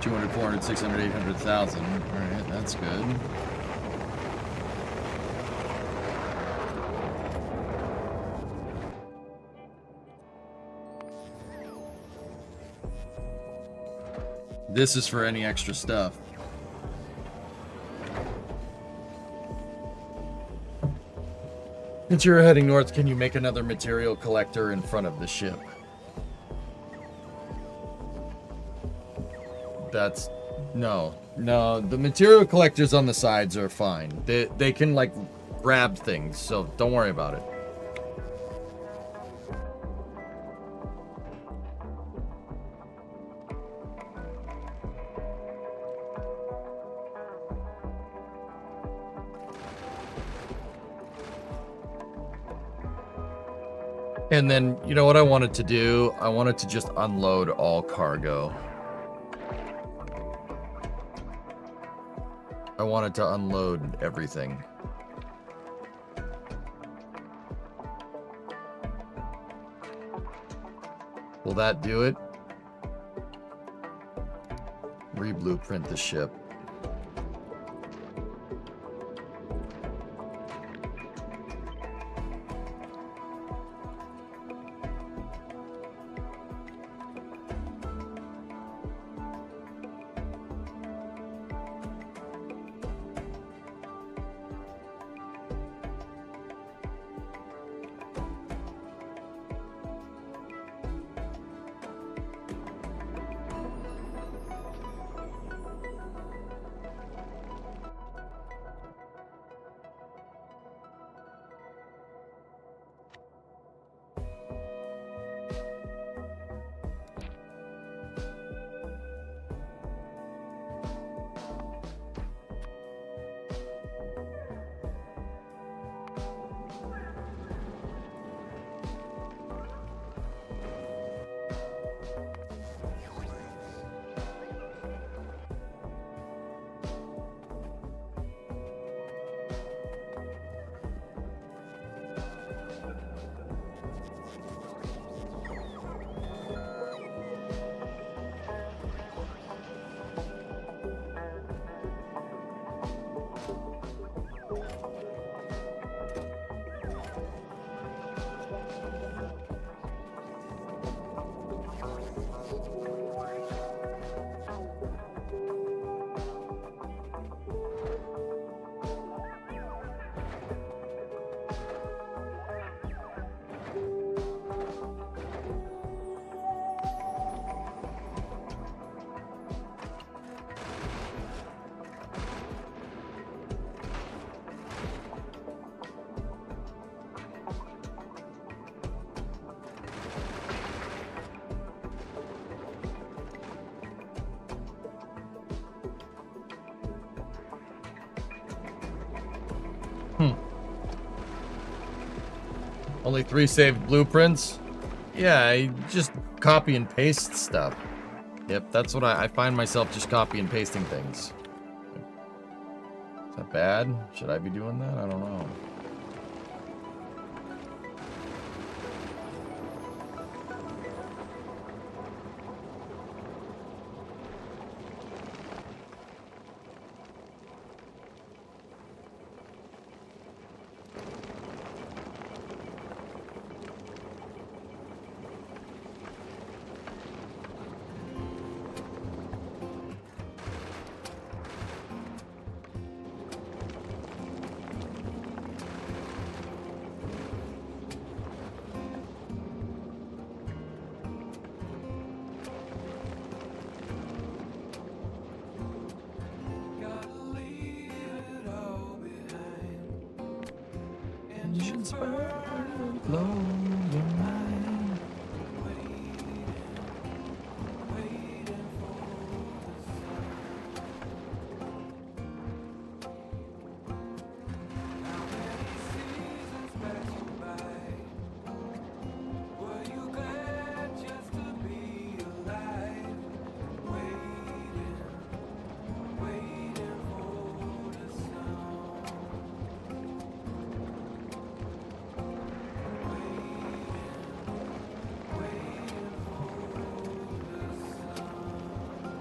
200, 400, 600, 800,000. All right, that's good. This is for any extra stuff. Since you're heading north, can you make another material collector in front of the ship? That's... No. No, the material collectors on the sides are fine. They can, like, grab things, so don't worry about it. And then, you know what I wanted to do? I wanted to just unload all cargo. I wanted to unload everything. Will that do it? Re-blueprint the ship. Only 3 saved blueprints? Yeah, I just copy and paste stuff. Yep, that's what I find myself just copy and pasting things. Is that bad? Should I be doing that? I don't know.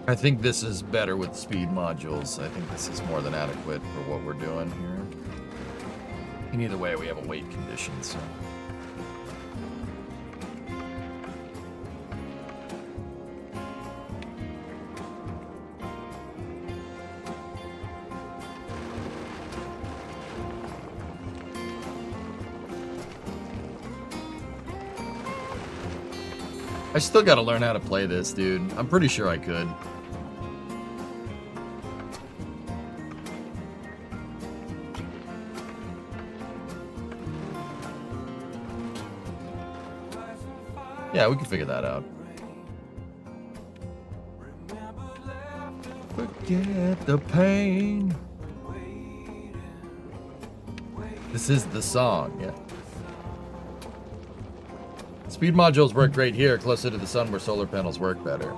I think this is better with speed modules. I think this is more than adequate for what we're doing here. And either way, we have a weight condition, so. I still gotta learn how to play this, dude. I'm pretty sure I could. Yeah, we can figure that out. Forget the pain. This is the song, yeah. Speed modules work great here, closer to the sun where solar panels work better.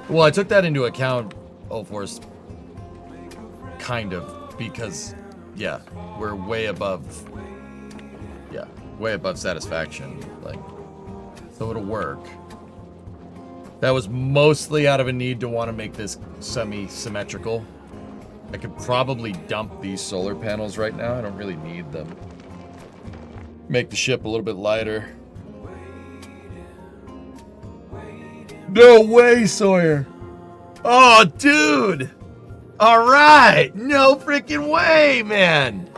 Well, I took that into account, Force, kind of, because, yeah, we're way above satisfaction, like, so it'll work. That was mostly out of a need to want to make this semi-symmetrical. I could probably dump these solar panels right now. I don't really need them. Make the ship a little bit lighter. No way, Sawyer. Oh, dude. All right. No freaking way, man.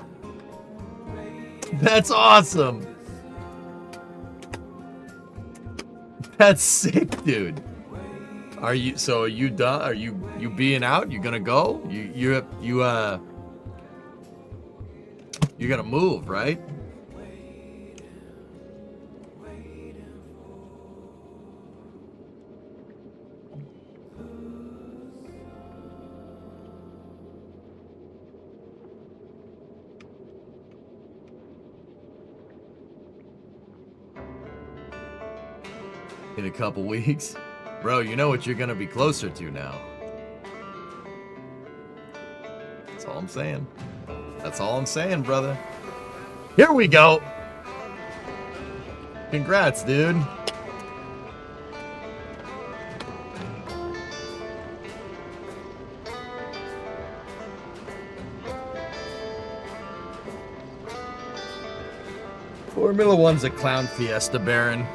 That's awesome. That's sick, dude. Are you done? Are you being out? You gonna go? You gotta move, right? In a couple weeks. Bro, you know what you're gonna be closer to now. That's all I'm saying. That's all I'm saying, brother. Here we go. Congrats, dude. Formula One's a clown fiesta, Baron.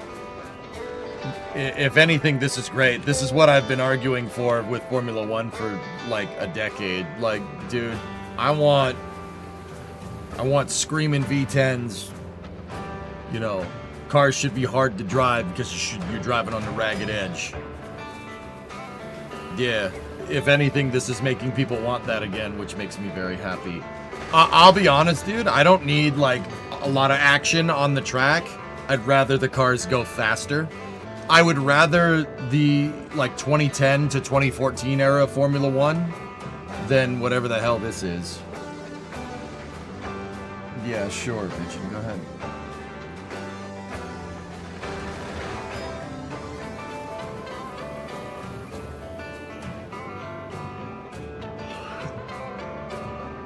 If anything, this is great. This is what I've been arguing for with Formula One for like a decade. Like, dude, I want screaming V10s. You know, cars should be hard to drive because you're driving on the ragged edge. Yeah, if anything, this is making people want that again, which makes me very happy. I'll be honest, dude, I don't need like a lot of action on the track. I'd rather the cars go faster. I would rather the like 2010 to 2014 era of Formula One than whatever the hell this is. Yeah, sure, bitch. Go ahead.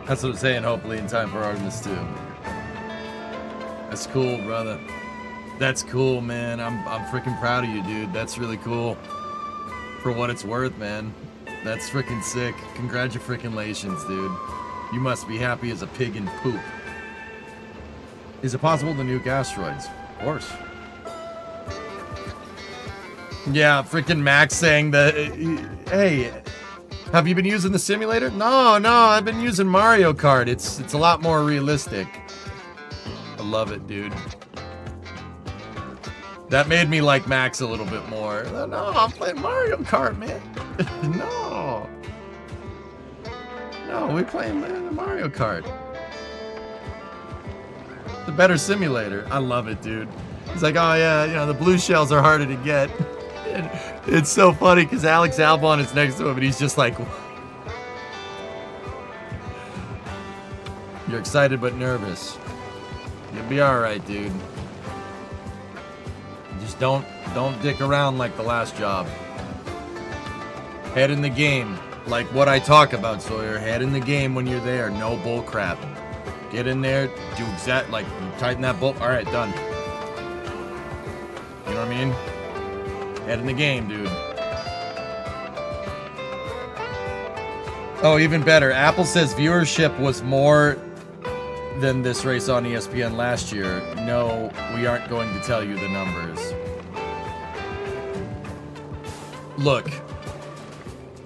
That's what I'm saying, hopefully in time for Artemis 2. That's cool, brother. That's cool, man. I'm freaking proud of you, dude. That's really cool. For what it's worth, man. That's freaking sick. Congratulations, dude. You must be happy as a pig in poop. Is it possible to nuke asteroids? Of course. Yeah, freaking Max saying that, hey, have you been using the simulator? No, I've been using Mario Kart. It's a lot more realistic. I love it, dude. That made me like Max a little bit more. No, I'm playing Mario Kart, man. No, we're playing Mario Kart. It's a better simulator. I love it, dude. He's like, oh yeah, you know, the blue shells are harder to get. And it's so funny because Alex Albon is next to him and he's just like, you're excited but nervous. You'll be alright, dude. Just don't dick around like the last job. Head in the game. Like what I talk about, Sawyer. Head in the game when you're there. No bull crap. Get in there, do like tighten that bolt. Alright, done. You know what I mean? Head in the game, dude. Oh, even better. Apple says viewership was more than this race on ESPN last year. No, we aren't going to tell you the numbers. Look,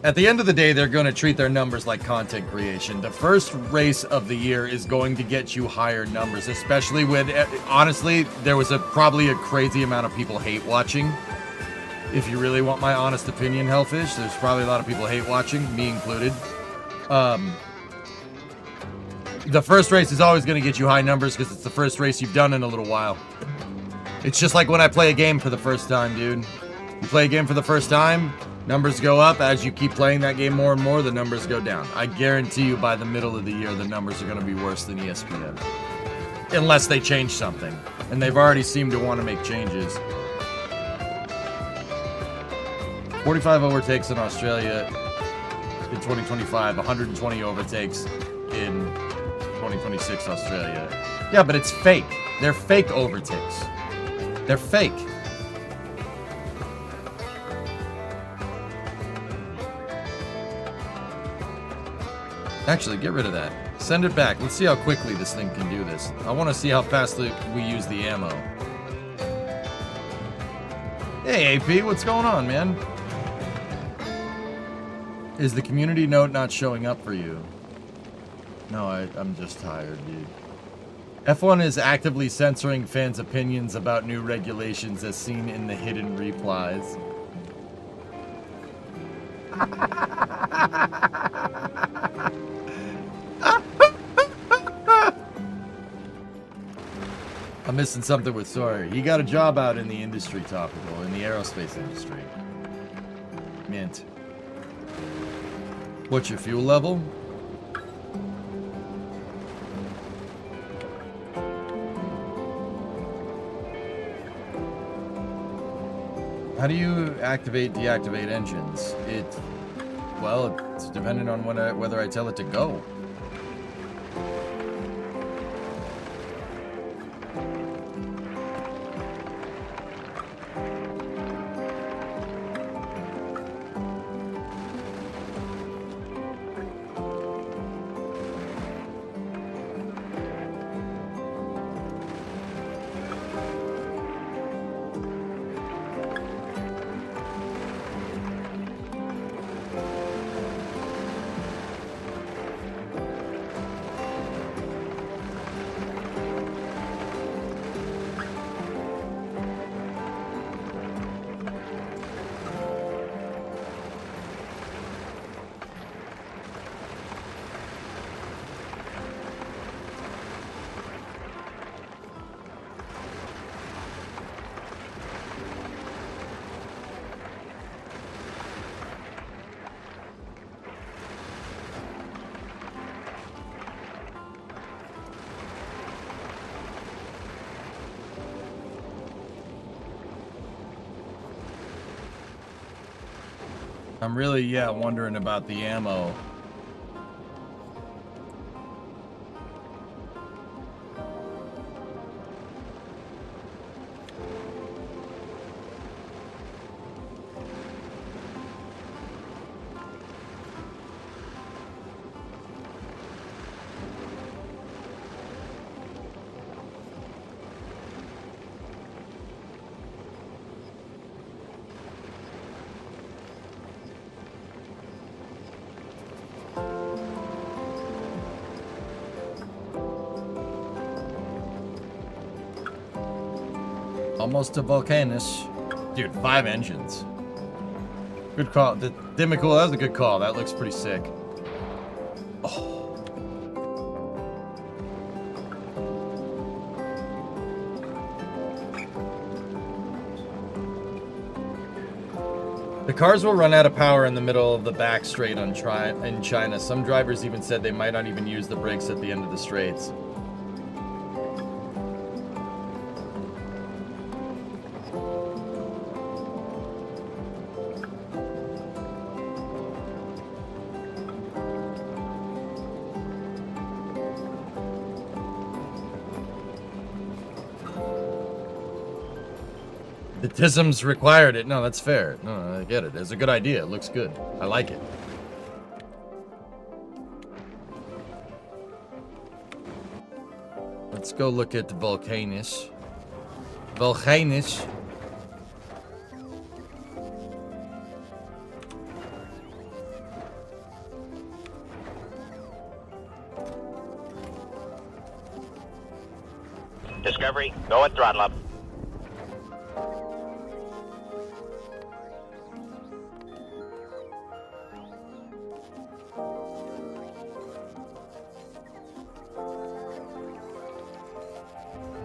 at the end of the day, they're going to treat their numbers like content creation. The first race of the year is going to get you higher numbers, especially when, honestly, there was probably a crazy amount of people hate watching. If you really want my honest opinion, Hellfish, there's probably a lot of people hate watching, me included. The first race is always going to get you high numbers because it's the first race you've done in a little while. It's just like when I play a game for the first time, dude. You play a game for the first time, numbers go up. As you keep playing that game more and more, the numbers go down. I guarantee you by the middle of the year, the numbers are going to be worse than ESPN. Unless they change something. And they've already seemed to want to make changes. 45 overtakes in Australia in 2025, 120 overtakes in 2026 Australia. Yeah, but it's fake. They're fake overtakes. They're fake. Actually, get rid of that. Send it back. Let's see how quickly this thing can do this. I want to see how fast we use the ammo. Hey, AP, what's going on, man? Is the community note not showing up for you? No, I'm just tired, dude. F1 is actively censoring fans' opinions about new regulations as seen in the hidden replies. I'm missing something with Sawyer. He got a job out in the industry, topical, in the aerospace industry. Mint. What's your fuel level? How do you activate, deactivate engines? Well, it's dependent on whether I tell it to go. I'm really, wondering about the ammo. Almost a Volcanus. Dude, 5 engines. Good call. The Dimicool, that was a good call. That looks pretty sick. Oh. The cars will run out of power in the middle of the back straight in China. Some drivers even said they might not even use the brakes at the end of the straights. The TISMs required it. No, that's fair. No, I get it. It's a good idea. It looks good. I like it. Let's go look at the Volcanus. Volcanus. Discovery, go at throttle up.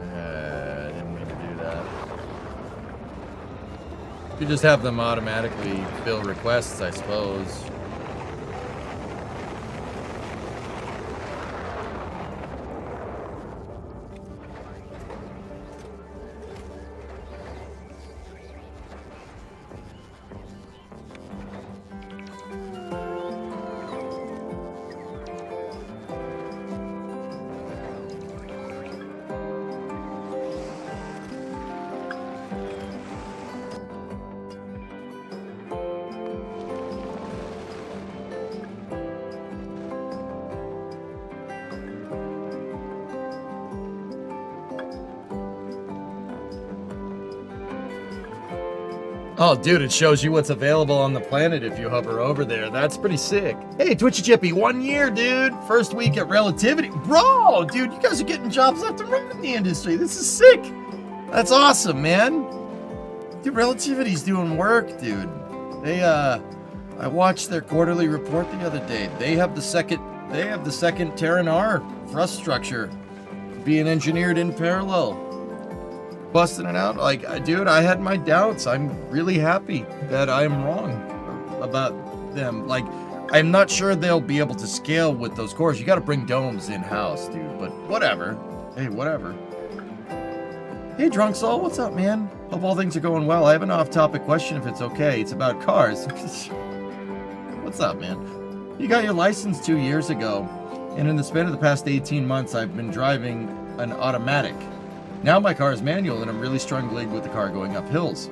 I didn't mean to do that. You just have them automatically fill requests, I suppose. Oh, dude, it shows you what's available on the planet if you hover over there. That's pretty sick. Hey, Twitchy Chippy, 1 year, dude. First week at Relativity. Bro, dude, you guys are getting jobs left and right in the industry. This is sick. That's awesome, man. Dude, Relativity's doing work, dude. I watched their quarterly report the other day. They have the second Terran R thrust structure being engineered in parallel. Busting it out. Like, dude, I had my doubts. I'm really happy that I'm wrong about them. Like, I'm not sure they'll be able to scale with those cores. You got to bring domes in-house, dude. But whatever. Hey, whatever. Hey, Drunk Soul, what's up, man? Hope all things are going well. I have an off-topic question if it's okay. It's about cars. What's up, man? You got your license 2 years ago, and in the span of the past 18 months, I've been driving an automatic. Now my car is manual, and I'm really struggling with the car going up hills.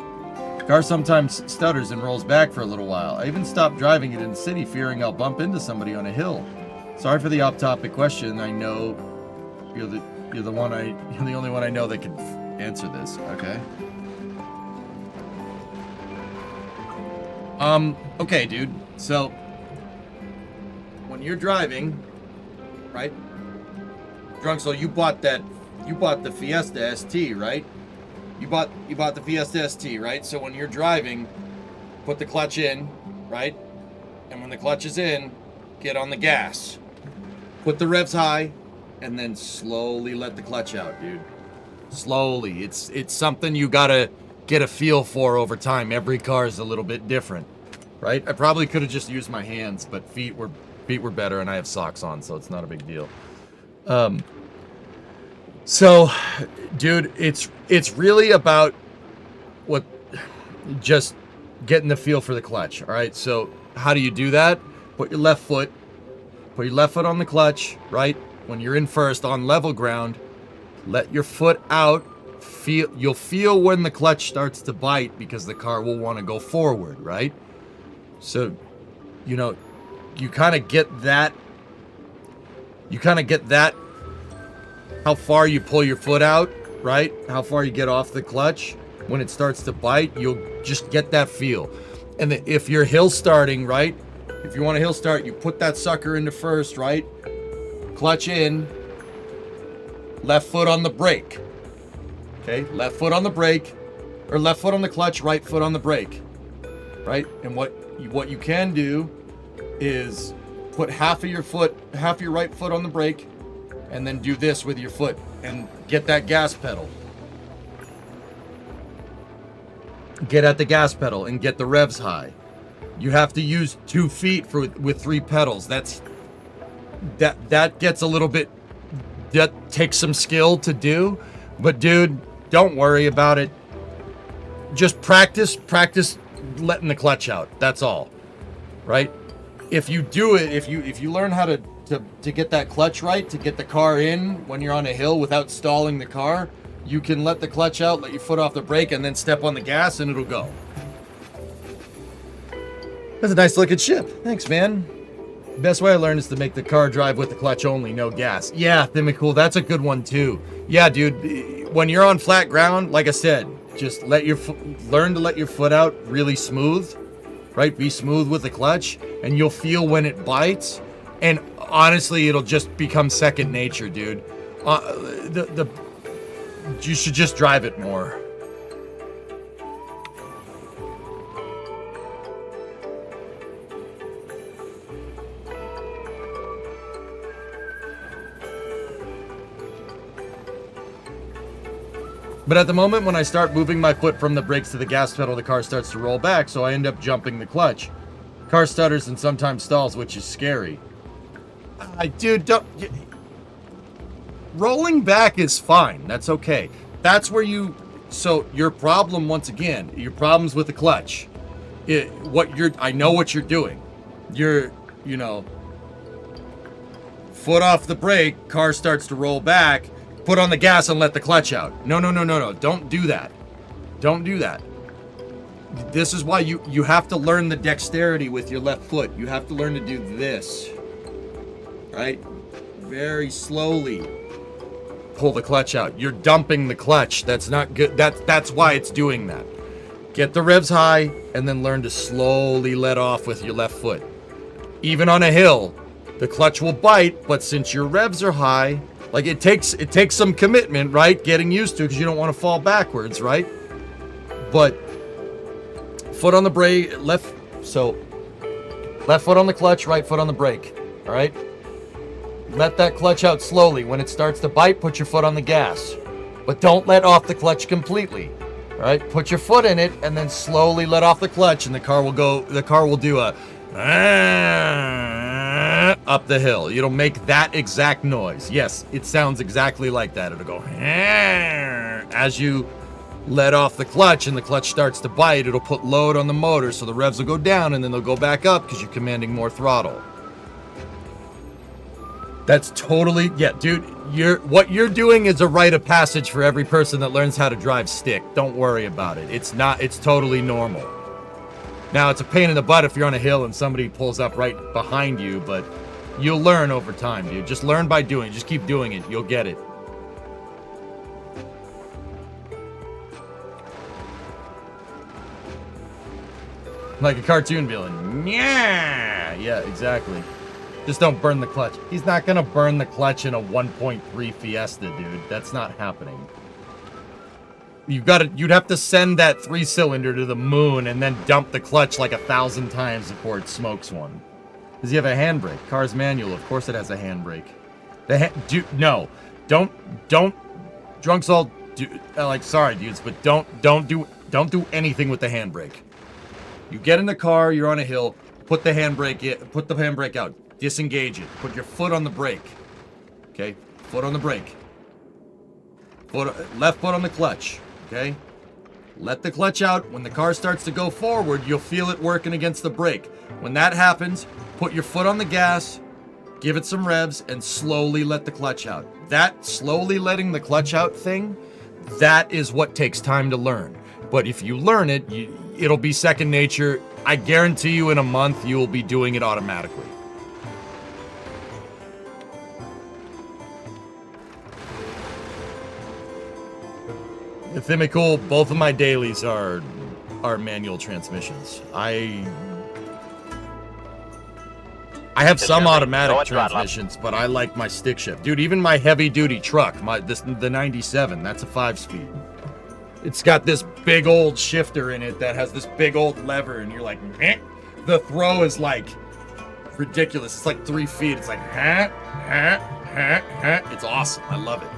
The car sometimes stutters and rolls back for a little while. I even stopped driving it in the city, fearing I'll bump into somebody on a hill. Sorry for the off-topic question. I know you're the only one I know that can answer this. Okay. Okay, dude. So when you're driving, right? Drunk, so you bought the Fiesta ST, right? You bought the Fiesta ST, right? So when you're driving, put the clutch in, right? And when the clutch is in, get on the gas. Put the revs high, and then slowly let the clutch out, dude. Slowly. It's something you gotta get a feel for over time. Every car is a little bit different, right? I probably could have just used my hands, but feet were better, and I have socks on, so it's not a big deal. So, dude, it's really about just getting the feel for the clutch. All right. So how do you do that? Put your left foot on the clutch, right? When you're in first on level ground, let your foot out. You'll feel when the clutch starts to bite because the car will want to go forward, right? So, you kind of get that. How far you pull your foot out, right? How far you get off the clutch. When it starts to bite, you'll just get that feel. And if you're hill starting, right? If you want a hill start, you put that sucker into first, right? Clutch in. Left foot on the brake. Okay, left foot on the brake. Or left foot on the clutch, right foot on the brake. Right? And what you can do is put half your right foot on the brake, and then do this with your foot and get that gas pedal. Get at the gas pedal and get the revs high. You have to use 2 feet with 3 pedals. That gets a little bit, that takes some skill to do, but dude, don't worry about it. Just practice letting the clutch out. That's all. Right? If you do it, if you learn how to get that clutch right, to get the car in when you're on a hill without stalling the car, you can let the clutch out, let your foot off the brake, and then step on the gas, and it'll go. That's a nice looking ship. Thanks, man. Best way I learned is to make the car drive with the clutch only, no gas. Yeah, Thimicool, that's a good one too. Yeah, dude, when you're on flat ground, like I said, just learn to let your foot out really smooth, right? Be smooth with the clutch, and you'll feel when it bites. And honestly, it'll just become second nature, dude. You should just drive it more. But at the moment, when I start moving my foot from the brakes to the gas pedal, the car starts to roll back, so I end up jumping the clutch. Car stutters and sometimes stalls, which is scary. Dude, rolling back is fine. That's okay. That's where so your problem, once again, your problem's with the clutch. I know what you're doing. You're, foot off the brake, car starts to roll back, put on the gas and let the clutch out. No. Don't do that. Don't do that. This is why you have to learn the dexterity with your left foot. You have to learn to do this. Right? Very slowly pull the clutch out. You're dumping the clutch. That's not good. That's why it's doing that. Get the revs high, and then learn to slowly let off with your left foot. Even on a hill, the clutch will bite, but since your revs are high, like it takes some commitment, right? Getting used to it because you don't want to fall backwards, right? But foot on the brake, left foot on the clutch, right foot on the brake, all right? Let that clutch out slowly. When it starts to bite, put your foot on the gas. But don't let off the clutch completely. All right? Put your foot in it and then slowly let off the clutch and the car will do a up the hill. It'll make that exact noise. Yes, it sounds exactly like that. It'll go as you let off the clutch and the clutch starts to bite. It'll put load on the motor so the revs will go down and then they'll go back up because you're commanding more throttle. That's totally, yeah, dude, what you're doing is a rite of passage for every person that learns how to drive stick. Don't worry about it. It's totally normal. Now, it's a pain in the butt if you're on a hill and somebody pulls up right behind you, but you'll learn over time, dude. Just learn by doing. Just keep doing it. You'll get it. Like a cartoon villain. Yeah, exactly. Just don't burn the clutch. He's not gonna burn the clutch in a 1.3 Fiesta, dude. That's not happening. You'd have to send that 3-cylinder to the moon and then dump the clutch like 1,000 times before it smokes one. Does he have a handbrake? Car's manual, of course it has a handbrake. No, don't drunks all do like sorry dudes, but don't do anything with the handbrake. You get in the car, you're on a hill, put the handbrake out. Disengage it. Put your foot on the brake. Okay? Foot on the brake. Left foot on the clutch. Okay? Let the clutch out. When the car starts to go forward, you'll feel it working against the brake. When that happens, put your foot on the gas, give it some revs, and slowly let the clutch out. That slowly letting the clutch out thing, that is what takes time to learn. But if you learn it, it'll be second nature. I guarantee you in a month, you will be doing it automatically. Thimical, both of my dailies are manual transmissions. I have some automatic transmissions, but I like my stick shift. Dude, even my heavy duty truck, the 97, that's a 5-speed. It's got this big old shifter in it that has this big old lever, and you're like, meh. The throw is like ridiculous. It's like 3 feet. It's like, It's awesome. I love it.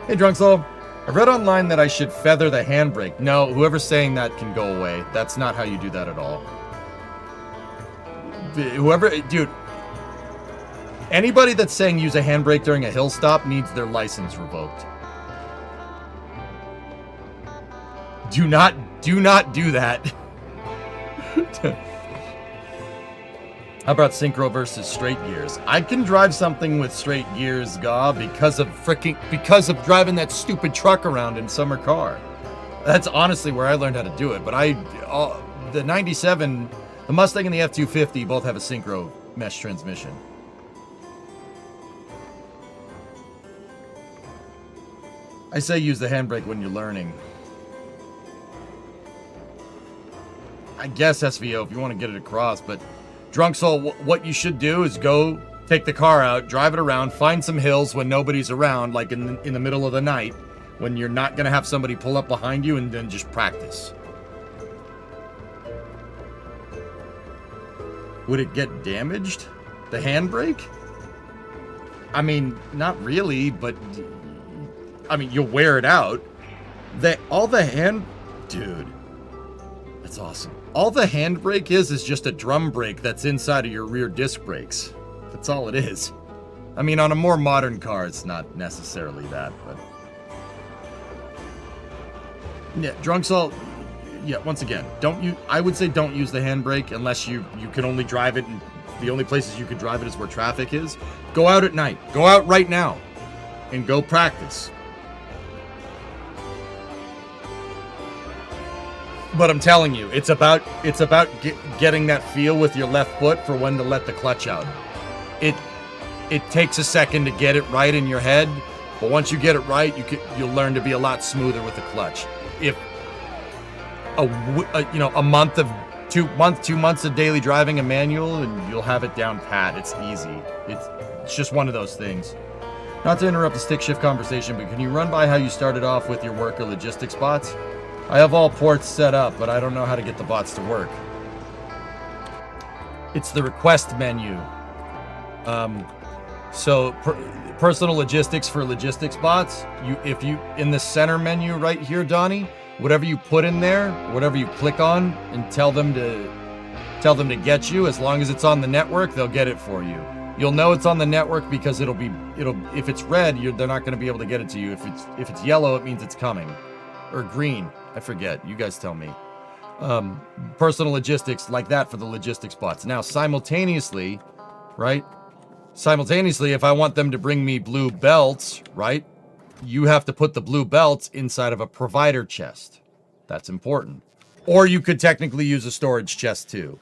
Hey, Drunksoul. I read online that I should feather the handbrake. No, whoever's saying that can go away. That's not how you do that at all. Dude, anybody that's saying use a handbrake during a hill stop needs their license revoked. Do not do that. How about synchro versus straight gears? I can drive something with straight gears, because of driving that stupid truck around in summer car. That's honestly where I learned how to do it. But the 97, the Mustang and the F-250 both have a synchro mesh transmission. I say use the handbrake when you're learning. I guess SVO if you want to get it across, but Drunk Soul, what you should do is go take the car out, drive it around, find some hills when nobody's around, like in the middle of the night, when you're not going to have somebody pull up behind you, and then just practice. Would it get damaged? The handbrake? I mean, not really, but I mean, you'll wear it out. Dude, that's awesome. All the handbrake is just a drum brake that's inside of your rear disc brakes. That's all it is. I mean, on a more modern car, it's not necessarily that, but yeah, Drunk Salt. Yeah, once again, I would say don't use the handbrake unless you can only drive it, and the only places you can drive it is where traffic is. Go out at night. Go out right now and go practice. But I'm telling you, it's about getting that feel with your left foot for when to let the clutch out. It takes a second to get it right in your head, but once you get it right, you'll learn to be a lot smoother with the clutch. a month of 2 months of daily driving a manual, and you'll have it down pat. It's easy. It's just one of those things. Not to interrupt the stick shift conversation, but can you run by how you started off with your worker logistics bots? I have all ports set up, but I don't know how to get the bots to work. It's the request menu. So personal logistics for logistics bots. If you in the center menu right here, Donnie, whatever you put in there, whatever you click on, and tell them to get you. As long as it's on the network, they'll get it for you. You'll know it's on the network because it'll if it's red, they're not going to be able to get it to you. If it's yellow, it means it's coming, or green. I forget. You guys tell me. Personal logistics like that for the logistics bots. Now, simultaneously, right? Simultaneously, if I want them to bring me blue belts, right? You have to put the blue belts inside of a provider chest. That's important. Or you could technically use a storage chest too.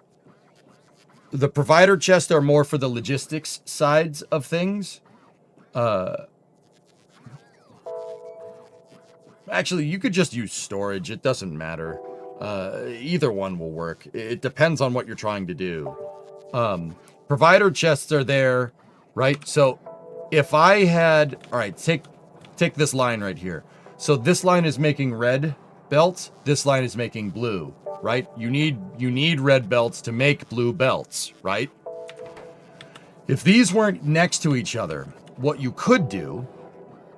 The provider chests are more for the logistics sides of things. Actually, you could just use storage. It doesn't matter. Either one will work. It depends on what you're trying to do. Provider chests are there, right? So if I had... All right, take this line right here. So this line is making red belts. This line is making blue, right? You need red belts to make blue belts, right? If these weren't next to each other, what you could do,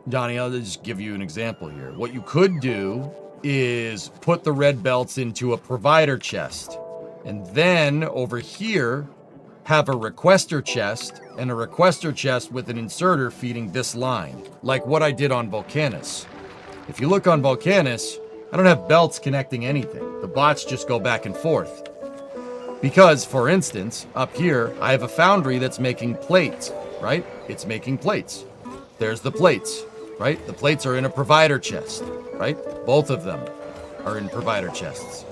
Donnie, I'll just give you an example here. What you could do is put the red belts into a provider chest, and then over here have a requester chest and a requester chest with an inserter feeding this line, like what I did on Volcanus. If you look on Volcanus, I don't have belts connecting anything. The bots just go back and forth. Because, for instance, up here, I have a foundry that's making plates, right? It's making plates. There's the plates, right? The plates are in a provider chest, right? Both of them are in provider chests.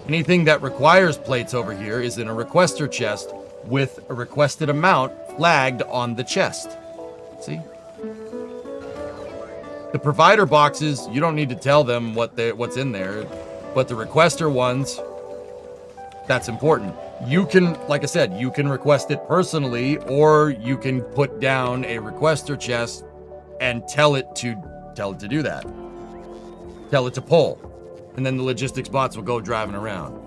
Anything that requires plates over here is in a requester chest with a requested amount flagged on the chest. See? The provider boxes, you don't need to tell them what's in there, but the requester ones, that's important. You can, like I said, you can request it personally, or you can put down a requester chest and tell it to do that. Tell it to pull, and then the logistics bots will go driving around.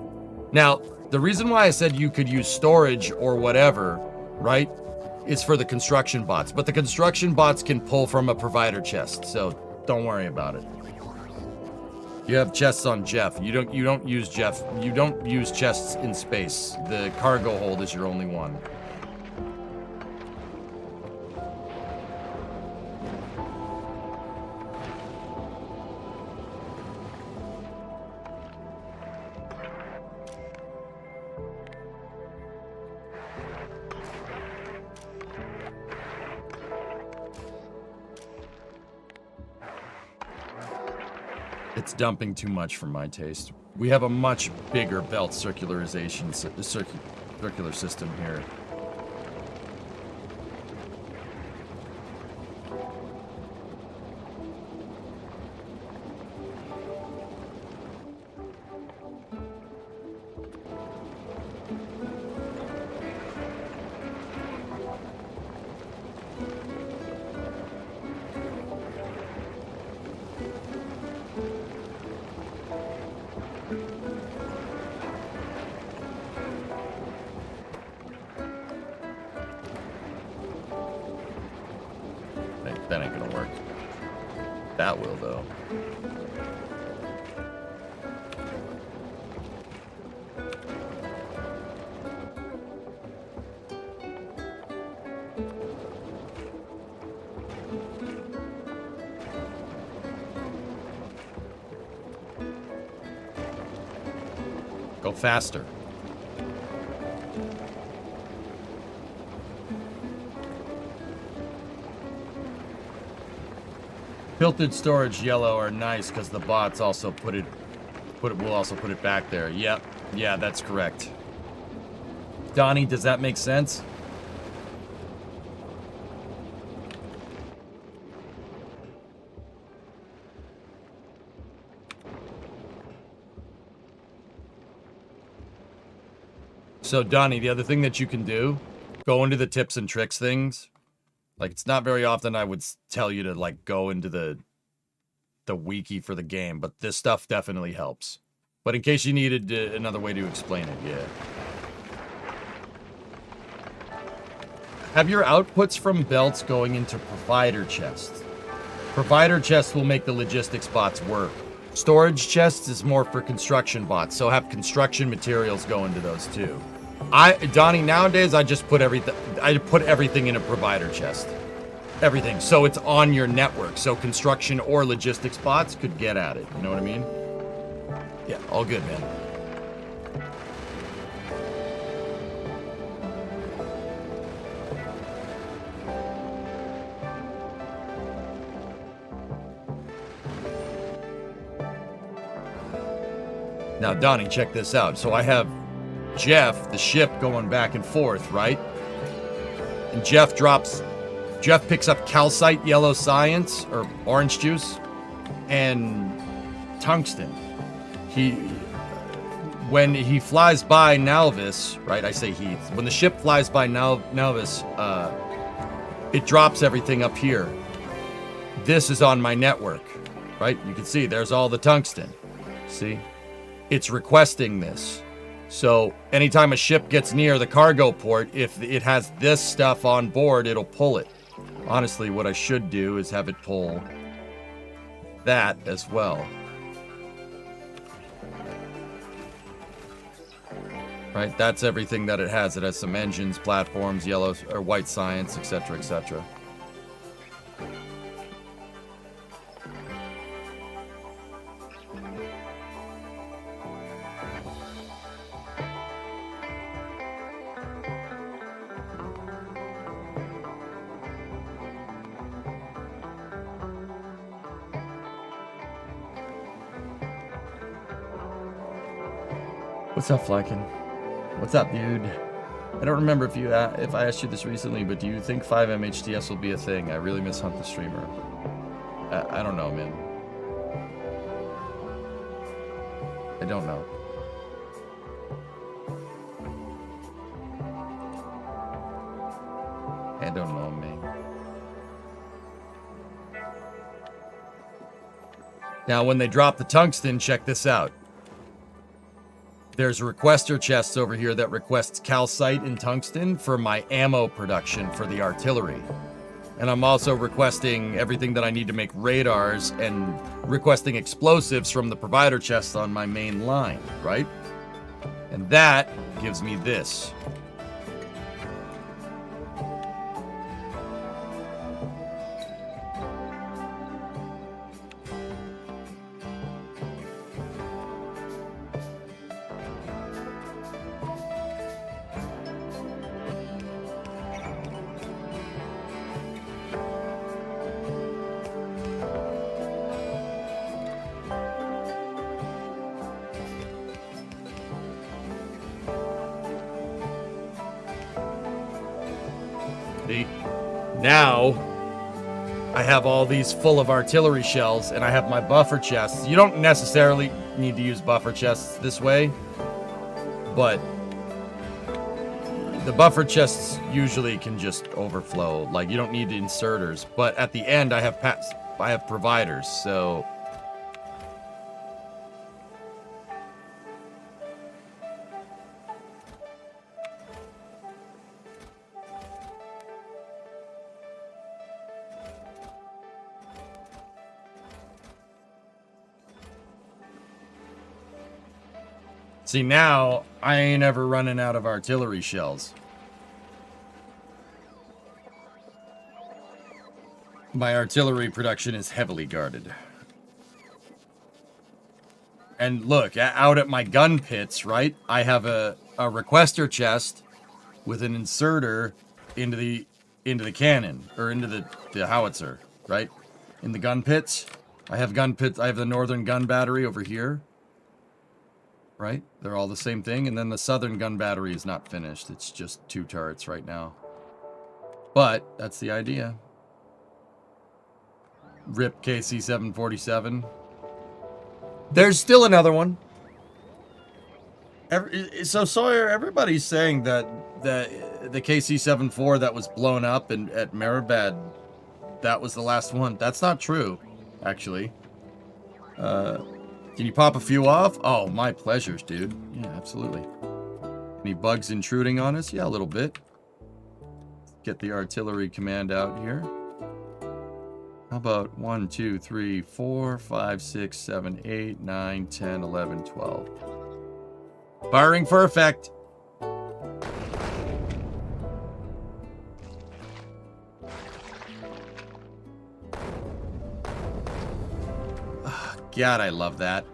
Now, the reason why I said you could use storage or whatever, right, is for the construction bots. But the construction bots can pull from a provider chest, so don't worry about it. You have chests on Jeff. You don't use Jeff. You don't use chests in space. The cargo hold is your only one. It's dumping too much for my taste. We have a much bigger belt circular system here. That ain't gonna work. That will, though. Go faster. Filtered storage yellow are nice because the bots also will also put it back there. Yep. Yeah, that's correct. Donnie, does that make sense? So, Donnie, the other thing that you can do, go into the tips and tricks things. Like, it's not very often I would tell you to, like, go into the wiki for the game, but this stuff definitely helps. But in case you needed another way to explain it, yeah. Have your outputs from belts going into provider chests. Provider chests will make the logistics bots work. Storage chests is more for construction bots, so have construction materials go into those too. Donnie, nowadays I just put everything in a provider chest. Everything. So it's on your network. So construction or logistics bots could get at it. You know what I mean? Yeah, all good, man. Now, Donnie, check this out. So I have Jeff, the ship, going back and forth, right? And Jeff picks up calcite, yellow science, or orange juice, and tungsten. When he flies by Nalvis, right? I say he. When the ship flies by Nalvis, it drops everything up here. This is on my network, right? You can see there's all the tungsten. See? It's requesting this. So anytime a ship gets near the cargo port, if it has this stuff on board, it'll pull it. Honestly, what I should do is have it pull that as well. Right? That's everything that it has. It has some engines, platforms, yellow or white science, etc., etc. What's up, Flykin? What's up, dude? I don't remember if I asked you this recently, but do you think 5MHTS will be a thing? I really miss Hunt the Streamer. I don't know, man. I don't know. I don't know, man. Now, when they drop the tungsten, check this out. There's requester chests over here that requests calcite and tungsten for my ammo production for the artillery. And I'm also requesting everything that I need to make radars and requesting explosives from the provider chests on my main line, right? And that gives me this. Now, I have all these full of artillery shells, and I have my buffer chests. You don't necessarily need to use buffer chests this way, but the buffer chests usually can just overflow. Like, you don't need inserters, but at the end, I have providers, so... See, now, I ain't ever running out of artillery shells. My artillery production is heavily guarded. And look, out at my gun pits, right? I have a requester chest with an inserter into the cannon, or into the howitzer, right? In the gun pits. I have the northern gun battery over here. Right? They're all the same thing. And then the southern gun battery is not finished. It's just 2 turrets right now. But that's the idea. RIP KC-747. There's still another one. So Sawyer, everybody's saying that the KC-74 that was blown up at Mehrabad, that was the last one. That's not true, actually. Can you pop a few off? Oh, my pleasures, dude. Yeah, absolutely. Any bugs intruding on us? Yeah, a little bit. Get the artillery command out here. How about 1, 2, 3, 4, 5, 6, 7, 8, 9, 10, 11, 12. Firing for effect. God, I love that.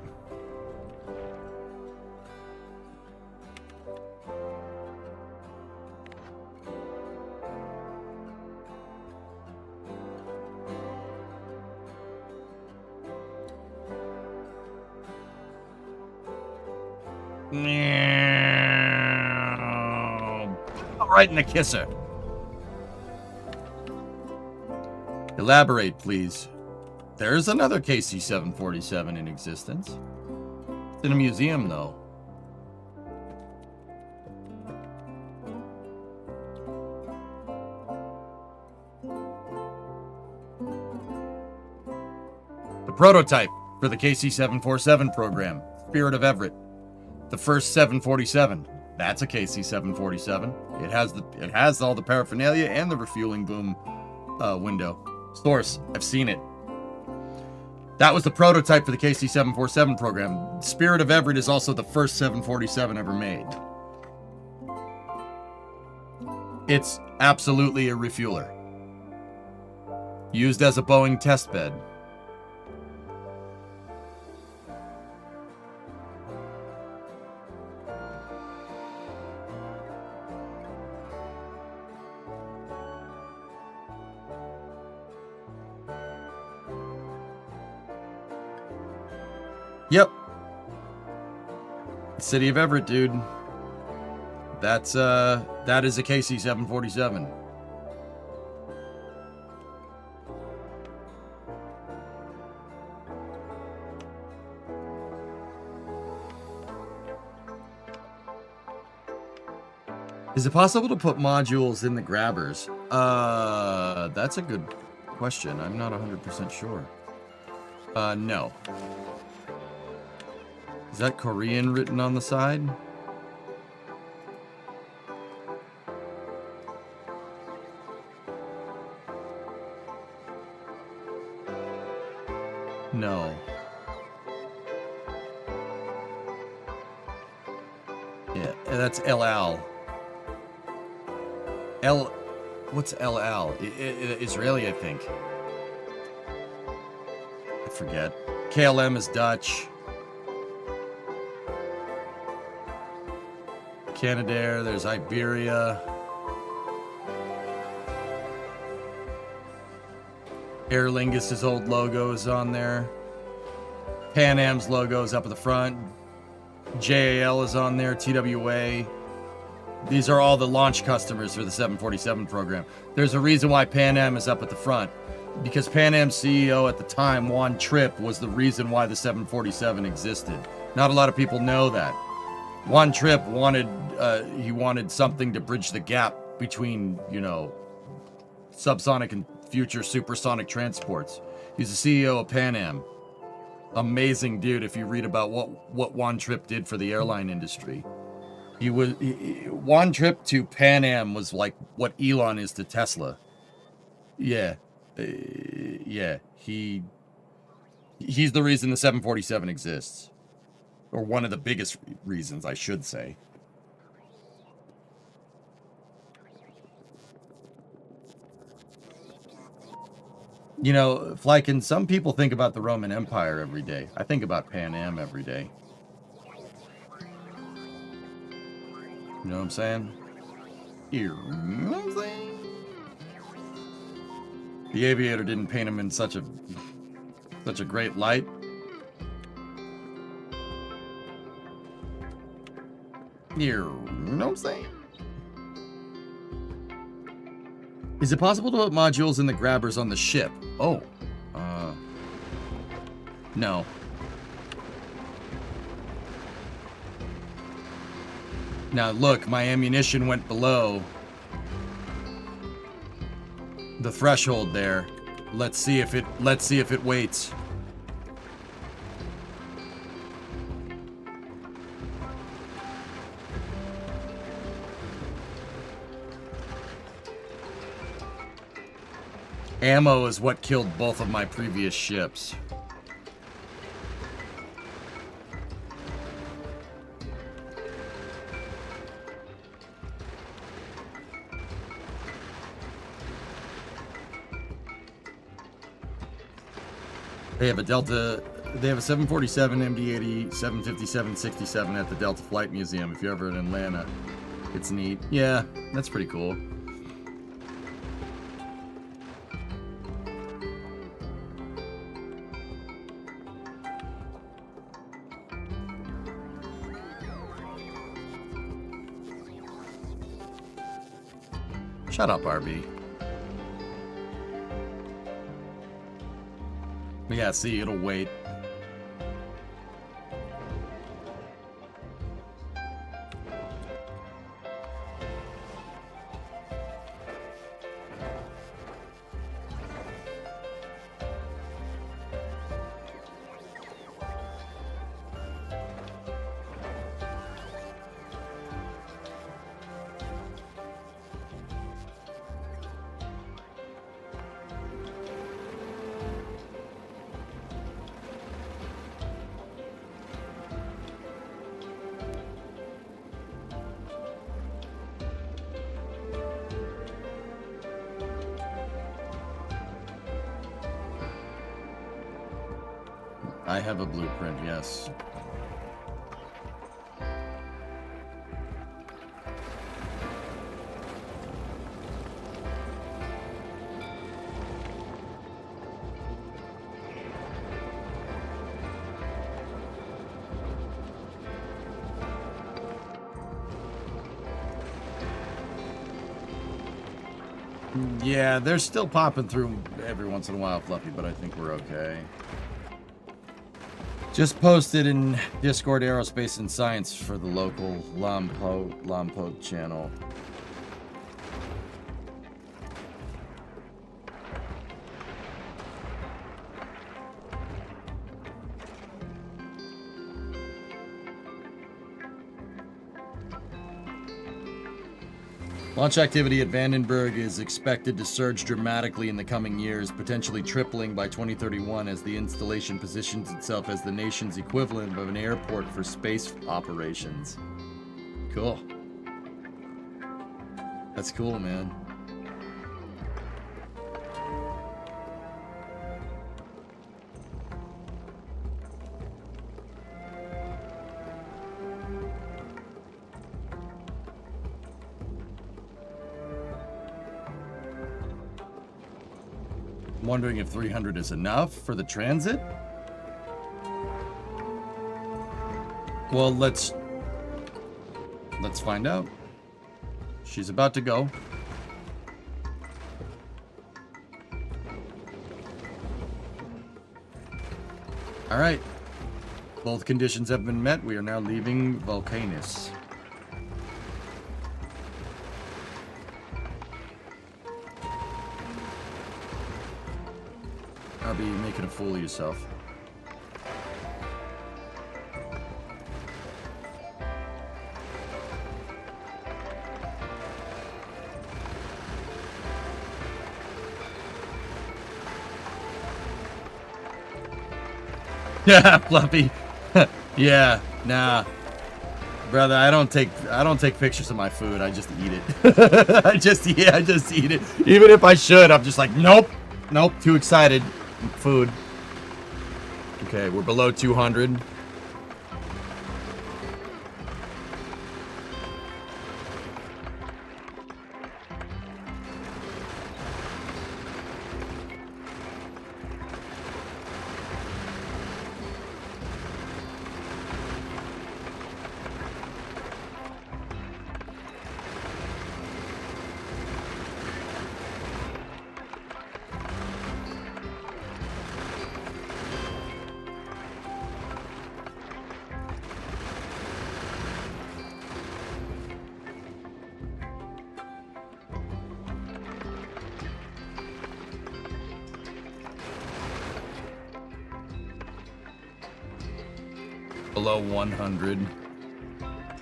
Right in the kisser. Elaborate, please. There's another KC-747 in existence. It's in a museum, though. The prototype for the KC-747 program, Spirit of Everett. The first 747. That's a KC-747. It has all the paraphernalia and the refueling boom window. Source, I've seen it. That was the prototype for the KC-747 program. Spirit of Everett is also the first 747 ever made. It's absolutely a refueler. Used as a Boeing test bed. Yep. City of Everett, dude. That is a KC-747. Is it possible to put modules in the grabbers? That's a good question. I'm not 100% sure. No. Is that Korean written on the side? No. Yeah, that's El Al. What's El Al? Israeli, I think. I forget. KLM is Dutch. Canadair, there's Iberia. Aer Lingus' old logo is on there. Pan Am's logo is up at the front. JAL is on there, TWA. These are all the launch customers for the 747 program. There's a reason why Pan Am is up at the front. Because Pan Am's CEO at the time, Juan Trippe, was the reason why the 747 existed. Not a lot of people know that. Juan Trippe wanted something to bridge the gap between, subsonic and future supersonic transports. He's the CEO of Pan Am. Amazing dude if you read about what Juan Trippe did for the airline industry. Juan Trippe to Pan Am was like what Elon is to Tesla. Yeah. He's the reason the 747 exists. Or one of the biggest reasons, I should say. Flykin, some people think about the Roman Empire every day. I think about Pan Am every day. You know what I'm saying? You know what I'm saying? The Aviator didn't paint him in such a great light. You know what I'm saying? Is it possible to put modules in the grabbers on the ship? Oh. No. Now look, my ammunition went below the threshold there. Let's see if it waits. Ammo is what killed both of my previous ships. They have a Delta, they have a 747 MD-80 757-67 at the Delta Flight Museum if you're ever in Atlanta. It's neat. Yeah, that's pretty cool. Shut up, RB. Yeah, see, it'll wait. I have a blueprint, yes. Yeah, they're still popping through every once in a while, Fluffy, but I think we're okay. Just posted in Discord Aerospace and Science for the local Lompo channel. Launch activity at Vandenberg is expected to surge dramatically in the coming years, potentially tripling by 2031 as the installation positions itself as the nation's equivalent of an airport for space operations. Cool. That's cool, man. I'm wondering if 300 is enough for the transit? Well, let's find out. She's about to go. All right. Both conditions have been met. We are now leaving Vulcanus. RB, you're making a fool of yourself. Yeah, Fluffy. Yeah, nah. Brother, I don't take pictures of my food. I just eat it. I just eat it. Even if I should, I'm just like, nope. Nope, too excited. Food. Okay, we're below 200. below 100.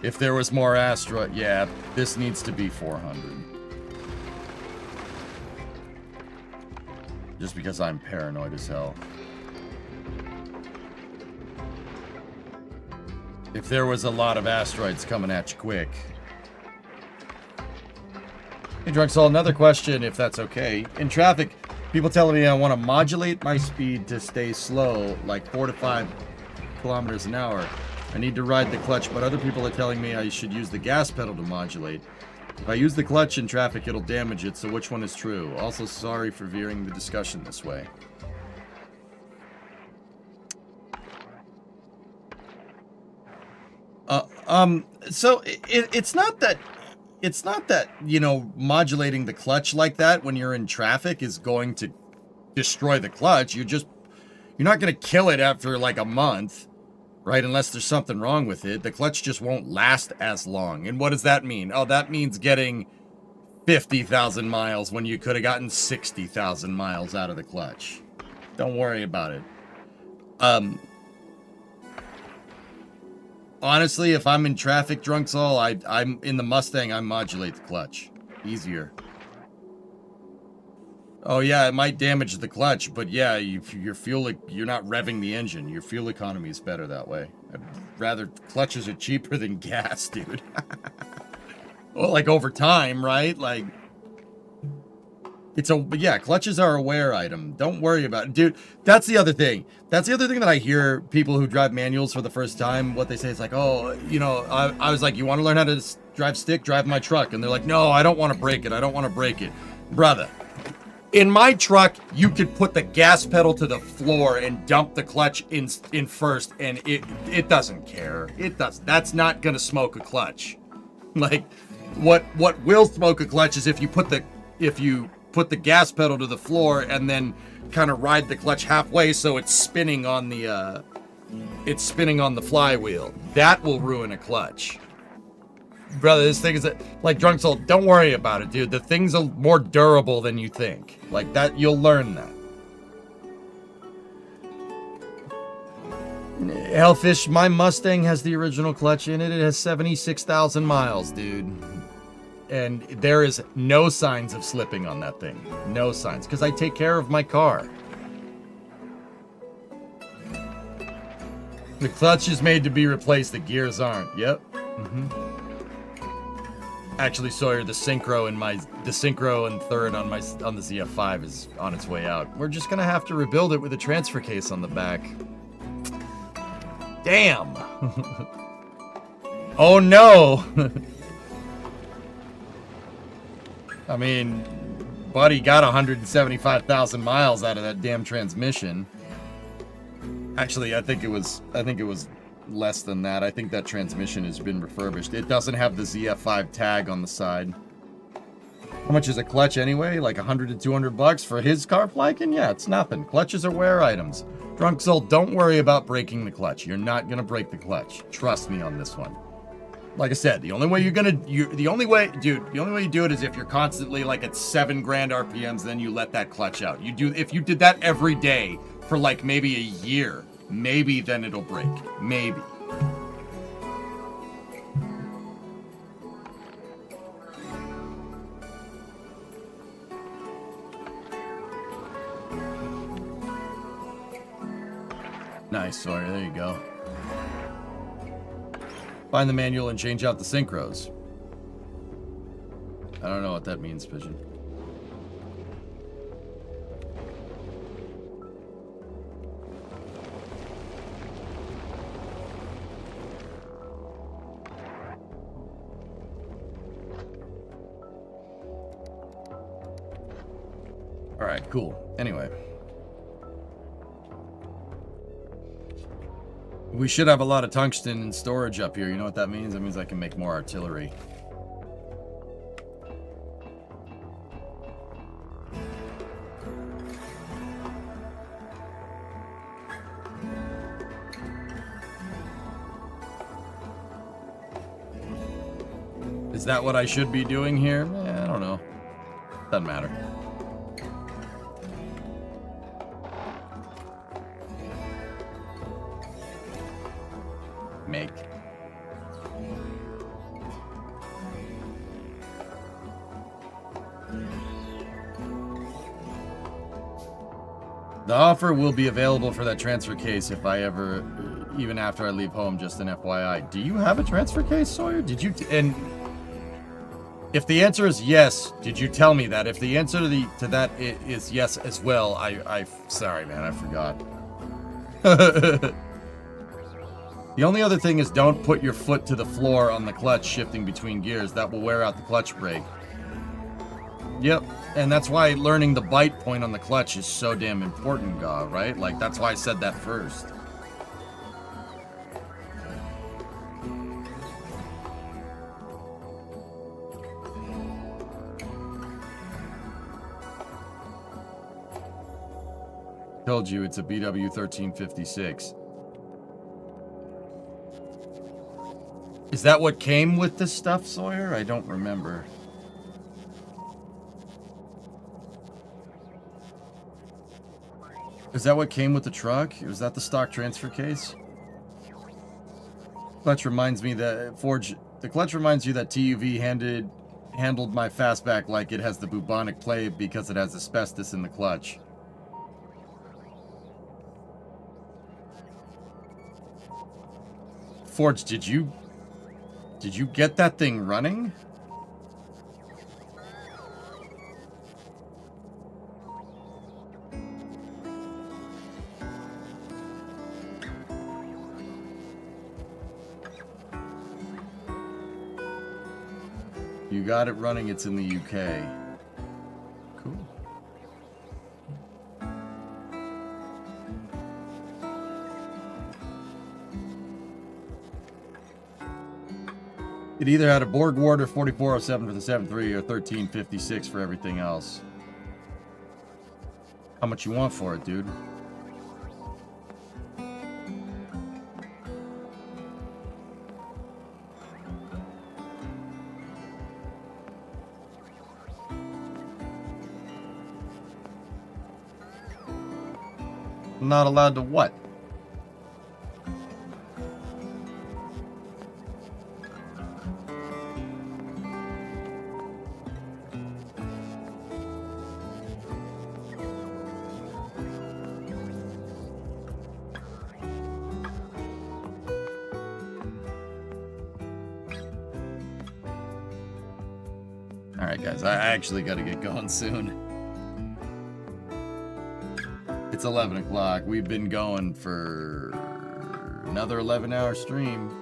If there was more asteroid, yeah, this needs to be 400. Just because I'm paranoid as hell. If there was a lot of asteroids coming at you quick. Hey, Drunksall, another question, if that's okay. In traffic, people telling me I want to modulate my speed to stay slow, like 4 to 5 kilometers an hour. I need to ride the clutch, but other people are telling me I should use the gas pedal to modulate. If I use the clutch in traffic, it'll damage it, so which one is true? Also, sorry for veering the discussion this way. So it's not that, you know, modulating the clutch like that when you're in traffic is going to destroy the clutch. You're not going to kill it after like a month, right? Unless there's something wrong with it. The clutch just won't last as long. And what does that mean? Oh, that means getting 50,000 miles when you could have gotten 60,000 miles out of the clutch. Don't worry about it. Honestly, if I'm in traffic, Drunksall, I'm in the Mustang, I modulate the clutch. Easier. Oh yeah, it might damage the clutch, but yeah, your fuel, you're not revving the engine. Your fuel economy is better that way. I'd rather, clutches are cheaper than gas, dude. Well, like over time, right? Like, yeah, clutches are a wear item. Don't worry about it. Dude, that's the other thing. That's the other thing that I hear people who drive manuals for the first time, what they say is like, oh, you know, I was like, you want to learn how to drive stick? Drive my truck. And they're like, no, I don't want to break it. I don't want to break it. Brother, in my truck, you could put the gas pedal to the floor and dump the clutch in first, and it doesn't care. It does. That's not going to smoke a clutch. Like, what will smoke a clutch is if you put the gas pedal to the floor and then kind of ride the clutch halfway so it's spinning on the flywheel. That will ruin a clutch. Brother, this thing is like Drunksall, don't worry about it, dude. The thing's more durable than you think. Like that, you'll learn that. Hellfish, my Mustang has the original clutch in it. It has 76,000 miles, dude. And there is no signs of slipping on that thing. No signs, because I take care of my car. The clutch is made to be replaced, the gears aren't. Yep. Actually, Sawyer, the synchro and third on the ZF5 is on its way out. We're just gonna have to rebuild it with a transfer case on the back. Damn. Oh no. I mean, buddy got 175,000 miles out of that damn transmission. Actually, I think it was less than that. I think that transmission has been refurbished. It doesn't have the ZF5 tag on the side. How much is a clutch anyway? Like 100 to 200 bucks for his car flyking? Yeah, it's nothing. Clutches are wear items. Drunksall, don't worry about breaking the clutch. You're not gonna break the clutch. Trust me on this one. Like I said, the only way you do it is if you're constantly like at 7 grand RPMs, then you let that clutch out. If you did that every day for like maybe a year, maybe then it'll break. Maybe. Nice, Sawyer. There you go. Find the manual and change out the synchros. I don't know what that means, Pigeon. Alright, cool. Anyway. We should have a lot of tungsten in storage up here. You know what that means? That means I can make more artillery. Is that what I should be doing here? I don't know. Doesn't matter. make. The offer will be available for that transfer case if I ever, even after I leave home, just an FYI. Do you have a transfer case, Sawyer? Did you, and if the answer is yes, did you tell me that? If the answer to that is yes as well, sorry man, I forgot. The only other thing is don't put your foot to the floor on the clutch shifting between gears. That will wear out the clutch brake. Yep, and that's why learning the bite point on the clutch is so damn important, Gaw, right? Like, that's why I said that first. Told you it's a BW 1356. Is that what came with this stuff, Sawyer? I don't remember. Is that what came with the truck? Was that the stock transfer case? Clutch reminds me that the clutch reminds you that TUV handled my fastback like it has the bubonic plague because it has asbestos in the clutch. Forge, did you get that thing running? You got it running, it's in the UK. Cool. It either had a Borg Ward or 4407 for the 7.3 or 1356 for everything else. How much you want for it, dude? Not allowed to what? All right, guys, I actually got to get going soon. It's 11 o'clock. We've been going for another 11-hour stream.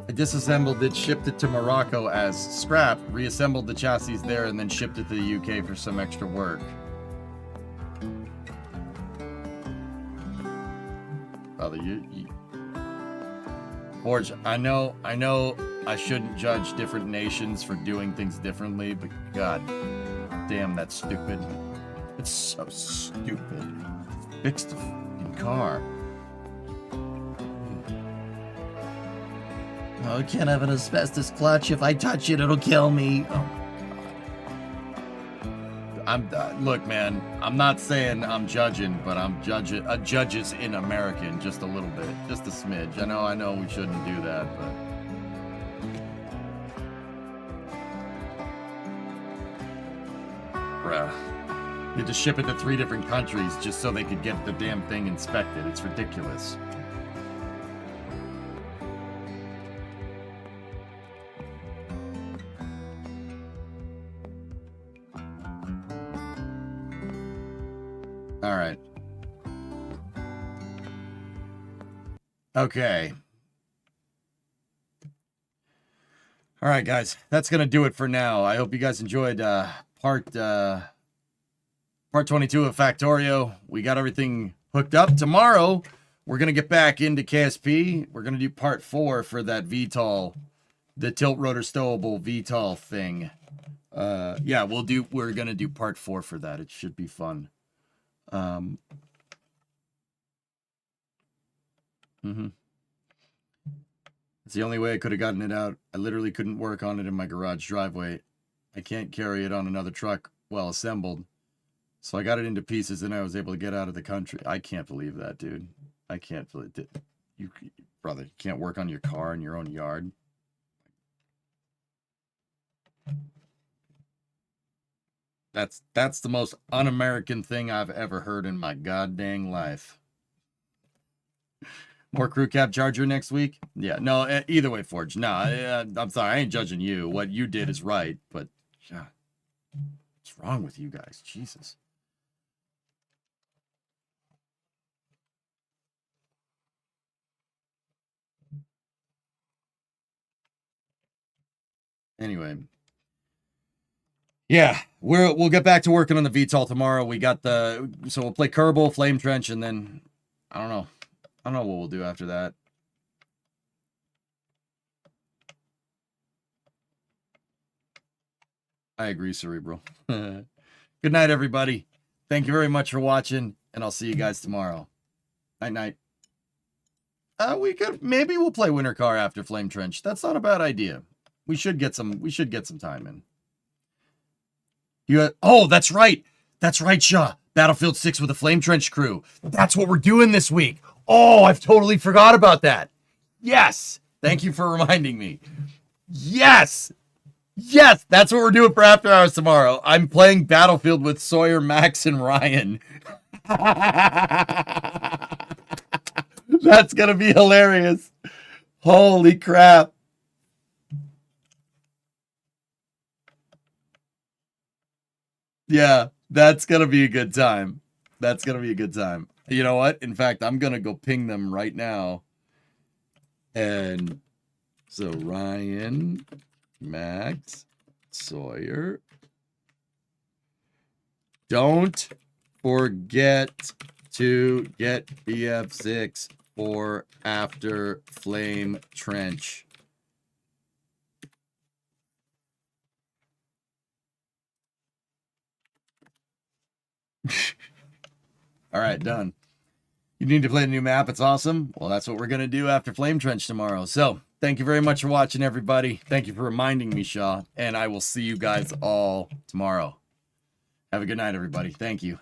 I disassembled it, shipped it to Morocco as scrap, reassembled the chassis there, and then shipped it to the UK for some extra work. Father, you Forge, I know I shouldn't judge different nations for doing things differently, but God damn, that's stupid. It's so stupid. Fix the fucking car. Oh, I can't have an asbestos clutch. If I touch it, it'll kill me. Oh. Look, man, I'm not saying I'm judging, but I'm judging. Judges in American just a little bit, just a smidge. I know we shouldn't do that, but. Bruh. You had to ship it to 3 different countries just so they could get the damn thing inspected. It's ridiculous. All right. Okay. All right, guys. That's going to do it for now. I hope you guys enjoyed part 22 of Factorio. We got everything hooked up. Tomorrow, we're going to get back into KSP. We're going to do part 4 for that VTOL, the tilt rotor stowable VTOL thing. Yeah, we're going to do part 4 for that. It should be fun. It's the only way I could have gotten it out. I literally couldn't work on it in my garage driveway. I can't carry it on another truck well assembled. So I got it into pieces and I was able to get out of the country. I can't believe that, dude. I can't believe it. You, brother, you can't work on your car in your own yard. That's the most un-American thing I've ever heard in my goddamn life. More crew cab charger next week? Yeah, no, either way, Forge. No, I'm sorry, I ain't judging you. What you did is right, but yeah, what's wrong with you guys? Jesus. Anyway. Yeah, we'll get back to working on the VTOL tomorrow. We got so we'll play Kerbal, Flame Trench, and then I don't know. I don't know what we'll do after that. I agree, Cerebral. Good night, everybody. Thank you very much for watching, and I'll see you guys tomorrow. Night, night. Maybe we'll play Winter Car after Flame Trench. That's not a bad idea. We should get some time in. Oh, that's right. That's right, Shaw. Battlefield 6 with the Flame Trench crew. That's what we're doing this week. Oh, I've totally forgot about that. Yes. Thank you for reminding me. Yes. Yes, that's what we're doing for After Hours tomorrow. I'm playing Battlefield with Sawyer, Max, and Ryan. That's going to be hilarious. Holy crap. Yeah, that's going to be a good time. That's going to be a good time. You know what? In fact, I'm going to go ping them right now. And so Ryan, Max, Sawyer. Don't forget to get BF6 for After Flame Trench. All right, done. You need to play the new map. It's awesome. Well, that's what we're going to do after Flame Trench tomorrow. So thank you very much for watching, everybody. Thank you for reminding me, Shaw. And I will see you guys all tomorrow. Have a good night, everybody. Thank you.